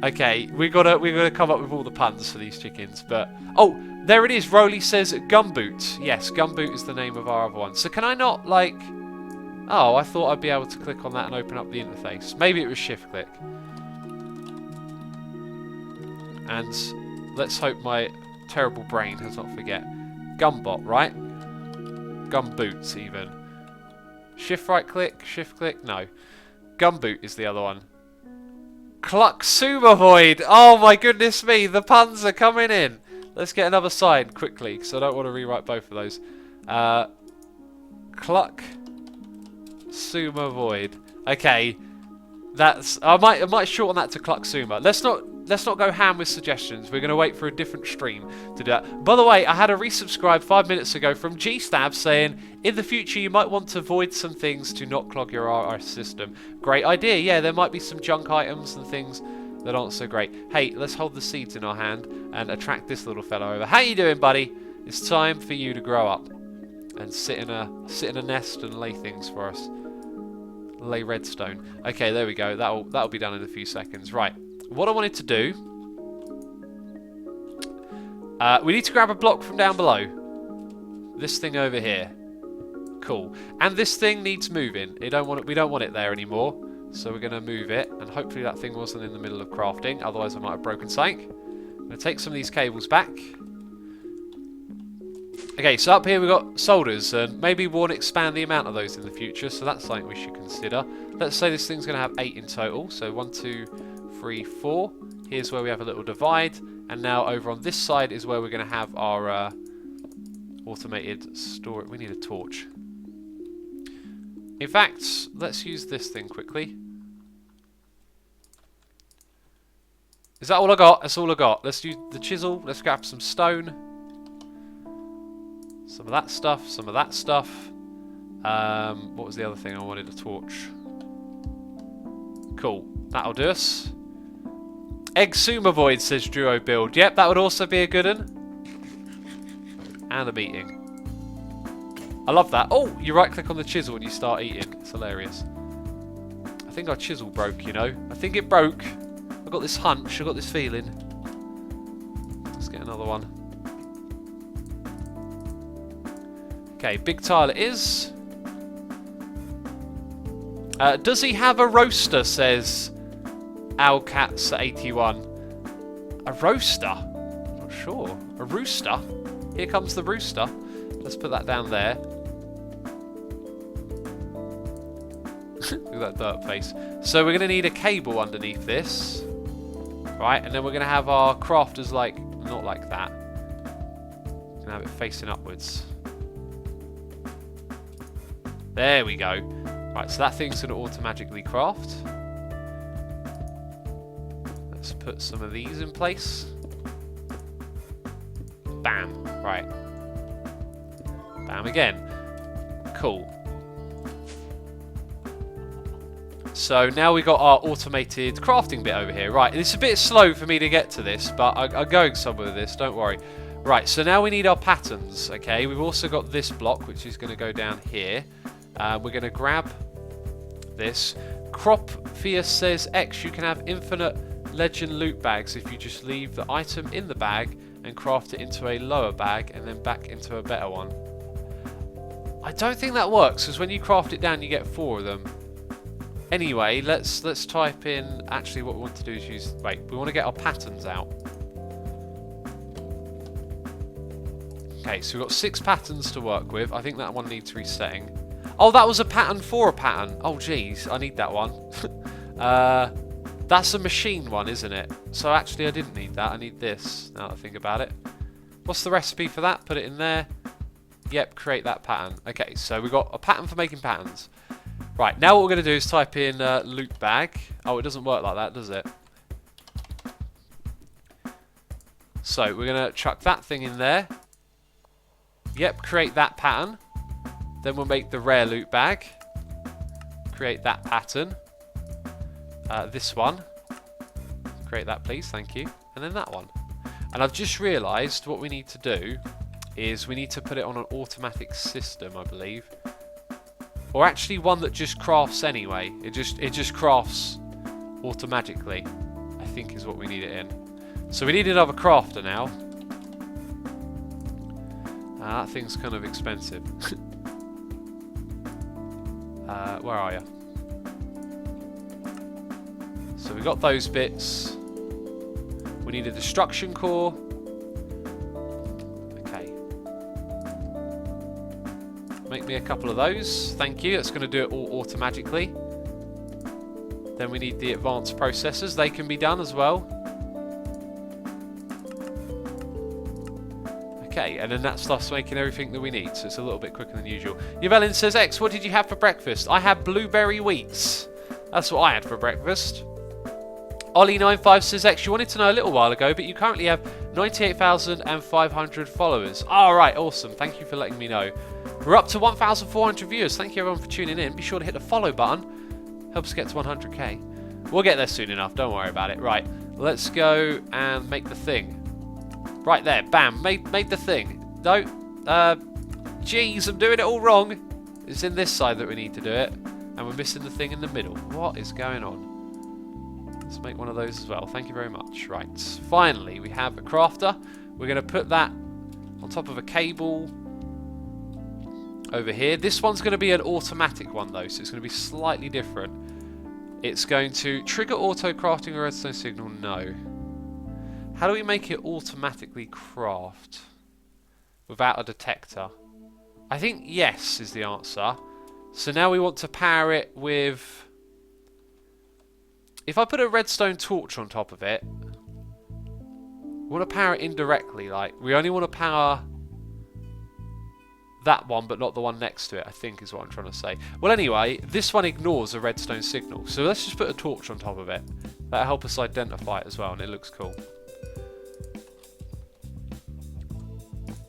Okay, we gotta come up with all the puns for these chickens. But there it is. Rolly says Gumboot. Yes, Gumboot is the name of our other one. So can I not Oh, I thought I'd be able to click on that and open up the interface. Maybe it was shift click. And let's hope my terrible brain does not forget. Gumbot, right? Gumboots, even. Shift right click, shift click, no. Gumboot is the other one. Cluxumavoid! Oh my goodness me, the puns are coming in. Let's get another sign quickly, because I don't want to rewrite both of those. Cluxumavoid. Okay, that's. I might shorten that to Cluxuma. Let's not go ham with suggestions. We're going to wait for a different stream to do that. By the way, I had a resubscribe 5 minutes ago from G-Stab saying, in the future you might want to void some things to not clog your RS system. Great idea. Yeah, there might be some junk items and things that aren't so great. Hey, let's hold the seeds in our hand and attract this little fellow over. How you doing, buddy? It's time for you to grow up and sit in a nest and lay things for us. Lay redstone. Okay, there we go. That'll be done in a few seconds. Right. What I wanted to do, we need to grab a block from down below. This thing over here. Cool. And this thing needs moving. We don't want it there anymore. So we're going to move it. And hopefully that thing wasn't in the middle of crafting. Otherwise I might have broken something. I'm going to take some of these cables back. Okay, so up here we've got solders. And maybe we'll expand the amount of those in the future. So that's something we should consider. Let's say this thing's going to have 8 in total. So 1, 2, 3, 4. Here's where we have a little divide, and now over on this side is where we're going to have our automated storage. We need a torch. In fact, let's use this thing quickly. Is that all I got? That's all I got. Let's use the chisel. Let's grab some stone. Some of that stuff. Some of that stuff. What was the other thing I wanted? A torch. Cool. That'll do us. Exumavoid, says Duo Build. Yep, that would also be a good one. And a meeting. I love that. Oh, you right click on the chisel when you start eating. It's hilarious. I think our chisel broke, you know. I think it broke. I've got this hunch. I've got this feeling. Let's get another one. Okay, big tile it is. Does he have a roaster, says Owlcats81. A roaster? I'm not sure. A rooster? Here comes the rooster. Let's put that down there. Look at that dirt face. So we're going to need a cable underneath this. Right, and then we're going to have our crafters like, not like that. We're going to have it facing upwards. There we go. Right, so that thing's going to automatically craft. Let's put some of these in place. Bam. Right. Bam again. Cool. So now we got our automated crafting bit over here. Right, it's a bit slow for me to get to this, but I'm going somewhere with this, don't worry. Right, so now we need our patterns, okay? We've also got this block, which is going to go down here. We're going to grab this. Cropfius says, X, you can have infinite legend loot bags if you just leave the item in the bag and craft it into a lower bag and then back into a better one. I don't think that works, because when you craft it down you get 4 of them. Anyway, let's type in, actually what we want to do is use, wait, we want to get our patterns out. Okay, so we've got 6 patterns to work with. I think that one needs resetting. Oh, that was a pattern for a pattern. Oh, geez, I need that one. That's a machine one, isn't it? So actually I didn't need that. I need this, now that I think about it. What's the recipe for that? Put it in there. Yep, create that pattern. Okay, so we've got a pattern for making patterns. Right, now what we're going to do is type in loot bag. Oh, it doesn't work like that, does it? So we're going to chuck that thing in there. Yep, create that pattern. Then we'll make the rare loot bag. Create that pattern. This one. Create that, please, thank you. And then that one. And I've just realised what we need to do is we need to put it on an automatic system, I believe. Or actually one that just crafts anyway. It just crafts automatically, I think is what we need it in. So we need another crafter now. That thing's kind of expensive. Where are you? So we got those bits. We need a destruction core. Okay. Make me a couple of those. Thank you. That's going to do it all automatically. Then we need the advanced processors. They can be done as well. Okay, and then that stuff's making everything that we need, so it's a little bit quicker than usual. Yvelin says, X, what did you have for breakfast? I had blueberry wheats. That's what I had for breakfast. Ollie95 says, X, you wanted to know a little while ago, but you currently have 98,500 followers. Alright, awesome. Thank you for letting me know. We're up to 1,400 viewers. Thank you everyone for tuning in. Be sure to hit the follow button. Help us get to 100k. We'll get there soon enough, don't worry about it. Right, let's go and make the thing. Right there, bam, made the thing. No, geez, I'm doing it all wrong. It's in this side that we need to do it, and we're missing the thing in the middle. What is going on? Let's make one of those as well. Thank you very much. Right, finally, we have a crafter. We're going to put that on top of a cable over here. This one's going to be an automatic one, though, so it's going to be slightly different. It's going to trigger auto crafting a redstone signal. No. How do we make it automatically craft without a detector? I think yes is the answer. So now we want to power it with... If I put a redstone torch on top of it, we want to power it indirectly. Like, we only want to power that one, but not the one next to it, I think is what I'm trying to say. Well, anyway, this one ignores a redstone signal. So let's just put a torch on top of it. That'll help us identify it as well, and it looks cool.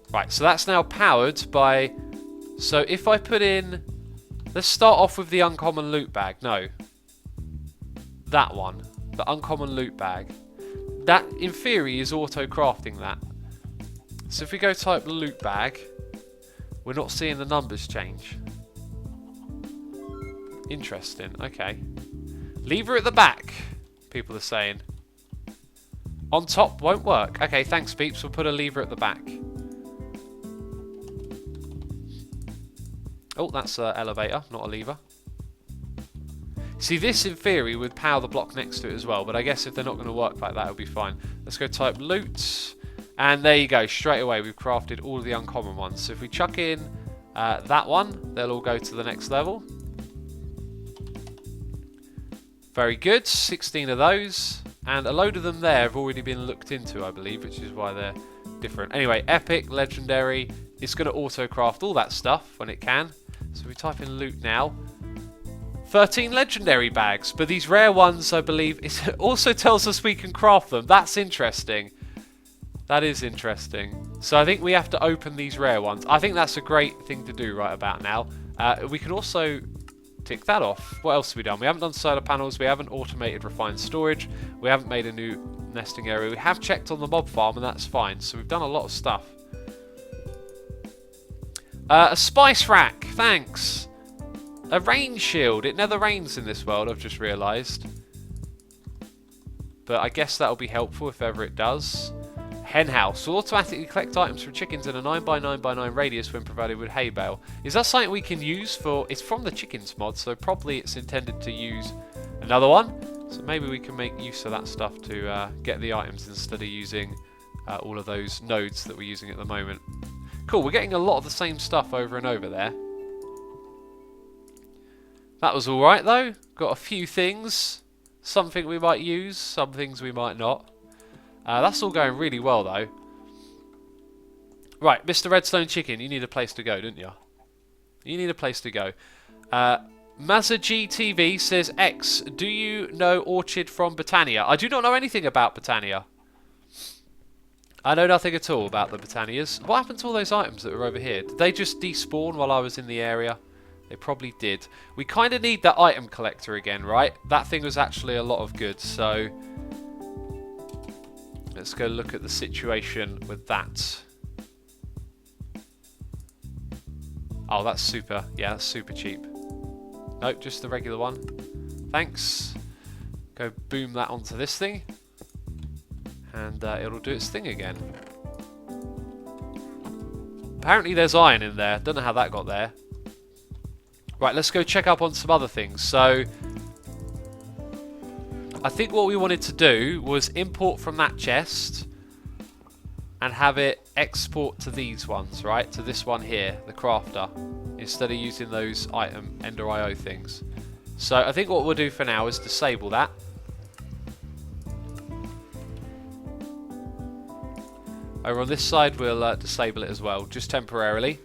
Right, so that's now powered by... So if I put in... Let's start off with the uncommon loot bag. No. That one. The uncommon loot bag. That, in theory, is auto-crafting that. So if we go type loot bag, we're not seeing the numbers change. Interesting. Okay. Lever at the back, people are saying. On top won't work. Okay, thanks, peeps. We'll put a lever at the back. Oh, that's an elevator, not a lever. See, this in theory would power the block next to it as well, but I guess if they're not going to work like that, it'll be fine. Let's go type loot, and there you go. Straight away, we've crafted all of the uncommon ones. So if we chuck in that one, they'll all go to the next level. Very good, 16 of those, and a load of them there have already been looked into, I believe, which is why they're different. Anyway, epic, legendary, it's going to auto-craft all that stuff when it can. So we type in loot now. 13 legendary bags, but these rare ones, I believe, it also tells us we can craft them. That's interesting. That is interesting. So I think we have to open these rare ones. I think that's a great thing to do right about now. We can also tick that off. What else have we done? We haven't done solar panels. We haven't automated refined storage. We haven't made a new nesting area. We have checked on the mob farm, and that's fine. So we've done a lot of stuff. A spice rack, thanks. A rain shield. It never rains in this world, I've just realised. But I guess that'll be helpful if ever it does. Hen house will automatically collect items from chickens in a 9x9x9 radius when provided with hay bale. Is that something we can use for... It's from the chickens mod, so probably it's intended to use another one. So maybe we can make use of that stuff to get the items instead of using all of those nodes that we're using at the moment. Cool, we're getting a lot of the same stuff over and over there. That was alright though. Got a few things. Something we might use, some things we might not. That's all going really well though. Right, Mr. Redstone Chicken, you need a place to go, don't you? You need a place to go. Mazza GTV says, X, do you know Orchid from Britannia? I do not know anything about Britannia. I know nothing at all about the Britannias. What happened to all those items that were over here? Did they just despawn while I was in the area? They probably did. We kind of need that item collector again, right? That thing was actually a lot of good, so... Let's go look at the situation with that. Oh, that's super. Yeah, that's super cheap. Nope, just the regular one. Thanks. Go boom that onto this thing. And it'll do its thing again. Apparently there's iron in there. Don't know how that got there. Right, let's go check up on some other things. So, I think what we wanted to do was import from that chest and have it export to these ones, right? To this one here, the crafter, instead of using those Ender IO things. So, I think what we'll do for now is disable that. Over on this side, we'll disable it as well, just temporarily.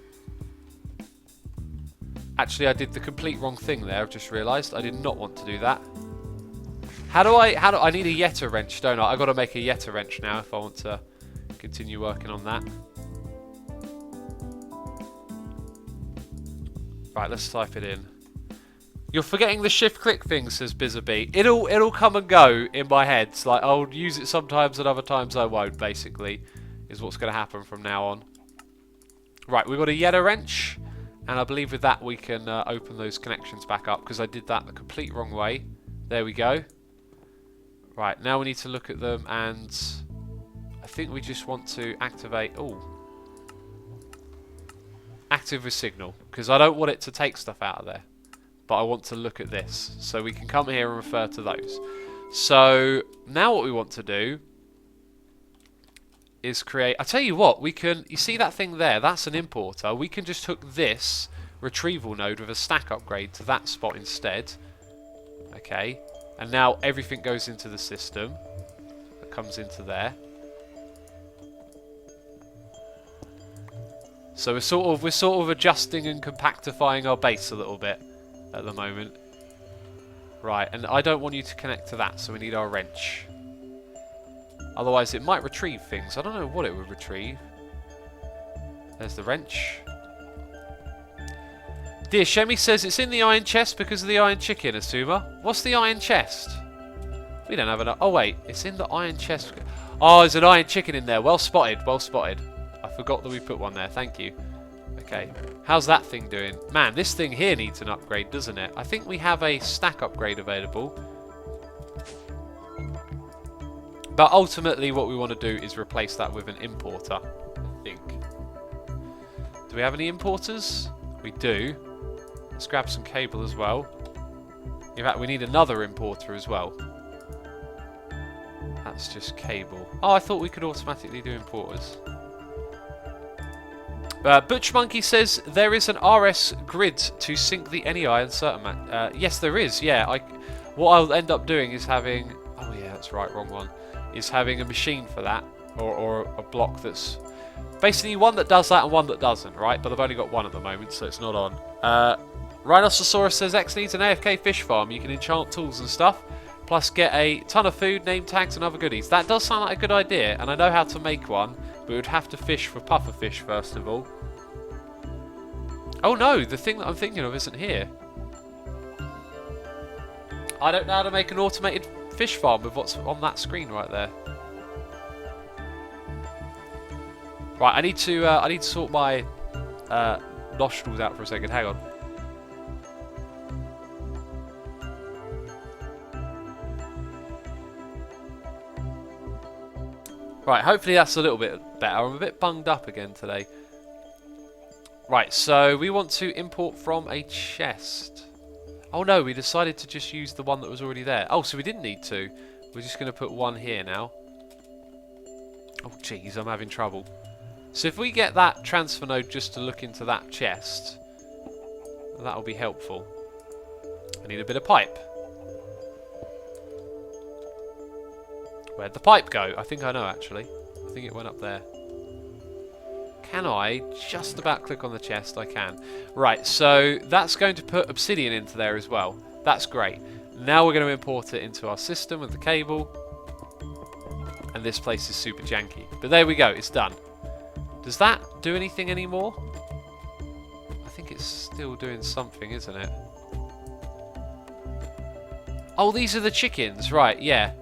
Actually, I did the complete wrong thing there. I've just realised I did not want to do that. I need a Yeta wrench, don't I? I've got to make a Yeta wrench now if I want to continue working on that. Right, let's type it in. You're forgetting the shift-click thing, says Bizabee. It'll come and go in my head. It's like, I'll use it sometimes and other times I won't, basically, is what's going to happen from now on. Right, we've got a Yeta wrench. And I believe with that we can open those connections back up, because I did that the complete wrong way. There we go. Right, now we need to look at them, and I think we just want to activate... Oh. Active with signal, because I don't want it to take stuff out of there. But I want to look at this. So we can come here and refer to those. So now what we want to do is create... I tell you what, we can... You see that thing there? That's an importer. We can just hook this retrieval node with a stack upgrade to that spot instead. Okay. And now everything goes into the system. That comes into there. So we're sort of adjusting and compactifying our base a little bit at the moment. Right, and I don't want you to connect to that, so we need our wrench. Otherwise it might retrieve things. I don't know what it would retrieve. There's the wrench. Dear Shemi says it's in the iron chest because of the iron chicken, Asuma. What's the iron chest? We don't have enough. Oh wait, it's in the iron chest. Oh, there's an iron chicken in there. Well spotted, well spotted. I forgot that we put one there, thank you. Okay, how's that thing doing? Man, this thing here needs an upgrade, doesn't it? I think we have a stack upgrade available. But ultimately what we want to do is replace that with an importer, I think. Do we have any importers? We do. Let's grab some cable as well. In fact, we need another importer as well. That's just cable. Oh, I thought we could automatically do importers. Butch Monkey says there is an RS grid to sync the NEI and certain yes, there is. Yeah, what I'll end up doing is having... Oh yeah, that's right, wrong one. Is having a machine for that, or a block that's basically one that does that and one that doesn't, right? But I've only got one at the moment, so it's not on. Rhinocerosaurus says X needs an AFK fish farm. You can enchant tools and stuff, plus get a ton of food, name tags, and other goodies. That does sound like a good idea, and I know how to make one, but we would have to fish for pufferfish first of all. Oh no, the thing that I'm thinking of isn't here. I don't know how to make an automated fish farm with what's on that screen right there. Right, I need to sort my nostrils out for a second. Hang on. Right, hopefully that's a little bit better. I'm a bit bunged up again today. Right, so we want to import from a chest. Oh no, we decided to just use the one that was already there. Oh, so we didn't need to. We're just going to put one here now. Oh jeez, I'm having trouble. So if we get that transfer node just to look into that chest, that'll be helpful. I need a bit of pipe. Where'd the pipe go? I think I know actually. I think it went up there. Can I just about click on the chest? I can. Right, so that's going to put obsidian into there as well. That's great. Now we're going to import it into our system with the cable. And this place is super janky. But there we go, it's done. Does that do anything anymore? I think it's still doing something, isn't it? Oh, these are the chickens, right, yeah.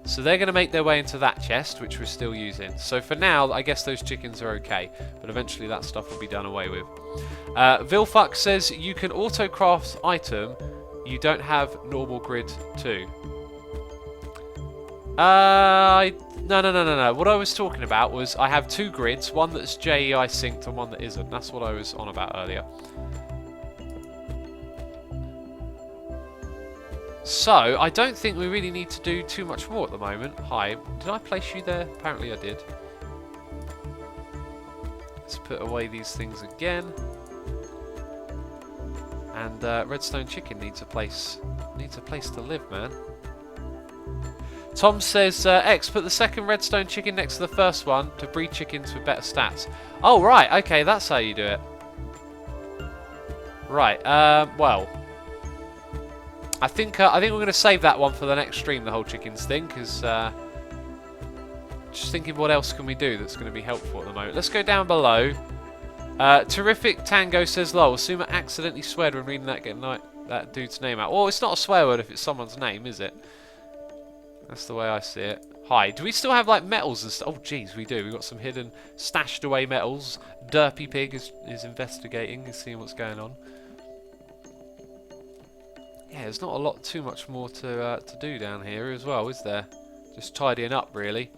So they're going to make their way into that chest, which we're still using. So for now, I guess those chickens are okay. But eventually that stuff will be done away with. Vilfuck says, you can auto-craft item. You don't have normal grid too. No. What I was talking about was I have two grids. One that's JEI synced and one that isn't. That's what I was on about earlier. So, I don't think we really need to do too much more at the moment. Hi, did I place you there? Apparently I did. Let's put away these things again. And Redstone Chicken needs a place to live, man. Tom says, X, put the second Redstone Chicken next to the first one to breed chickens with better stats. Oh, right, okay, that's how you do it. Right, well, I think we're going to save that one for the next stream, the whole chickens thing, because just thinking what else can we do that's going to be helpful at the moment. Let's go down below. Terrific Tango says, lol, assume I accidentally sweared when reading that dude's name out. Well, it's not a swear word if it's someone's name, is it? That's the way I see it. Hi, do we still have like metals and stuff? Oh, jeez, we do. We've got some hidden, stashed away metals. Derpy Pig is investigating, is seeing what's going on. Yeah, there's not a lot too much more to do down here as well, is there? Just tidying up, really.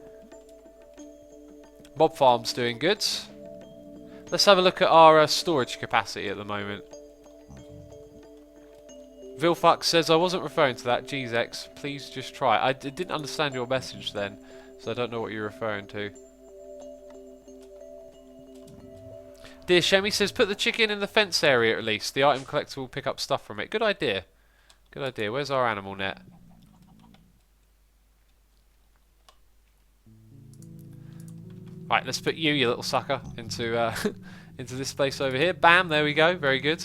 Mob Farm's doing good. Let's have a look at our storage capacity at the moment. Vilfuck says, I wasn't referring to that. Jeez, X, please just try. I didn't understand your message then, so I don't know what you're referring to. Dear Shemi says, put the chicken in the fence area at least. The item collector will pick up stuff from it. Good idea. Good idea. Where's our animal net? Right, let's put you little sucker, into into this place over here. Bam, there we go. Very good.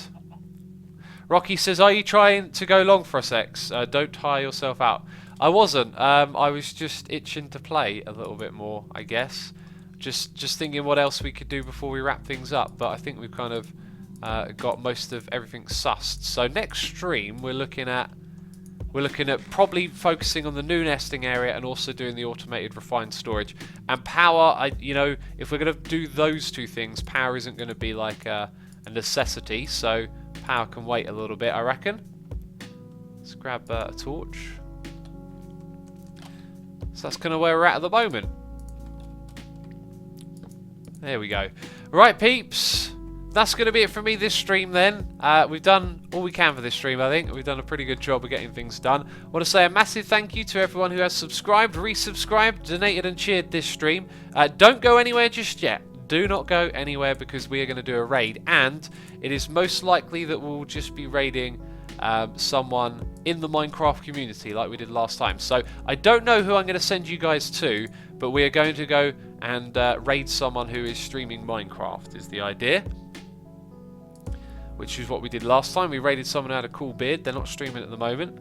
Rocky says, are you trying to go long for us, X? Don't tire yourself out. I wasn't. I was just itching to play a little bit more, I guess. Just thinking what else we could do before we wrap things up. But I think we've kind of got most of everything sussed. So next stream, we're looking at probably focusing on the new nesting area and also doing the automated refined storage. And power, you know, if we're going to do those two things, power isn't going to be like a necessity. So power can wait a little bit, I reckon. Let's grab a torch. So that's kind of where we're at the moment. There we go. Right, peeps. That's going to be it for me this stream then. We've done all we can for this stream, I think. We've done a pretty good job of getting things done. I want to say a massive thank you to everyone who has subscribed, resubscribed, donated and cheered this stream. Don't go anywhere just yet. Do not go anywhere because we are going to do a raid. And it is most likely that we'll just be raiding someone in the Minecraft community like we did last time. So I don't know who I'm going to send you guys to, but we are going to go and raid someone who is streaming Minecraft is the idea. Which is what we did last time. We raided someone who had a cool beard. They're not streaming at the moment.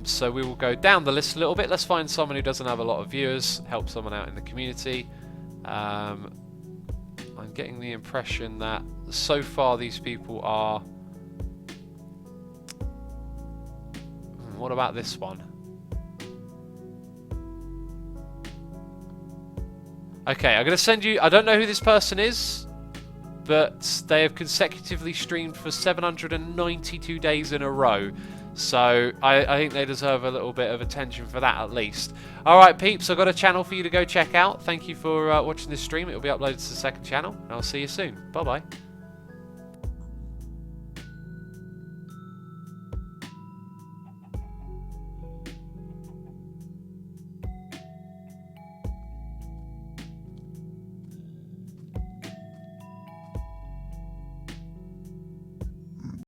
So we will go down the list a little bit. Let's find someone who doesn't have a lot of viewers. Help someone out in the community. I'm getting the impression that so far these people are... What about this one? Okay, I'm going to send you... I don't know who this person is, but they have consecutively streamed for 792 days in a row. So I think they deserve a little bit of attention for that at least. Alright peeps, I've got a channel for you to go check out. Thank you for watching this stream. It will be uploaded to the second channel. And I'll see you soon. Bye bye.